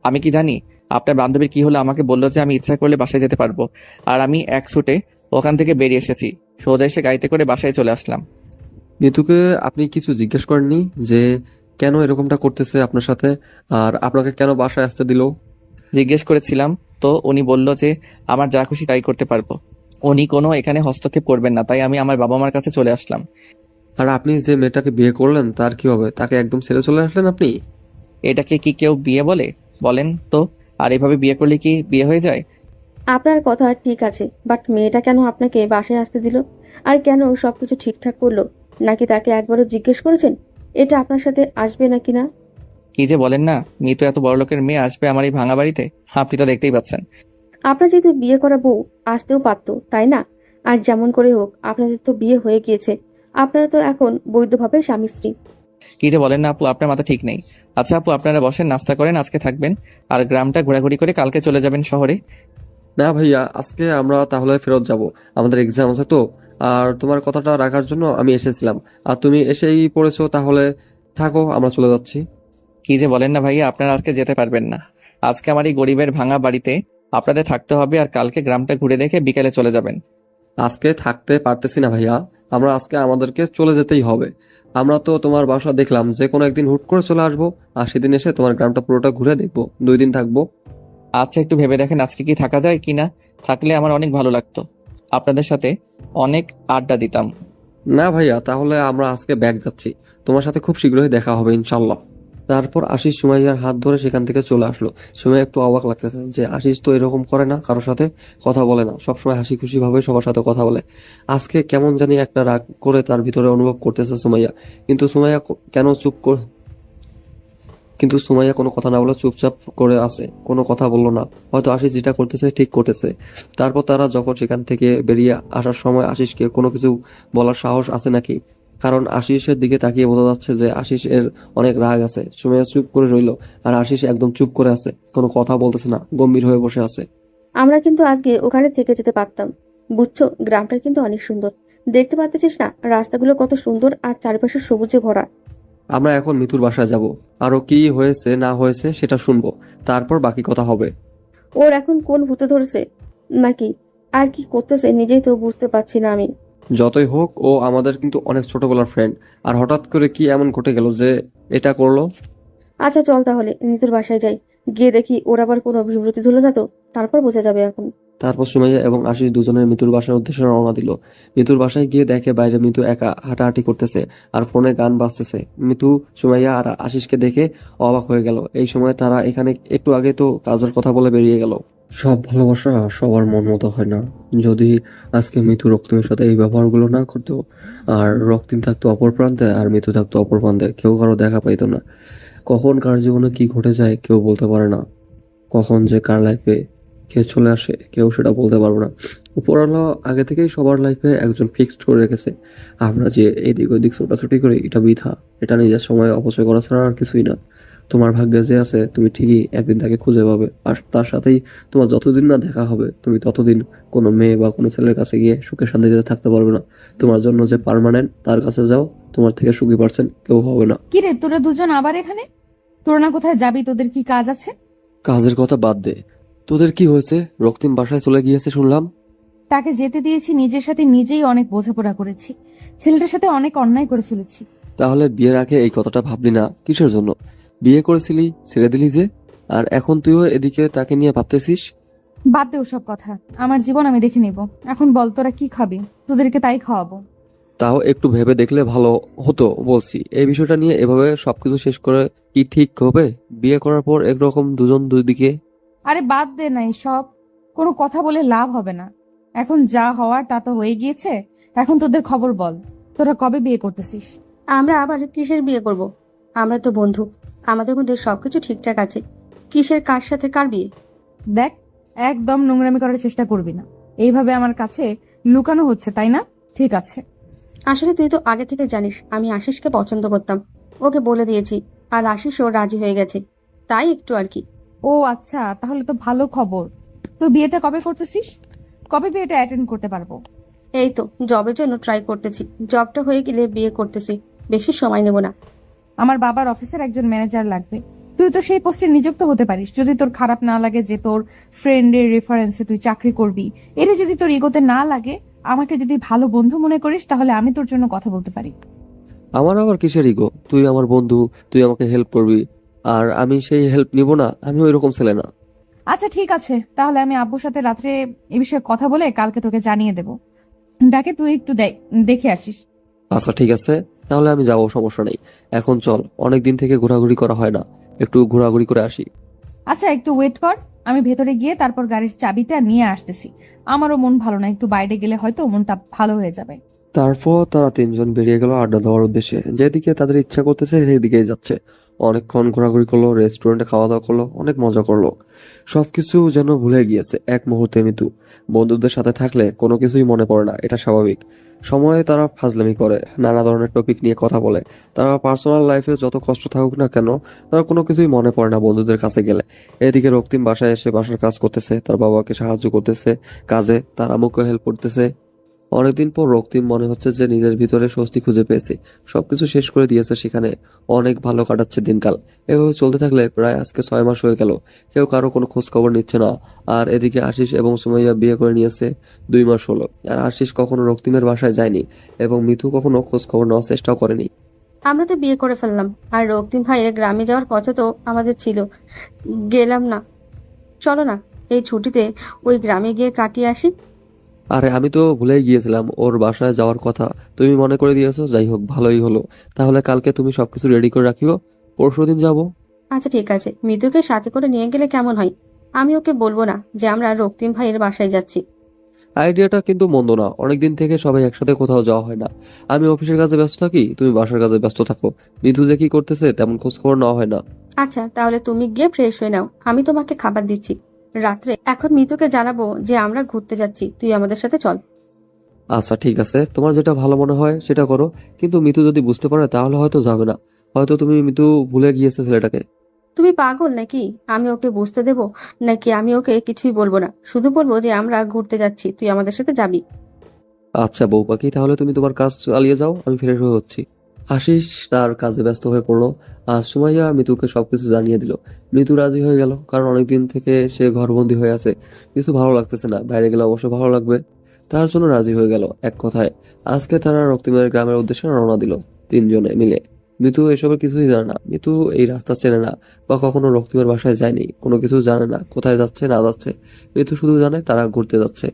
আমি কি জানি? আপনার বান্ধবীর কি হলো আমাকে বললো যে আমি ইচ্ছা করলে বাসায় যেতে পারবো। আর আমি এক ছুটে ওখান থেকে বেরিয়ে এসেছি, সোজা এসে গাড়িতে করে বাসায় চলে আসলাম। নিতুকে আপনি কিছু জিজ্ঞেস করেননি যে কেন এরকমটা করতেছে আপনার সাথে, আর আপনাকে কেন বাসায় আসতে দিল? জিজ্ঞেস করেছিলাম তো উনি বলল যে আমার যা খুশি তাই করতে পারবো, উনি কোনো এখানে হস্তক্ষেপ করবেন না, তাই আমি আমার বাবা মার কাছে চলে আসলাম। আর আপনি যে মেয়েটাকে বিয়ে করলেন তার কি হবে? তাকে একদম ছেড়ে চলে আসলেন আপনি? এটাকে কি কেউ বিয়ে বলে বলেন তো? আর এভাবে বিয়ে করলে কি বিয়ে হয়ে যায়? আপনার কথা ঠিক আছে, বাট মেয়েটা কেন আপনাকে বাসায় আসতে দিল? আর কেন সবকিছু ঠিকঠাক করলো? নাকি তাকে একবারও জিজ্ঞেস করেছেন এটা আপনার সাথে আসবে নাকি না? কি যে বলেন না, মিতু এত বড় লোকের মেয়ে আসবে আমার এই ভাঙা বাড়িতে? আপনি তো দেখতেই পাচ্ছেন। আপনার যেহেতু বিয়ে করা বউ আসতেও পারতো, তাই না? আর যেমন করে হোক আপনাদের তো বিয়ে হয়ে গিয়েছে, আপনারা তো এখন বৈধভাবে স্বামী স্ত্রী। কি যে বলেন না আপু, আপনার মাথা ঠিক নেই। আচ্ছা আপু, আপনারা বসেন, নাস্তা করেন, আজকে থাকবেন আর গ্রামটা ঘোরাঘুরি করে কালকে চলে যাবেন শহরে। না ভাইয়া, আজকে আমরা তাহলে ফেরত যাব, আমাদের এক্সাম আছে তো। আর তোমার কথাটা রাখার জন্য আমি এসেছিলাম, আর তুমি এসেই পড়েছো, তাহলে থাকো, আমরা চলে যাচ্ছি। কি যে বলেন না ভাইয়া, আপনারা আজকে যেতে পারবেন না। আজকে আমার এই গরিবের ভাঙা বাড়িতে আপনাদের থাকতে হবে, আর কালকে গ্রামটা ঘুরে দেখে বিকেলে চলে যাবেন। আজকে থাকতে পারতেছি না ভাইয়া, আমরা আজকে আমাদেরকে চলে যেতেই হবে। আমরা তো তোমার বাসা দেখলাম, যে কোনো একদিন হুট করে চলে আসবো, আর সেদিন এসে তোমার গ্রামটা পুরোটা ঘুরে দেখবো, 2 দিন থাকবো। আচ্ছা একটু ভেবে দেখেন আজকে কি থাকা যায় কিনা, থাকলে আমার অনেক ভালো লাগতো, আপনাদের সাথে অনেক আড্ডা দিতাম। না ভাইয়া, তাহলে আমরা আজকে ব্যাগ যাচ্ছি, তোমার সাথে খুব শীঘ্রই দেখা হবে ইনশাল্লাহ। তারপর আশিস সুমাইয়ার হাত ধরে সেখান থেকে চলে আসলো। সুমাইয়া একটু অবাক লাগতেছে যে আশিস তো এরকম করে না, কারোর সাথে কথা বলে না, সবসময় হাসি খুশি ভাবে সবার সাথে কথা বলে। আজকে কেমন জানি একটা রাগ করে তার ভিতরে অনুভব করতেছে সুমাইয়া। কিন্তু সুমাইয়া কোনো কথা না বলে চুপচাপ করে আছে, কোনো কথা বললো না। হয়তো আশিস যেটা করতেছে ঠিক করতেছে। তারপর তারা যখন সেখান থেকে বেরিয়ে আসার সময় আশিসকে কোনো কিছু বলার সাহস আছে নাকি, কারণ আশিসের দিকে তাকিয়ে বোঝা যাচ্ছে যে আশিস এর অনেক রাগ আছে। সুমাইয়া চুপ করে রইলো, আর আশিস একদম চুপ করে আছে, কোনো কথা বলতেছে না, গম্ভীর হয়ে বসে আছে। আমরা কিন্তু আজকে ওখানে থেকে যেতে পারতাম, বুঝছো? গ্রামটা কিন্তু অনেক সুন্দর, দেখতে পাচ্ছিস না রাস্তাগুলো কত সুন্দর, আর চারপাশে সবুজে ভরা। আমরা এখন মিতুর বাসায় যাব, আরো কি হয়েছে না হয়েছে সেটা শুনবো, তারপর বাকি কথা হবে। ওর এখন কোন ভূতে ধরেছে নাকি আর কি করতেছে নিজেই তো বুঝতে পারছি না আমি। যতই হোক, ও আমাদের কিন্তু অনেক ছোটবেলার ফ্রেন্ড, আর হঠাৎ করে কি এমন ঘটে গেল যে এটা করলো? আচ্ছা চল তাহলে নিতুর বাসায় যাই, গিয়ে দেখি ওর আবার কোনো বিব্রতি ধরলো না তো, তারপর বোঝা যাবে এখন। তারপর সুমাইয়া এবং আশিস দুজনের মিতুর বাসার উদ্দেশ্যে রওনা দিল। মিতুর বাসায় গিয়ে দেখে বাইরে মিতু একা হাঁটাহাঁটি করতেছে, আর ফোনে গান বাজতেছে। মিতু, সুমাইয়া আর আশিসকে দেখে অবাক হয়ে গেল। এই সময় তারা এখানে একটু আগে তো কাজের কথা বলে বেরিয়ে গেল। সব ভালোবাসা সবার মন মতো হয় না। যদি আজকে মিতু রক্তিমের সাথে এই ব্যবহারগুলো না করতো, আর রক্তিম থাকতো অপর প্রান্তে আর মিতু থাকতো অপর প্রান্তে, কেউ কারো দেখা পাইতো না। কখন কার জীবনে কি ঘটে যায় কেউ বলতে পারে না, কখন যে কার লাইফে কে চলে আসে কেউ সেটা বলতে পারবো না। উপরওয়ালা আগে থেকেই সবার লাইফে একজন ফিক্সড করে রেখেছে। আমরা যে এদিক ওদিক ছোটাছুটি করি এটা বৃথা, এটা নিজের সময় অপচয় করা ছাড়া আর কিছুই না। তোমার ভাগ্যে যে আছে তুমি ঠিকই একদিন তাকে খুঁজে পাবে, আর তার সাথেই তোমার যতদিন না দেখা হবে তুমি ততদিন কোনো মেয়ে বা কোনো ছেলের কাছে গিয়ে সুখে শান্তিতে থাকতে পারবে না। তোমার জন্য যে পার্মানেন্ট তার কাছে যাও, তোমার থেকে সুখী পারছেন কেউ হবে না। কিরে তোরা দুজন আবার এখানে? তোরা না কোথায় যাবি? তোদের কি কাজ আছে? কাজের কথা বাদ দে, তোদের কি হয়েছে? রক্তিম বাসায় চলে গিয়েছে শুনলাম। তাকে যেতে দিয়েছি, নিজের সাথে নিজেই অনেক বোঝাপড়া করেছি, ছেলেটার সাথে অনেক অন্যায় করে ফেলেছি। তাহলে বিয়ের আগে এই কথাটা ভাবলি না কিসের জন্য? বিয়ে করেছিলি, ছেড়ে দিলি যে, আর এখন তুইও এদিকে তাকে নিয়ে ভাবতেছিস? বাদ দে ওসব কথা, আমার জীবন আমি দেখে নিব। এখন বল তোরা কি খাবি? তোদেরকে তাই খাওয়াবো। তাও একটু ভেবে দেখলে ভালো হতো বলছি। এই বিষয়টা নিয়ে এভাবে সবকিছু শেষ করে কি ঠিক হবে? বিয়ে করার পর একরকম দুজন দুই দিকে। আরে বাদ দে না সব, কোনো কথা বলে লাভ হবে না। এখন যা হওয়ার তা তো হয়ে গিয়েছে। এখন তোদের খবর বল, তোরা কবে বিয়ে করতেছিস? আমরা আবার কিসের বিয়ে করব? আমরা তো বন্ধু, আমাদের মধ্যে সবকিছু ঠিকঠাক আছে। কিসের কার সাথে কার বিয়ে? দেখ, একদম নোংরামি করার চেষ্টা করবি না। এইভাবে আমার কাছে লুকানো হচ্ছে, তাই না? ঠিক আছে। আসলে তুই তো আগে থেকে জানিস আমি আশিসকে পছন্দ করতাম, ওকে বলে দিয়েছি, আর আশিসও রাজি হয়ে গেছে, তাই একটু আর কি। ও আচ্ছা, তাহলে তো ভালো খবর। তো বিয়েটা কবে করতেছিস? কবে বিয়েটা অ্যাটেন্ড করতে পারবো? এই তো জবের জন্য ট্রাই করতেছি, জবটা হয়ে গেলে বিয়ে করতেছি, বেশি সময় নেব না। আমার বাবার অফিসের একজন ম্যানেজার লাগবে। তুই তো সেই পোস্টে নিযুক্ত হতে পারিস, যদি তোর খারাপ না লাগে যে তোর ফ্রেন্ডের রেফারেন্সে তুই চাকরি করবি। এটা যদি তোর ইগোতে না লাগে, আমাকে যদি ভালো বন্ধু মনে করিস, তাহলে আমি তোর জন্য কথা বলতে পারি। আমার আবার কিসের ইগো? তুই আমার বন্ধু, তুই আমাকে হেল্প করবি, আর আমি সেই হেল্প নিব না? আমি ওই রকম ছেলে না। আচ্ছা ঠিক আছে, তাহলে আমি আব্বুর সাথে রাত্রে এ বিষয়ে কথা বলে কালকে তোকে জানিয়ে দেব। ডাকে তুই একটু দেখে আসিস। আচ্ছা ঠিক আছে, তাহলে আমি যাবো, সমস্যা নেই। এখন চল, অনেক দিন থেকে ঘোরাঘুরি করা হয় না, একটু ঘোরাঘুরি করে আসি। আচ্ছা একটু ওয়েট কর, আমি ভেতরে গিয়ে তারপর গাড়ির চাবিটা নিয়ে আসতেছি। আমারও মন ভালো না, একটু বাইরে গেলে হয়তো মনটা ভালো হয়ে যাবে। তারপর তারা তিনজন বেরিয়ে গেল আড্ডা দেওয়ার উদ্দেশ্যে। যেদিকে তাদের ইচ্ছা করতেছে সেদিকেই যাচ্ছে। অনেকক্ষণ ঘোরাঘুরি করলো, রেস্টুরেন্টে খাওয়া দাওয়া করলো, অনেক মজা করলো। সবকিছু যেন ভুলে গিয়েছে এক মুহূর্তে মিতু। বন্ধুদের সাথে থাকলে কোনো কিছুই মনে পড়ে না, এটা স্বাভাবিক। সময়ে তারা ফাজলামি করে, নানা ধরনের টপিক নিয়ে কথা বলে। তারা পার্সোনাল লাইফে যত কষ্ট থাকুক না কেন, তারা কোনো কিছুই মনে পড়ে না বন্ধুদের কাছে গেলে। এদিকে রক্তিম বাসায় এসে বাসার কাজ করতেছে, তার বাবাকে সাহায্য করতেছে কাজে, তার আম্মুকে হেল্প করতেছে। অনেকদিন পর রক্তিম মনে হচ্ছে যে নিজের ভিতরে স্বস্তি খুঁজে পেয়েছে। সবকিছু শেষ করে দিয়েছে সেখানে। অনেক ভালো কাটাচ্ছে দিনকাল। এভাবে চলতে থাকলে প্রায় আজকে 6 মাস হয়ে গেল। কেউ কারো কোনো খোঁজ খবর নিচ্ছে না। আর এদিকে আশিস এবং সুমাইয়া বিয়ে করে নিয়েছে 2 মাস হলো। আর আশিস কখনো রক্তিমের বাসায় যায়নি এবং মিতু কখনো খোঁজ খবর নেওয়ার চেষ্টাও করেনি। আমরা তো বিয়ে করে ফেললাম, আর রক্তিম ভাইয়ের গ্রামে যাওয়ার কথা তো আমাদের ছিল, গেলাম না। চলো না এই ছুটিতে ওই গ্রামে গিয়ে কাটিয়ে আসি। আরে আমি তো ভুলেই গিয়েছিলাম ওর বাসায় যাওয়ার কথা, তুমি মনে করে দিয়েছো। যাই হোক, ভালোই হলো। তাহলে কালকে তুমি সবকিছু রেডি করে রাখিও, পরশুদিন যাবো। আচ্ছা ঠিক আছে, মিতুকে সাথে করে নিয়ে গেলে কেমন হয়? আমি ওকে বলবো না যে আমরা রক্তিম ভাইয়ের বাসায় যাচ্ছি। আইডিয়াটা কিন্তু মন্দ না। অনেকদিন থেকে সবাই একসাথে কোথাও যাওয়া হয় না। আমি অফিসের কাজে ব্যস্ত থাকি, তুমি বাসার কাজে ব্যস্ত থাকো। মিথু যে কি করতেছে তেমন খোঁজ খবর নেওয়া হয় না। আচ্ছা তাহলে তুমি গিয়ে ফ্রেশ হয়ে নাও, আমি তোমাকে খাবার দিচ্ছি রাত্রে। এখন মিতুকে জানাবো যে আমরা ঘুরতে যাচ্ছি, তুই আমাদের সাথে চল। আচ্ছা ঠিক আছে, তোমার যেটা ভালো মনে হয় সেটা করো। কিন্তু মিতু যদি বুঝতে পারে তাহলে হয়তো যাবে না। হয়তো তুমি মিতু ভুলে গিয়েছে ছেলেটাকে। তুমি পাগল নাকি? আমি ওকে বুঝতে দেবো নাকি? আমি ওকে কিছুই বলবো না, শুধু বলবো যে আমরা ঘুরতে যাচ্ছি, তুই আমাদের সাথে যাবি। আচ্ছা বউ পাখি, তাহলে তুমি তোমার কাজ চালিয়ে যাও, আমি ফ্রেশ হয়ে হচ্ছি। আশিস তার কাজে ব্যস্ত হয়ে পড়লো। আর সুমাইয়া মিতুকে সবকিছু জানিয়ে দিল। মিতু রাজি হয়ে গেল, কারণ অনেকদিন থেকে সে ঘরবন্দি হয়ে আছে। কিছু ভালো লাগতেছে না, বাইরে গেলে অবশ্য ভালো লাগবে। তার জন্য রাজি হয়ে গেল। এক কথায় আজকে তারা রক্তিমের গ্রামের উদ্দেশ্যে রওনা দিল, তিনজনে মিলে। মিতু এসবের কিছুই জানে না। মিতু এই রাস্তা চেনে না বা কখনো রক্তিমের বাসায় যায়নি, কোনো কিছু জানে না কোথায় যাচ্ছে না যাচ্ছে। মিতু শুধু জানে তারা ঘুরতে যাচ্ছে।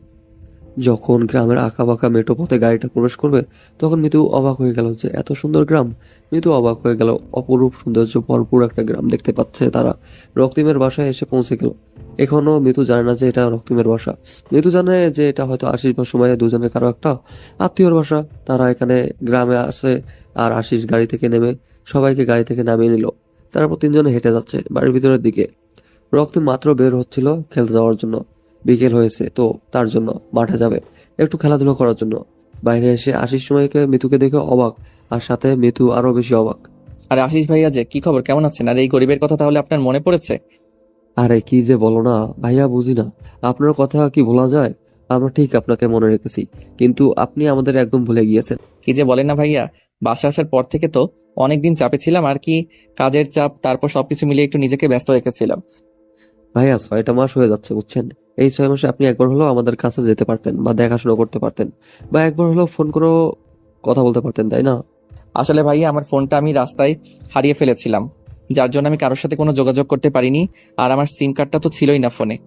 যখন গ্রামের আঁকা বাঁকা মেঠো পথে গাড়িটা প্রবেশ করবে, তখন মিতু অবাক হয়ে গেল যে এত সুন্দর গ্রাম। মিতু অবাক হয়ে গেল, অপরূপ সৌন্দর্য ভরপুর একটা গ্রাম দেখতে পাচ্ছে তারা। রক্তিমের বাসায় এসে পৌঁছে গেল। এখনো মিতু জানে না যে এটা রক্তিমের বাসা। মিতু জানে যে এটা হয়তো আশিস বা সুমাইয়া দুজনের কারো একটা আত্মীয়র বাসা। তারা এখানে গ্রামে আসে। আর আশিস গাড়ি থেকে নেমে সবাইকে গাড়ি থেকে নামিয়ে নিল। তারপর তিনজনে হেঁটে যাচ্ছে বাড়ির ভিতরের দিকে। রক্তিম মাত্র বের হচ্ছিল খেলতে যাওয়ার জন্য। বিকেল হয়েছে তো তার জন্য মাঠে যাবে একটু খেলাধুলা করার জন্য। বাইরে এসে আশিস সময়কে মিতুকে দেখে অবাক, আর সাথে মিতু আরো বেশি অবাক। আরে আশিস ভাইয়া, যে কি খবর, কেমন আছেন? আর এই গরিবের কথা তাহলে আপনার মনে পড়েছে? আরে কি যে বলো না ভাইয়া, বুঝি না আপনার কথা কি ভোলা যায়? আমরা ঠিক আপনাকে মনে রেখেছি, কিন্তু আপনি আমাদের একদম ভুলে গিয়েছেন। কি যে বলেন না ভাইয়া, বাসা আসার পর থেকে তো অনেকদিন চাপে ছিলাম আর কি, কাজের চাপ, তারপর সবকিছু মিলিয়ে একটু নিজেকে ব্যস্ত রেখেছিলাম। ভাইয়া 6টা মাস হয়ে যাচ্ছে বুঝছেন। এই 6 মাসে আপনি একবার হলেও আমাদের কাছে যেতে পারতেন বা দেখাশোনা করতে পারতেন, বা একবার হলেও ফোন করেও কথা বলতে পারতেন, তাই না? আসলে ভাইয়া আমার ফোনটা আমি রাস্তায় হারিয়ে ফেলেছিলাম, যার জন্য আমি কারোর সাথে কোনো যোগাযোগ করতে পারিনি। আর আমার সিম কার্ডটা তো ছিলই না ফোনে।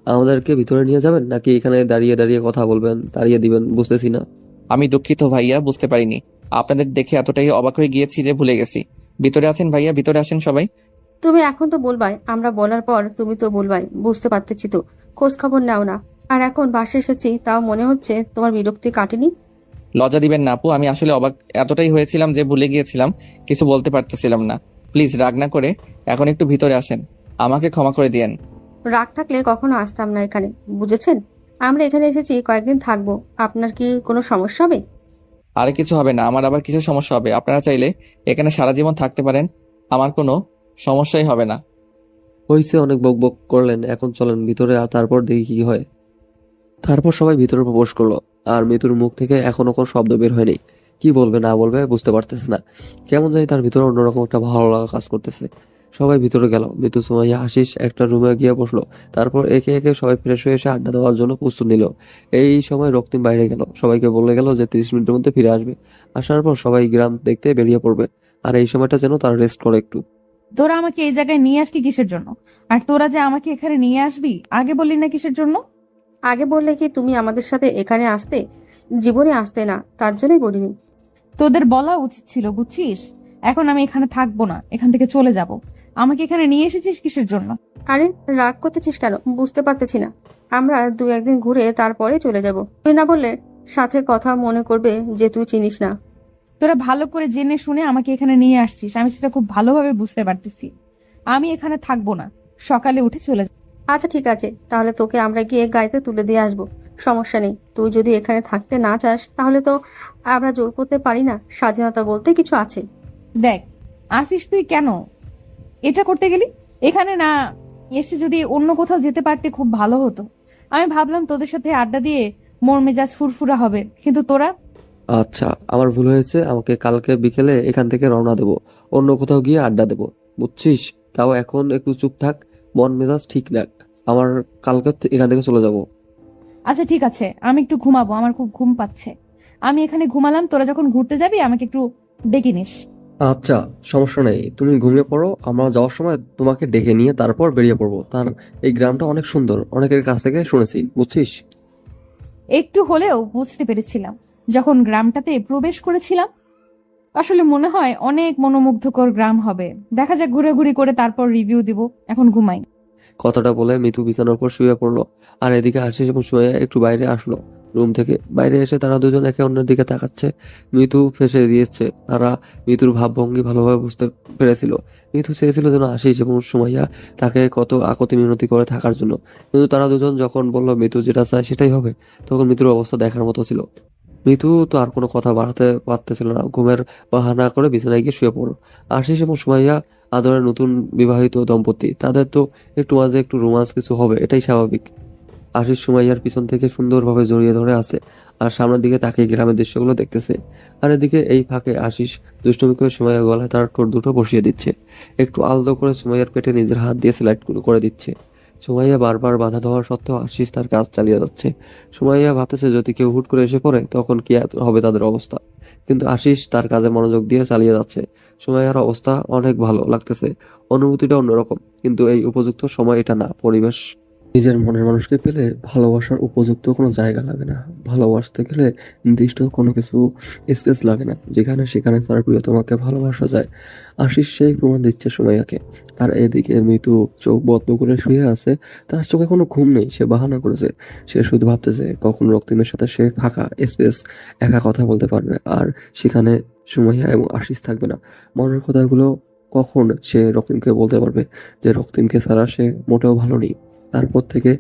আমাদেরকে ভিতরে নিয়ে যাবেন নাকি এখানে দাঁড়িয়ে দাঁড়িয়ে কথা বলবেন, দাঁড়িয়ে দিবেন, বুঝতেছি না। আমি দুঃখিত ভাইয়া, বুঝতে পারিনি। আপনাদের দেখে এতটাই অবাক হয়ে গিয়েছি যে ভুলে গেছি। ভিতরে আছেন ভাইয়া, ভিতরে আসেন সবাই। তুমি এখন তো বলবাই, আমরা বলার পর তুমি তো বলবাই, বুঝতে পারতেছি তো। খোঁজ খবর নাও না। আর এখন বাসে এসেছি, তাও মনে হচ্ছে তোমার বিরক্তি কাটেনি। লজ্জা দিবেন না আপু, আমি আসলে অবাক এতটাই হয়েছিলাম যে ভুলে গিয়েছিলাম, কিছু বলতে পারতেছিলাম না। প্লিজ রাগ না করে এখন একটু ভিতরে আসেন, আমাকে ক্ষমা করে দিয়েন। রাগ থাকলে কখনো আসতাম না এখানে, বুঝেছেন? আমরা এখানে এসেছি কয়েকদিন থাকবো। আপনার কি কোনো সমস্যা হবে? আরে কিছু হবে না, আমার আবার কিছু সমস্যা হবে? আপনারা চাইলে এখানে সারা জীবন থাকতে পারেন, আমার কোনো সমস্যাই হবে না। হয়েছে, অনেক বক বক করলেন, এখন চলেন ভিতরে, আর তারপর দেখি কি হয়। তারপর সবাই ভিতরে প্রবেশ করলো, আর মিতুর মুখ থেকে এখনো কোনো শব্দ বের হয়নি। কি বলবে না বলবে বুঝতে পারতেছে না। কেমন জানি তার ভিতরে অন্যরকম একটা ভালো লাগা কাজ করতেছে। সবাই ভিতরে গেল। মিতু, সুমাইয়া, আশিস একটা রুমে গিয়ে বসলো। তারপর একে একে সবাই ফ্রেশ হয়ে এসে আড্ডা দেওয়ার জন্য প্রস্তুত নিল। এই সময় রক্তিম বাইরে গেল, সবাইকে বলে গেল যে 30 মিনিটের মধ্যে ফিরে আসবে। আসার পর সবাই গ্রাম দেখতে বেরিয়ে পড়বে, আর এই সময়টা যেন তারা রেস্ট করে একটু। তোরা আমাকে এই জায়গায় নিয়ে আসলি কিসের জন্য? আর তোরা যে আমাকে এখানে নিয়ে আসবি আগে বললি না কিসের জন্য? আগে বললে কি তুমি আমাদের সাথে এখানে আসতে? জীবনে আসতে না, তার জন্যই বলিনি। তোদের বলা উচিত ছিল, বুঝছিস? এখন আমি এখানে থাকবো না, এখান থেকে চলে যাব। আমাকে এখানে নিয়ে এসেছিস কিসের জন্য? আরে রাগ করতেছিস কেন? বুঝতে পারতেছি না। আমরা 2-1 দিন ঘুরে তারপরে চলে যাব। তুই না বললে সাথে কথা মনে করবে যে তুই চিনিস না। তোরা ভালো করে জেনে শুনে আমাকে এখানে নিয়ে আসছিস, আমি সেটা খুব ভালোভাবে বুঝতে পারতেছি। আমি এখানে থাকবো না, সকালে উঠে চলে যাব। আচ্ছা ঠিক আছে, তাহলে তোকে আমরা গিয়ে গাড়িতে তুলে দিয়ে আসবো। সমস্যা নেই। তুই যদি এখানে থাকতে না চাস তাহলে তো আমরা জোর করতে পারি না। স্বাধীনতা বলতে কিছু আছে। দেখ, আসিস তুই কেন এটা করতে গেলি? এখানে না এসে যদি অন্য কোথাও যেতে পারতে খুব ভালো হতো। আমি ভাবলাম তোদের সাথে আড্ডা দিয়ে মোর মেজাজ ফুরফুরা হবে, কিন্তু তোরা। আচ্ছা, আমার ভুল হয়েছে, আমাকে কালকে বিকেলে এখান থেকে রওনা দেবো, অন্য কোথাও গিয়ে আড্ডা দেবো, বুঝছিস? তাও এখন একটু চুপ থাক, মন মেজাজ ঠিক রাখ। আমার কালকে এখান থেকে চলে যাব। আচ্ছা ঠিক আছে, আমি একটু ঘুমাবো, আমার খুব ঘুম পাচ্ছে। আমি এখানে ঘুমালাম, তোরা যখন ঘুরতে যাবি আমাকে একটু ডেকে নিস। আচ্ছা, সমস্যা নেই, তুমি ঘুমিয়ে পড়ো, আমরা যাওয়ার সময় তোমাকে ডেকে নিয়ে তারপর বেরিয়ে পড়বো। তার এই গ্রামটা অনেক সুন্দর, অনেকের কাছ থেকে শুনেছি, বুঝছিস? একটু হলেও বুঝতে পেরেছিলাম যখন গ্রামটাতে প্রবেশ করেছিলাম। আসলে মনে হয় অনেক মনোমুগ্ধকর গ্রাম হবে। দেখা যাক, ঘুরে করে তারপর রিভিউ দিব। এখন ঘুমাই। কথাটা বলে মিতু বিছানার উপর শুয়ে পড়লো, আর এদিকে আশিস এবং সুমাইয়া একটু বাইরে আসলো। রুম থেকে বাইরে এসে তারা দুজন একে অন্যের দিকে তাকাচ্ছে। মিতু ফেঁসে দিয়েছে, তারা মিতুর ভাবভঙ্গি ভালোভাবে বুঝতে পেরেছিল। মিতু চেয়েছিল যেন আশিস এবং সুমাইয়া তাকে কত আকতি মিনতি করে থাকার জন্য, কিন্তু তারা দুজন যখন বলল মিতু যেটা চায় সেটাই হবে, তখন মিতুর অবস্থা দেখার মতো ছিল। মিতু তো আর কোনো কথা বাড়াতে পারতেছিল না, ঘুমের বাহানা করে বিছানায় গিয়ে শুয়ে পড়ল। আশিস এবং সুমাইয়া আদরের নতুন বিবাহিত দম্পতি, তাদের তো একটু মাঝে একটু রোমান্স কিছু হবে, এটাই স্বাভাবিক। আশিস সুমাইয়ার পিছন থেকে সুন্দরভাবে জড়িয়ে ধরে আছে, আর সামনের দিকে তাকিয়ে গ্রামের দৃশ্যগুলো দেখতেছে। আর এদিকে এই ফাঁকে আশিস দুষ্টুমি করে সুমাইয়ার গলায় তার ঠোঁট দুটো বসিয়ে দিচ্ছে, একটু আলতো করে সুমাইয়ার পেটে নিজের হাত দিয়ে স্লাইড করে দিচ্ছে। সুমাইয়া বারবার বাধা দেওয়ার সত্ত্বেও আশিস তার কাজ চালিয়ে যাচ্ছে। সুমাইয়া ভাবতেছে যদি কেউ হুট করে এসে পড়ে তখন কি হবে তাদের অবস্থা, কিন্তু আশিস তার কাজে মনোযোগ দিয়ে চালিয়ে যাচ্ছে। সুমাইয়ার অবস্থা অনেক ভালো লাগতেছে, অনুভূতিটা অন্যরকম, কিন্তু এই উপযুক্ত সময় এটা না। পরিবেশ নিজের মনের মানুষকে পেলে ভালোবাসার উপযুক্ত কোনো জায়গা লাগে না। ভালোবাসতে গেলে নির্দিষ্ট কোনো কিছু স্পেস লাগে না, যেখানে সেখানে তার প্রিয়তমাকে ভালোবাসা যায়। আশিস সেই প্রমাণ দিচ্ছে সুমাইয়াকে। আর এদিকে মিতু চোখ বন্ধ করে শুয়ে আছে, তার চোখে কোনো ঘুম নেই, সে বাহানা করেছে। সে শুধু ভাবতেছে কখন রক্তিমের সাথে সে ফাঁকা স্পেস একা কথা বলতে পারবে, আর সেখানে সুমাইয়া এবং আশিস থাকবে না। মনের কথাগুলো কখন সে রক্তিমকে বলতে পারবে যে রক্তিমকে ছাড়া সে মোটেও ভালো নেই। তারপর থেকে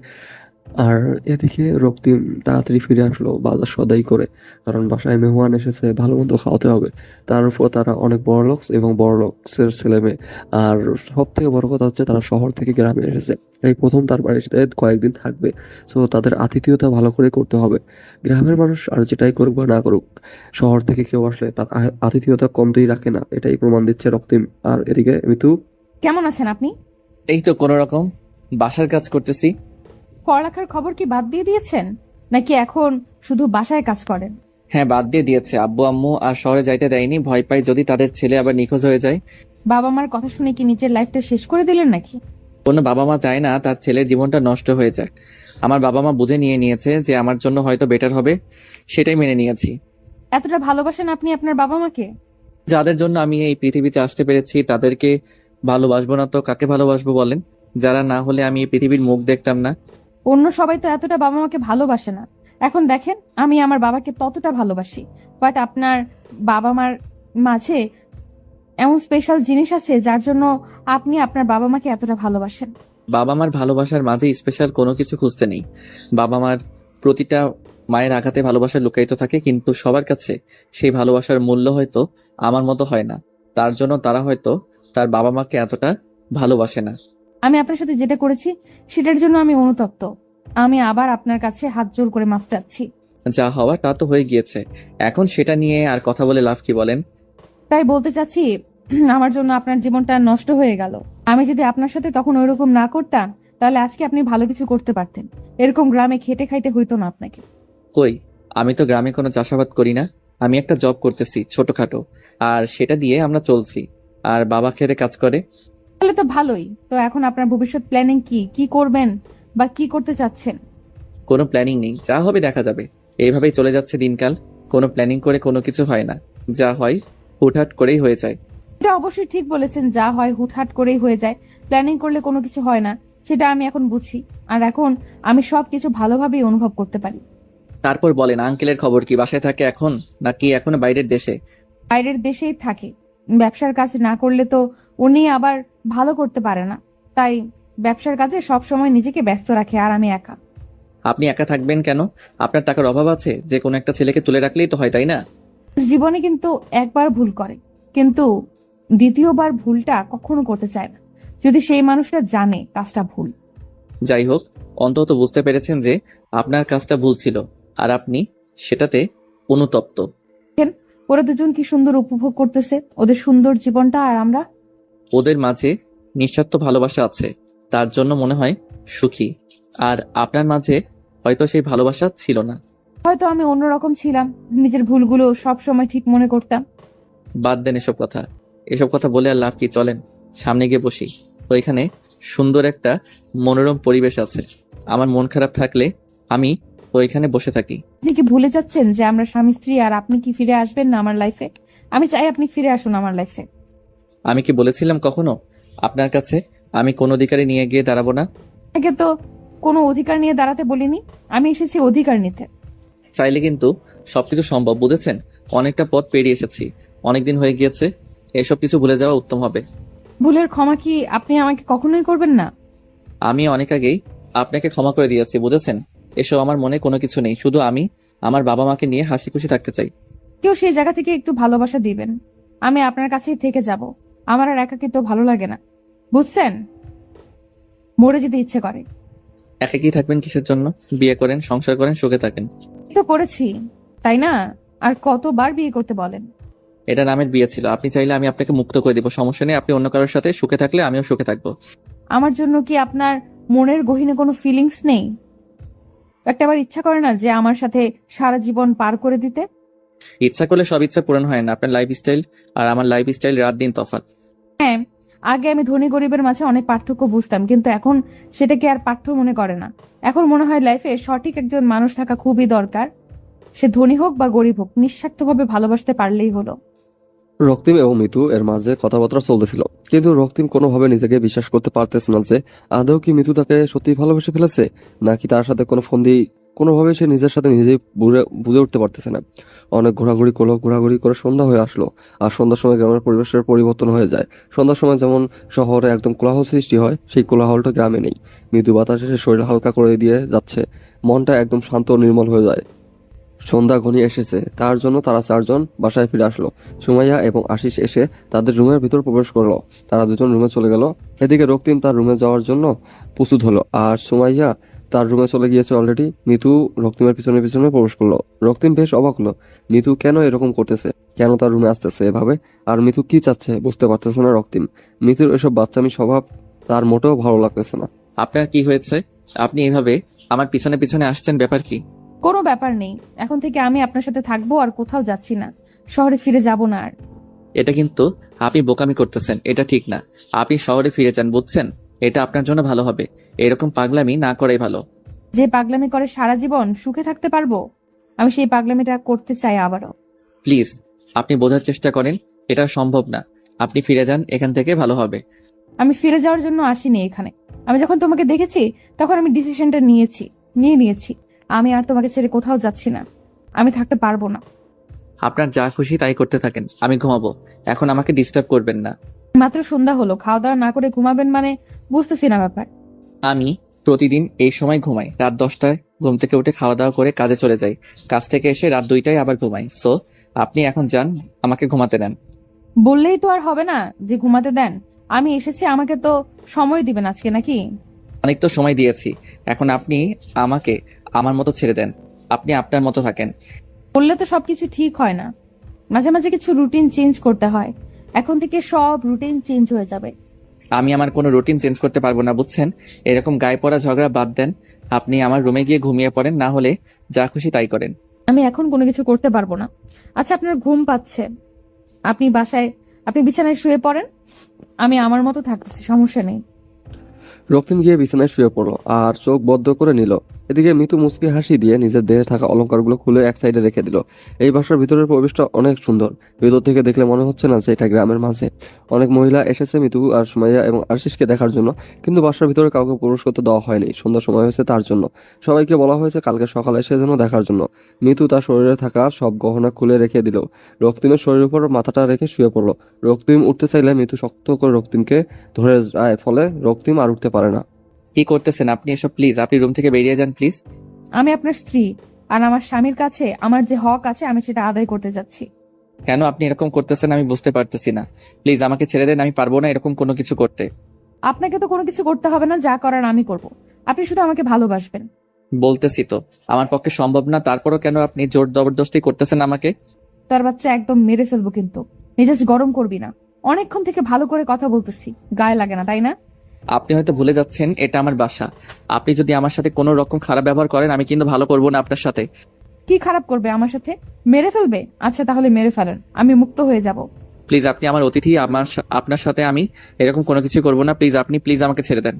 আর এদিকে রক্তিম তাড়াতাড়ি ফিরে আসলো বাজার সদাই করে, কারণ বাসায় মেহমান এসেছে, ভালো মন্দ খাওয়াতে হবে। তার উপর তারা অনেক বড়লোকস এবং বড়লোকসের ছেলে মেয়ে। আর সব থেকে বড় কথা হচ্ছে তারা শহর থেকে গ্রামে এসেছে, এই প্রথম তার বাড়িতে কয়েকদিন থাকবে। সো তাদের আতিথেয়তা ভালো করে করতে হবে। গ্রামের মানুষ আর যেটাই করুক বা না করুক, শহর থেকে কেউ আসলে তার আতিথেয়তা কমতেই রাখে না, এটাই প্রমাণ দিচ্ছে রক্তিম। আর এদিকে মিতু, কেমন আছেন আপনি? এই তো কোনো রকম বাসার কাজ করতেছি। পড়ালেখার খবর কি বাদ দিয়ে দিয়েছেন, নাকি এখন শুধু বাসায় কাজ করেন? হ্যাঁ, বাদ দিয়ে দিয়েছে। আব্বু আম্মু আর শহরে যাইতে দেয়নি, ভয় পাই যদি তাদের ছেলে আবার নিখোঁজ হয়ে যায়। বাবা মার কথা শুনে কি নিজের লাইফটা শেষ করে দিলেন নাকি? কোনো বাবা মা চায় না তার ছেলের জীবনটা নষ্ট হয়ে যাক। আমার বাবা মা বুঝে নিয়েছে যে আমার জন্য হয়তো বেটার হবে, সেটাই মেনে নিয়েছি। এতটা ভালোবাসেন আপনি আপনার বাবা মাকে? যাদের জন্য আমি এই পৃথিবীতে আসতে পেরেছি তাদেরকে ভালোবাসবো না তো কাকে ভালোবাসবো বলেন? যারা না হলে আমি এই পৃথিবীর মুখ দেখতাম না। অন্য সবাই তো এতটা বাবা মাকে ভালোবাসে না। এখন দেখেন, আমি আমার বাবাকে ততটা ভালোবাসি, বাট আপনার বাবা মার মাঝে এমন স্পেশাল জিনিস আছে যার জন্য আপনি আপনার বাবা মাকে এতটা ভালোবাসেন। বাবা মার ভালোবাসার মাঝে স্পেশাল কোনো কিছু খুঁজতে নেই। বাবা মার প্রতিটা মায়ের আঘাতে ভালোবাসা লুকায়িত থাকে, কিন্তু সবার কাছে সেই ভালোবাসার মূল্য হয়তো আমার মতো হয় না। তার জন্য তারা হয়তো তার বাবা মাকে এতটা ভালোবাসে না। আমি আপনার সাথে যেটা করেছি সেটার জন্য আমি অনুতপ্ত। আমি আবার আপনার কাছে হাত জোর করে মাফ চাচ্ছি। যা হওয়ার তা তো হয়ে গিয়েছে, এখন সেটা নিয়ে আর কথা বলে লাভ কি বলেন? তাই বলতে চাচ্ছি, আমার জন্য আপনার জীবনটা নষ্ট হয়ে গেল। আমি যদি আপনার সাথে তখন ওইরকম না করতাম, তাহলে আজকে আপনি ভালো কিছু করতে পারতেন। এরকম গ্রামে খেটে খাইতে হইতো না আপনাকে। কই, আমি তো গ্রামে কোনো চাষাবাদ করি না। আমি একটা জব করতেছি ছোটখাটো, আর সেটা দিয়ে আমরা চলছি। আর বাবা খেতে কাজ করে। তাহলে তো ভালোই। তো এখন আপনার ভবিষ্যৎ প্ল্যানিং কি? কি করবেন বা কি করতে চাচ্ছেন? কোনো প্ল্যানিং নেই, যা হবে দেখা যাবে। এইভাবেই চলে যাচ্ছে দিনকাল। কোনো প্ল্যানিং করে কোনো কিছু হয় না, যা হয় হুটহাট করেই হয়ে যায়। এটা অবশ্যই ঠিক বলেছেন, যা হয় হুটহাট করেই হয়ে যায়। প্ল্যানিং করলে কোনো কিছু হয় না, সেটা আমি এখন বুঝি। আর এখন আমি সবকিছু ভালোভাবেই অনুভব করতে পারি। তারপর বলেন, আঙ্কেলের খবর কি? বাসায় থাকে এখন নাকি এখনো বাইরের দেশে? বাইরের দেশেই থাকে। ব্যবসার কাজ না করলে তো উনি আবার ভালো করতে পারে না, তাই ব্যবসার কাজে সব সময় নিজেকে ব্যস্ত রাখে। আর আমি একা। আপনি একা থাকবেন কেন? আপনার টাকার অভাব আছে? যে কোনো একটা ছেলেকে তুলে রাখলেই তো হয়, তাই না? জীবনে কিন্তু একবার ভুল করে, কিন্তু দ্বিতীয়বার ভুলটা কখনো করতে চায় না, যদি সেই মানুষটা জানে কাজটা ভুল। যাই হোক, অন্তত বুঝতে পেরেছেন যে আপনার কাজটা ভুল ছিল, আর আপনি সেটাতে অনুতপ্ত। ওরা দুজন কি সুন্দর উপভোগ করতেছে ওদের সুন্দর জীবনটা, আর আমরা? ওদের মাঝে নিঃস্বার্থ ভালোবাসা আছে, তার জন্য মনে হয় সুখী। আর আপনার মাঝে হয়তো সেই ভালোবাসা ছিল না। হয়তো আমি অন্যরকম ছিলাম, নিজের ভুলগুলো সব সময় ঠিক মনে করতাম। বাদ দেন এসব কথা বলে আর লাভ কি? চলেন সামনে গিয়ে বসি। ওইখানে সুন্দর একটা মনোরম পরিবেশ আছে। আমার মন খারাপ থাকলে আমি ওইখানে বসে থাকি। আপনি কি ভুলে যাচ্ছেন যে আমরা স্বামী স্ত্রী, আর আপনি কি ফিরে আসবেন না আমার লাইফে? আমি চাই আপনি ফিরে আসুন আমার লাইফে। আমি কি বলেছিলাম কখনো আপনার কাছে আমি কোন অধিকারে নিয়ে গিয়ে দাঁড়াবো না? আগে তো কোনো অধিকার নিয়ে দাঁড়াতে বলিনি, আমি এসেছি অধিকার নিতে। চাইলে কিন্তু সবকিছু সম্ভব, বুঝেছেন? অনেকটা পথ পেরিয়ে এসেছি, অনেকদিন হয়ে গিয়েছে। এসব কিছু ভুলে যাওয়া উত্তম হবে। ভুলের ক্ষমা কি আপনি আমাকে কখনোই করবেন না? আমি অনেক আগেই আপনাকে ক্ষমা করে দিয়েছি, বুঝেছেন? এসব আমার মনে কোনো কিছু নেই, শুধু আমি আমার বাবা মাকে নিয়ে হাসি খুশি থাকতে চাই। কেউ সেই জায়গা থেকে একটু ভালোবাসা দিবেন। আমি আপনার কাছেই থেকে যাব। আমার আর একাকিত্ব ভালো লাগে না, বুঝছেন? মরে যেতে ইচ্ছে করে। একাকী থাকবেন কিসের জন্য? বিয়ে করেন, সংসার করেন, সুখে থাকেন। তো করেছি, তাই না? আর কতবার বিয়ে করতে বলেন? এটা নামের বিয়ে ছিল। আপনি চাইলে আমি আপনাকে মুক্ত করে দিব, সমস্যা নেই। আপনি অন্য কারোর সাথে সুখে থাকলে আমিও সুখে থাকবো। আমার জন্য কি আপনার মনের গহীনে কোনো ফিলিংস নেই? একটাবার ইচ্ছা করে না যে আমার সাথে সারা জীবন পার করে দিতে? ইচ্ছা করলে সব ইচ্ছা পূরণ হয় না। আপনার লাইফস্টাইল আর আমার লাইফস্টাইল রাত দিন তফাৎ। হ্যাঁ, আগে আমি ধনী গরিবের মাঝে অনেক পার্থক্য বুঝতাম, কিন্তু এখন সেটাকে আর পাঠ্য মনে করে না। এখন মনে হয় লাইফে সঠিক একজন মানুষ থাকা খুবই দরকার। সে ধনী হোক বা গরিব হোক, নিঃস্বার্থভাবে ভালোবাসতে পারলেই হলো। রক্তিম এবং মিতু এর মাঝে কথাবার্তা চলতেছিল, কিন্তু রক্তিম কোনোভাবে নিজেকে বিশ্বাস করতে পারতেছে না যে আদৌ কি মিতু তাকে সত্যি ভালোবেসে ফেলেছে, নাকি তার সাথে কোনো ফন্দি। কোনোভাবে সে নিজের সাথে নিজেই বুঝে উঠতে পারতেছে না। অনেক ঘোরাঘুরি করে সন্ধ্যা হয়ে আসলো। আর সন্ধ্যার সময় গ্রামের পরিবেশের পরিবর্তন হয়ে যায়। সন্ধ্যার সময় যেমন শহরে একদম কোলাহল সৃষ্টি হয়, সেই কোলাহলটা গ্রামে নেই। মৃদু বাতাস এসে শরীর হালকা করে দিয়ে যাচ্ছে, মনটা একদম শান্ত ও নির্মল হয়ে যায়। সন্ধ্যা ঘনিয়ে এসেছে, তার জন্য তারা চারজন বাসায় ফিরে আসলো। সুমাইয়া এবং আশিস এসে তাদের রুমের ভিতর প্রবেশ করলো। তারা দুজন রুমে চলে গেল। এদিকে রক্তিম তার রুমে যাওয়ার জন্য প্রস্তুত হলো, আর সুমাইয়া তার রুমে চলে গিয়েছে অলরেডি। মিতু রক্তিমের পিছনে পিছনে প্রবেশ করলো। রক্তিম বেশ অবাক হলো, মিতু কেন এরকম করতেছে, কেন তার রুমে আসতেছে এভাবে, আর মিতু কি চাচ্ছে বুঝতে পারতেছে না রক্তিম। মিতুর এসব বাচ্চামি স্বভাব তার মোটেও ভালো লাগতেছে না। আপনার কি হয়েছে? আপনি এভাবে আমার পিছনে পিছনে আসছেন, ব্যাপার কি? কোনো ব্যাপার নেই, এখন থেকে আমি আপনার সাথে থাকবো, আর কোথাও যাচ্ছি না, শহরে ফিরে যাব না আর। এটা কিন্তু আপনি বোকামি করতেছেন, এটা ঠিক না। আপনি শহরে ফিরে যান, বুঝছেন? এটা আপনার জন্য ভালো হবে। এরকম পাগলামি না করাই ভালো। যে পাগলামি করে সারা জীবন সুখে থাকতে পারবো, আমি সেই পাগলামিটা করতে চাই আবারও। প্লিজ আপনি বোঝার চেষ্টা করেন, এটা সম্ভব না। আপনি ফিরে যান এখান থেকে, ভালো হবে। আমি ফিরে যাওয়ার জন্য আসিনি এখানে। আমি যখন তোমাকে দেখেছি তখন আমি ডিসিশনটা নিয়েছি। আমি আর তোমাকে ছেড়ে কোথাও যাচ্ছি না। আমি থাকতে পারবো না। আপনার যা খুশি তাই করতে থাকেন, আমি ঘুমাবো। এখন আমাকে ডিস্টার্ব করবেন না। মাত্র সন্ধ্যা হলো, খাওয়া দাওয়া না করে ঘুমাবেন মানে বুঝতেছি না ব্যাপার। আমি প্রতিদিন এই সময় ঘুমাই। রাত 10টায় ঘুম থেকে উঠে খাওয়া দাওয়া করে কাজে চলে যাই। কাজ থেকে এসে রাত 2টায় আবার ঘুমাই। সো আপনি এখন যান, আমাকে ঘুমাতে দেন। বললেই তো আর হবে না যে ঘুমাতে দেন। আমি এসেছি, আমাকে তো সময় দিবেন আজকে নাকি? অনেক তো সময় দিয়েছি, এখন আপনি আমাকে আমার মতো ছেড়ে দেন। আপনি আপনার মতো থাকেন। বললে তো সবকিছু ঠিক হয় না, মাঝে মাঝে কিছু রুটিন চেঞ্জ করতে হয়। এখন থেকে সব রুটিন চেঞ্জ হয়ে যাবে। আমি আমার কোনো রুটিন চেঞ্জ করতে পারবো না, বুঝছেন? এরকম গায়ে পড়া ঝগড়া বাদ দেন। আপনি আমার রুমে গিয়ে ঘুমিয়ে পড়েন, না হলে যা খুশি তাই করেন। আমি এখন কোনো কিছু করতে পারবো না। আচ্ছা, আপনার ঘুম পাচ্ছে, আপনি বিছানায় শুয়ে পড়েন, আমি আমার মতো থাকতেছি, সমস্যা নেই। রক্তিম গিয়ে বিছানায় শুয়ে পড়লো আর চোখ বদ্ধ করে নিল। এদিকে মিতু মুচকি হাসি দিয়ে নিজের দেহে থাকা অলংকারগুলো খুলে এক সাইডে রেখে দিল। এই বাসার ভিতরের পরিবেশটা অনেক সুন্দর। ভিতর থেকে দেখলে মনে হচ্ছে না যে এটা গ্রামের মাঝে। অনেক মহিলা এসেছে মিতু আর সুমাইয়া এবং আশিসকে দেখার জন্য, কিন্তু বাসার ভিতরে কাউকে প্রবেশ করতে দেওয়া হয়নি। সন্ধ্যার সময় হয়েছে তার জন্য। সবাইকে বলা হয়েছে কালকে সকালে এসে যেন দেখার জন্য। মিতু তার শরীরে থাকা সব গহনা খুলে রেখে দিল। রক্তিমের শরীরের উপর মাথাটা রেখে শুয়ে পড়লো। রক্তিম উঠতে চাইলে মিতু শক্ত করে রক্তিমকে ধরে যায়, ফলে রক্তিম আর উঠতে পারে না। কি করতেছেন আপনি এসব? প্লিজ আপনি রুম থেকে বেরিয়ে যান প্লিজ। আমি আপনার স্ত্রী, আর আমার স্বামীর কাছে আমার যে হক আছে আমি সেটা আদায় করতে যাচ্ছি। কেন আপনি এরকম করতেছেন আমি বুঝতে পারতেছি না। প্লিজ আমাকে ছেড়ে দেন, আমি পারবো না এরকম কোনো কিছু করতে। আপনাকে তো কোনো কিছু করতে হবে না, যা করার আমি করব। আপনি শুধু আমাকে ভালোবাসবেন। বলতেছি তো আমার পক্ষে সম্ভব না, তারপরও কেন আপনি জোর জবরদস্তি করতেছেন আমাকে? তার বাচ্চা একদম মেরে ফেলবো, কিন্তু মেজাজ গরম করবি না। অনেকক্ষণ থেকে ভালো করে কথা বলতেছি, গায়ে লাগে না তাই না? আপনি হয়তো ভুলে যাচ্ছেন এটা আমার বাসা। আপনি যদি আমার সাথে কোনো রকম খারাপ ব্যবহার করেন আমি কিন্তু ভালো করবো না আপনার সাথে। কি খারাপ করবে আমার সাথে? মেরে ফেলবে? আচ্ছা তাহলে মেরে ফেলেন, আমি মুক্ত হয়ে যাব। প্লিজ আপনি আমার অতিথি, আপনার সাথে আমি এরকম কোনো কিছু করবো না। প্লিজ আপনি আমাকে ছেড়ে দেন।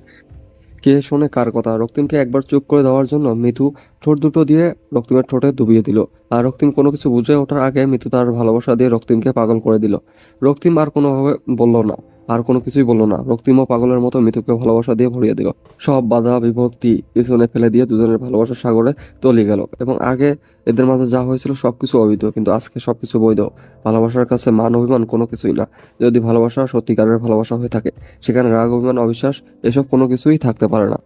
কে শোনে কার কথা? রক্তিমকে একবার চুপ করে দেওয়ার জন্য মিতু ঠোঁট দুটো দিয়ে রক্তিমের ঠোঁটে ডুবিয়ে দিল। আর রক্তিম কোনো কিছু বুঝে ওঠার আগে মিতু তার ভালোবাসা দিয়ে রক্তিমকে পাগল করে দিল। রক্তিম আর কোনোভাবে বলল না, আর কোনো কিছুই বলল না। রক্তিমও পাগলের মতো মিতুকে ভালোবাসা দিয়ে ভরিয়ে দিল। সব বাধা বিভক্তি পিছনে ফেলে দিয়ে দুজনের ভালোবাসার সাগরে তলিয়ে গেল। এবং আগে এদের মাঝে যা হয়েছিল সবকিছু অবৈধ, কিন্তু আজকে সবকিছু বৈধ। ভালোবাসার কাছে মান অভিমান কোনো কিছুই না। যদি ভালোবাসা সত্যিকারের ভালোবাসা হয়ে থাকে, সেখানে রাগ অভিমান অবিশ্বাস এসব কোনো কিছুই থাকতে পারে না।